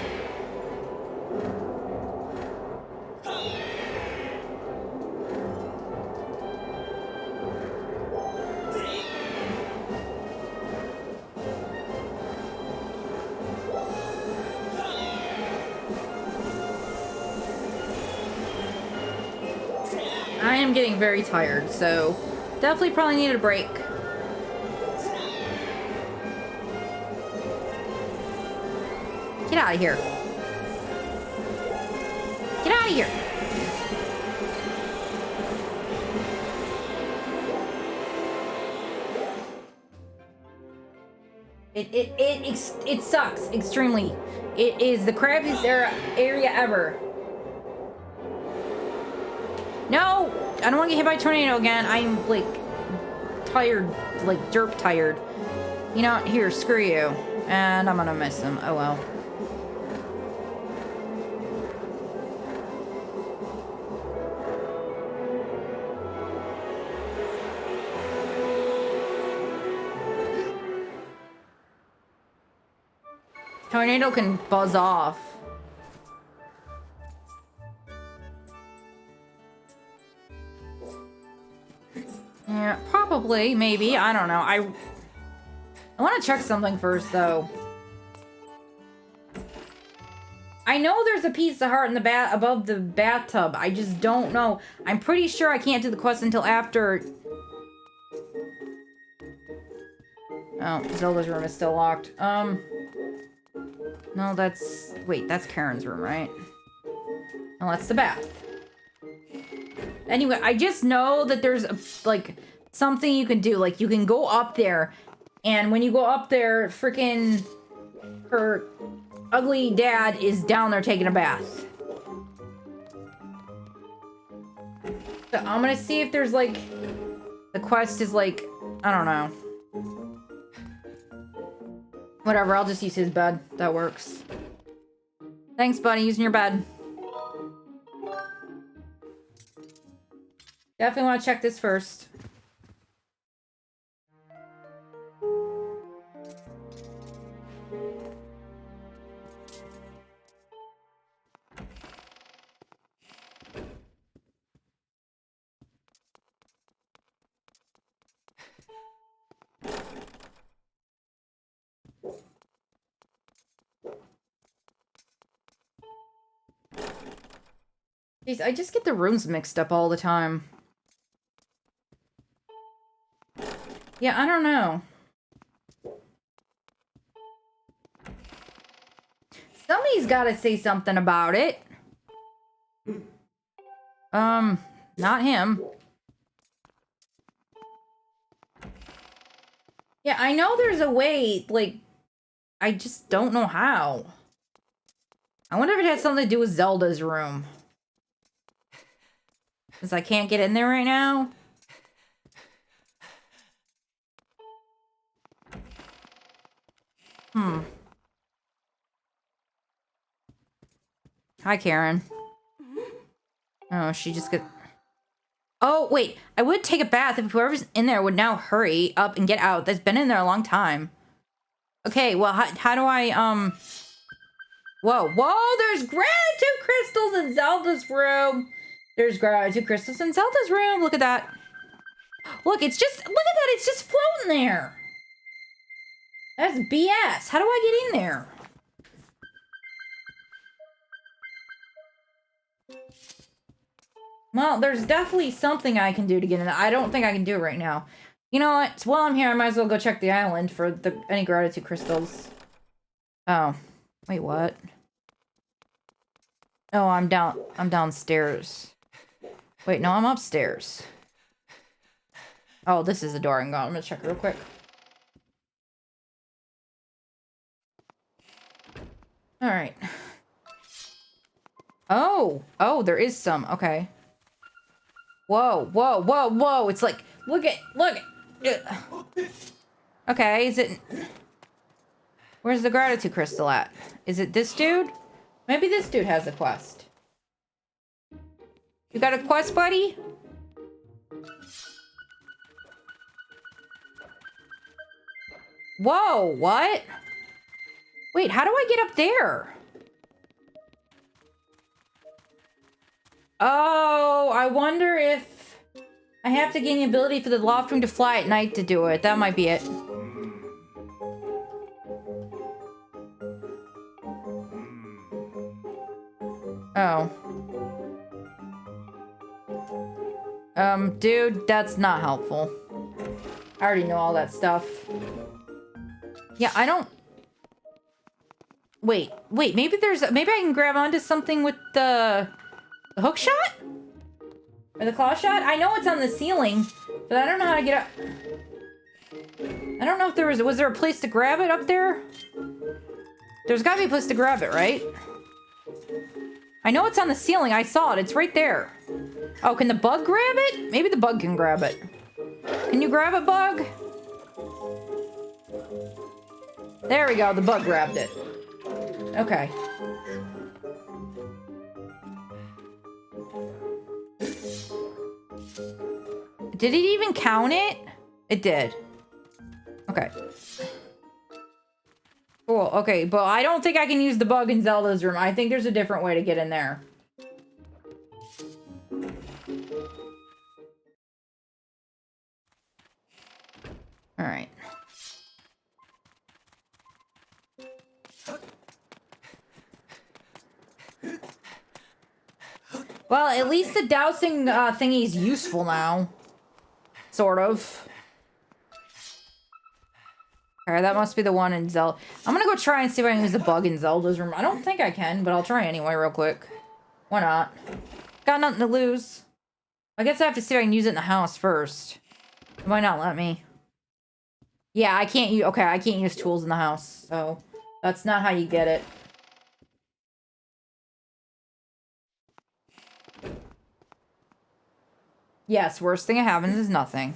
I am getting very tired, so definitely probably needed a break. Get out of here. Get out of here. It sucks extremely. It is the crappiest area ever. No, I don't want to get hit by a tornado again. I'm like tired, like jerk tired. You know, here, screw you. And I'm gonna miss him. Oh well. Tornado can buzz off. Yeah, probably, maybe. I don't know. I want to check something first, though. I know there's a piece of heart in the above the bathtub. I just don't know. I'm pretty sure I can't do the quest until after. Oh, Zelda's room is still locked. No, that's... Wait, that's Karen's room, right? No, that's the bath. Anyway, I just know that there's, like, something you can do. Like, you can go up there, and when you go up there, freaking her ugly dad is down there taking a bath. So I'm gonna see if there's, like... The quest is, like... I don't know. Whatever, I'll just use his bed. That works. Thanks, buddy. Using your bed. Definitely want to check this first. Jeez, I just get the rooms mixed up all the time. Yeah, I don't know. Somebody's gotta say something about it. Not him. Yeah, I know there's a way, like, I just don't know how. I wonder if it has something to do with Zelda's room. Because I can't get in there right now. Hi, Karen. Oh, she just got... Oh, wait. I would take a bath if whoever's in there would now hurry up and get out. That's been in there a long time. Okay, well, how do I, Whoa, there's gratitude crystals in Zelda's room. There's gratitude crystals in Zelda's room. Look at that. Look, look at that. It's just floating there. That's BS. How do I get in there? Well, there's definitely something I can do to get in. I don't think I can do it right now. You know what? While I'm here, I might as well go check the island for any gratitude crystals. Oh. Wait, what? Oh, I'm downstairs. Wait, no, I'm upstairs. Oh, this is a door. I'm gonna check real quick. Alright. Oh, there is some. Okay. Whoa. It's like, look at. Okay, is it... Where's the gratitude crystal at? Is it this dude? Maybe this dude has a quest. You got a quest, buddy? Whoa, what? Wait, how do I get up there? Oh, I wonder if I have to gain the ability for the loft wing to fly at night to do it. That might be it. Oh. Dude, that's not helpful. I already know all that stuff. Yeah, I don't... Wait, maybe I can grab onto something with the hook shot? Or the claw shot? I know it's on the ceiling, but I don't know how to get up. I don't know if was there a place to grab it up there? There's gotta be a place to grab it, right? I know it's on the ceiling. I saw it. It's right there. Oh, can the bug grab it? Maybe the bug can grab it. Can you grab it, bug? There we go. The bug grabbed it. Okay. Did it even count it? It did. Okay. Cool. Okay, but I don't think I can use the bug in Zelda's room. I think there's a different way to get in there. All right. Well, at least the dousing thingy is useful now. Sort of. Alright, that must be the one in Zelda. I'm gonna go try and see if I can use the bug in Zelda's room. I don't think I can, but I'll try anyway real quick. Why not? Got nothing to lose. I guess I have to see if I can use it in the house first. It might not let me. Yeah, I can't use... Okay, I can't use tools in the house, so... That's not how you get it. Yes, worst thing that happens is nothing.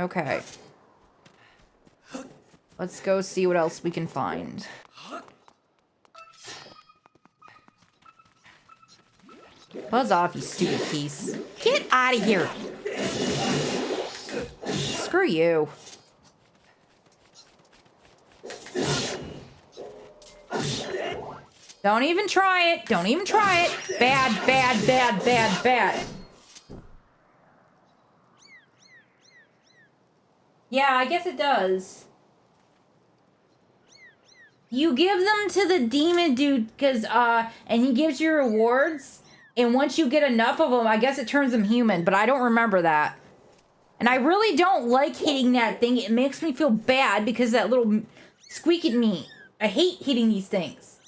Okay. Let's go see what else we can find. Buzz off, you stupid piece. Get out of here. Screw you. Don't even try it. Don't even try it. Bad, bad, bad, bad, bad. Yeah, I guess it does. You give them to the demon dude, and he gives you rewards. And once you get enough of them, I guess it turns them human, but I don't remember that. And I really don't like hitting that thing. It makes me feel bad because that little squeak at me. I hate hitting these things.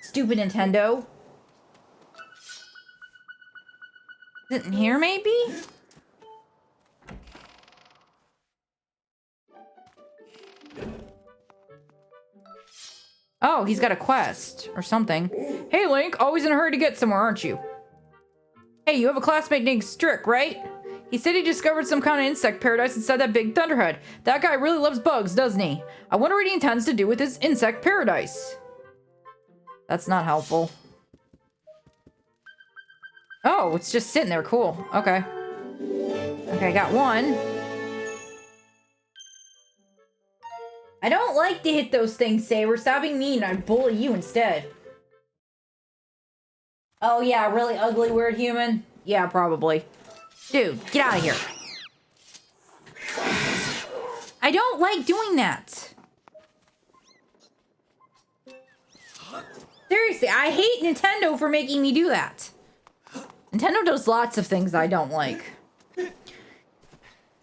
Stupid Nintendo. Is it in here, maybe? Oh, he's got a quest or something. Hey, Link, always in a hurry to get somewhere, aren't you? Hey, you have a classmate named Strick, right? He said he discovered some kind of insect paradise inside that big thunderhead. That guy really loves bugs, doesn't he? I wonder what he intends to do with his insect paradise. That's not helpful. Oh, it's just sitting there. Cool. Okay. Okay, got one. I don't like to hit those things, Saber. Stop being mean. I'd bully you instead. Oh, yeah, really ugly, weird human? Yeah, probably. Dude, get out of here. I don't like doing that. Seriously, I hate Nintendo for making me do that. Nintendo does lots of things I don't like.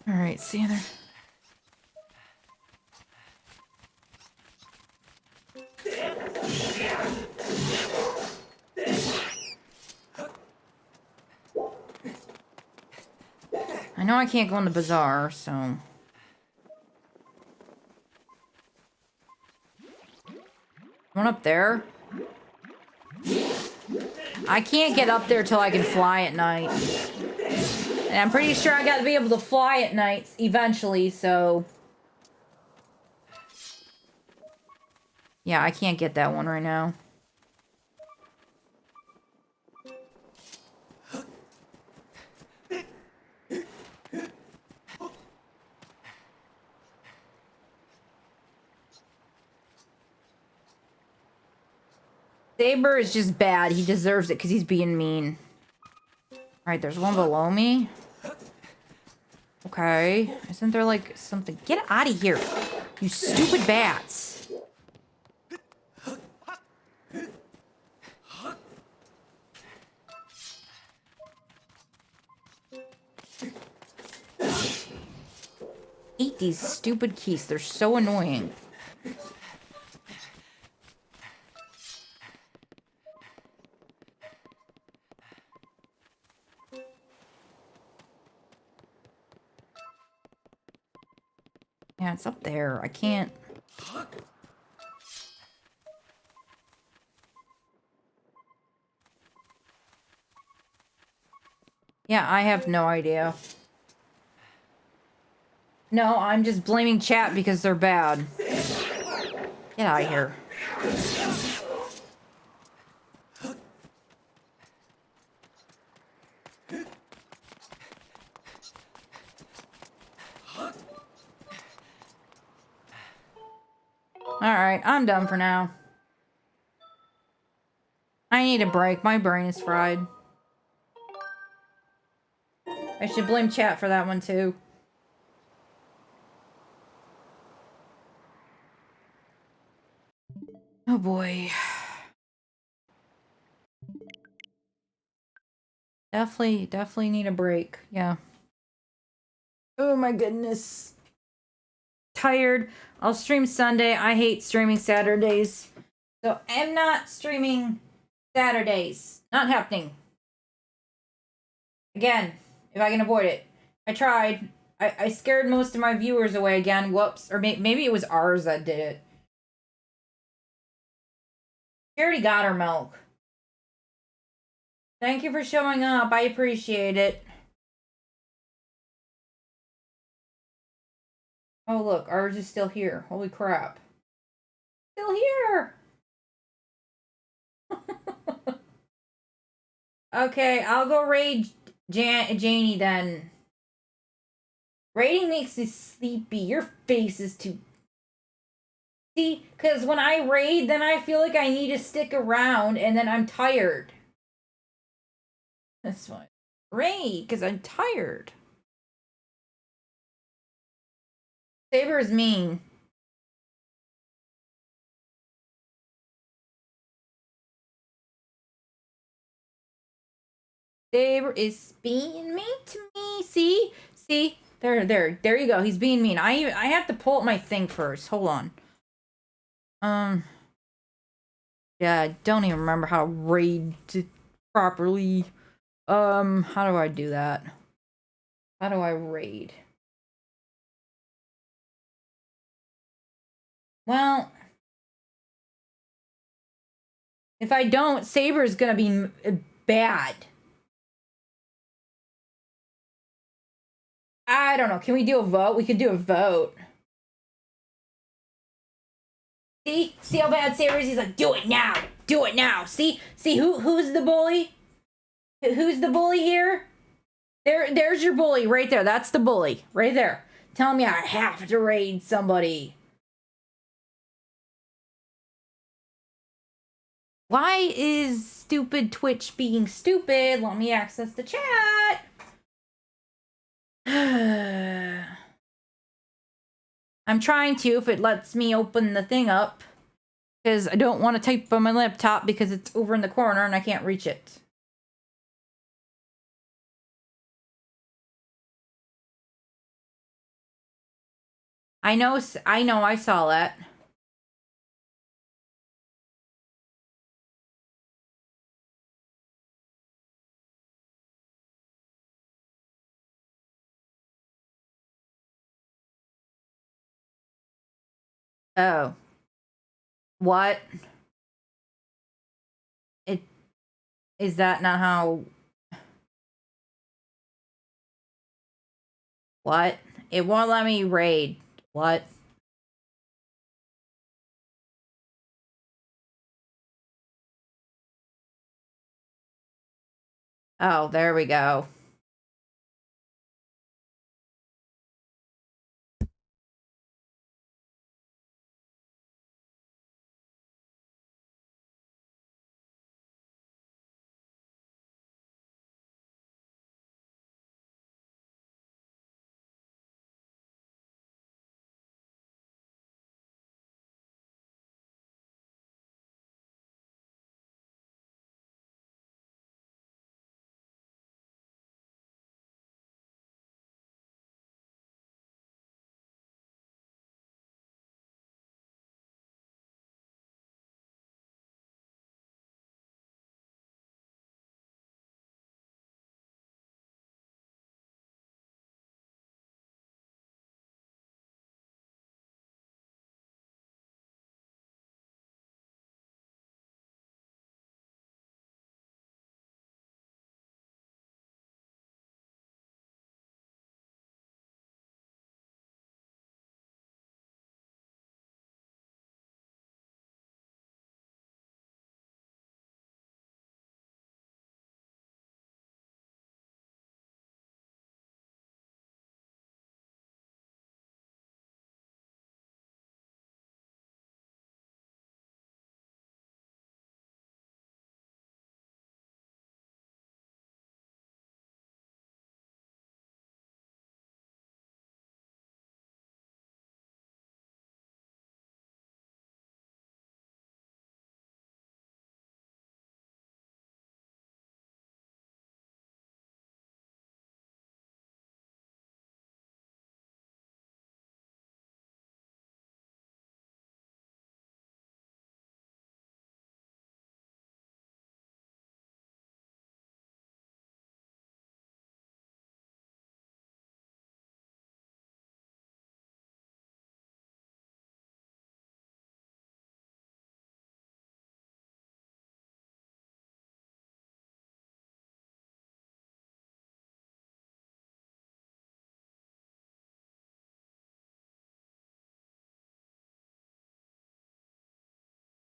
Alright, see you there. I know I can't go in the bazaar, so... One up there? I can't get up there till I can fly at night. And I'm pretty sure I gotta be able to fly at night eventually, so... Yeah, I can't get that one right now. Saber is just bad. He deserves it because he's being mean. Alright, there's one below me. Okay. Isn't there like something? Get out of here, you stupid bats. hate these stupid keys. They're so annoying. Yeah, it's up there. I can't. Yeah, I have no idea. No, I'm just blaming chat because they're bad. Get out of here. Alright, I'm done for now. I need a break. My brain is fried. I should blame chat for that one too. Oh boy. Definitely need a break. Yeah. Oh my goodness. Tired. I'll stream Sunday. I hate streaming Saturdays. So I'm not streaming Saturdays. Not happening. Again, if I can avoid it. I tried. I scared most of my viewers away again. Whoops. Or maybe it was ours that did it. She already got her milk. Thank you for showing up. I appreciate it. Oh, look. Ours is still here. Holy crap. Still here. Okay, I'll go raid Janie then. Raiding makes me sleepy. Your face is too... See? Because when I raid, then I feel like I need to stick around, and then I'm tired. That's why. Raid, because I'm tired. Saber is mean. Saber is being mean to me. See? See? There you go. He's being mean. I have to pull up my thing first. Hold on. Yeah, I don't even remember how to raid properly. How do I do that? How do I raid? Well, if I don't, Saber's gonna be bad. I don't know. Can we do a vote? We could do a vote. See how bad Saber is? He's like, do it now. Do it now. See who's the bully? Who's the bully here? There's your bully right there. That's the bully right there. Telling me I have to raid somebody. Why is stupid Twitch being stupid? Let me access the chat. I'm trying to, if it lets me open the thing up. Because I don't want to type on my laptop because it's over in the corner and I can't reach it. I know, I saw that. Oh. What? Is that not how... What? It won't let me raid. What? Oh, there we go.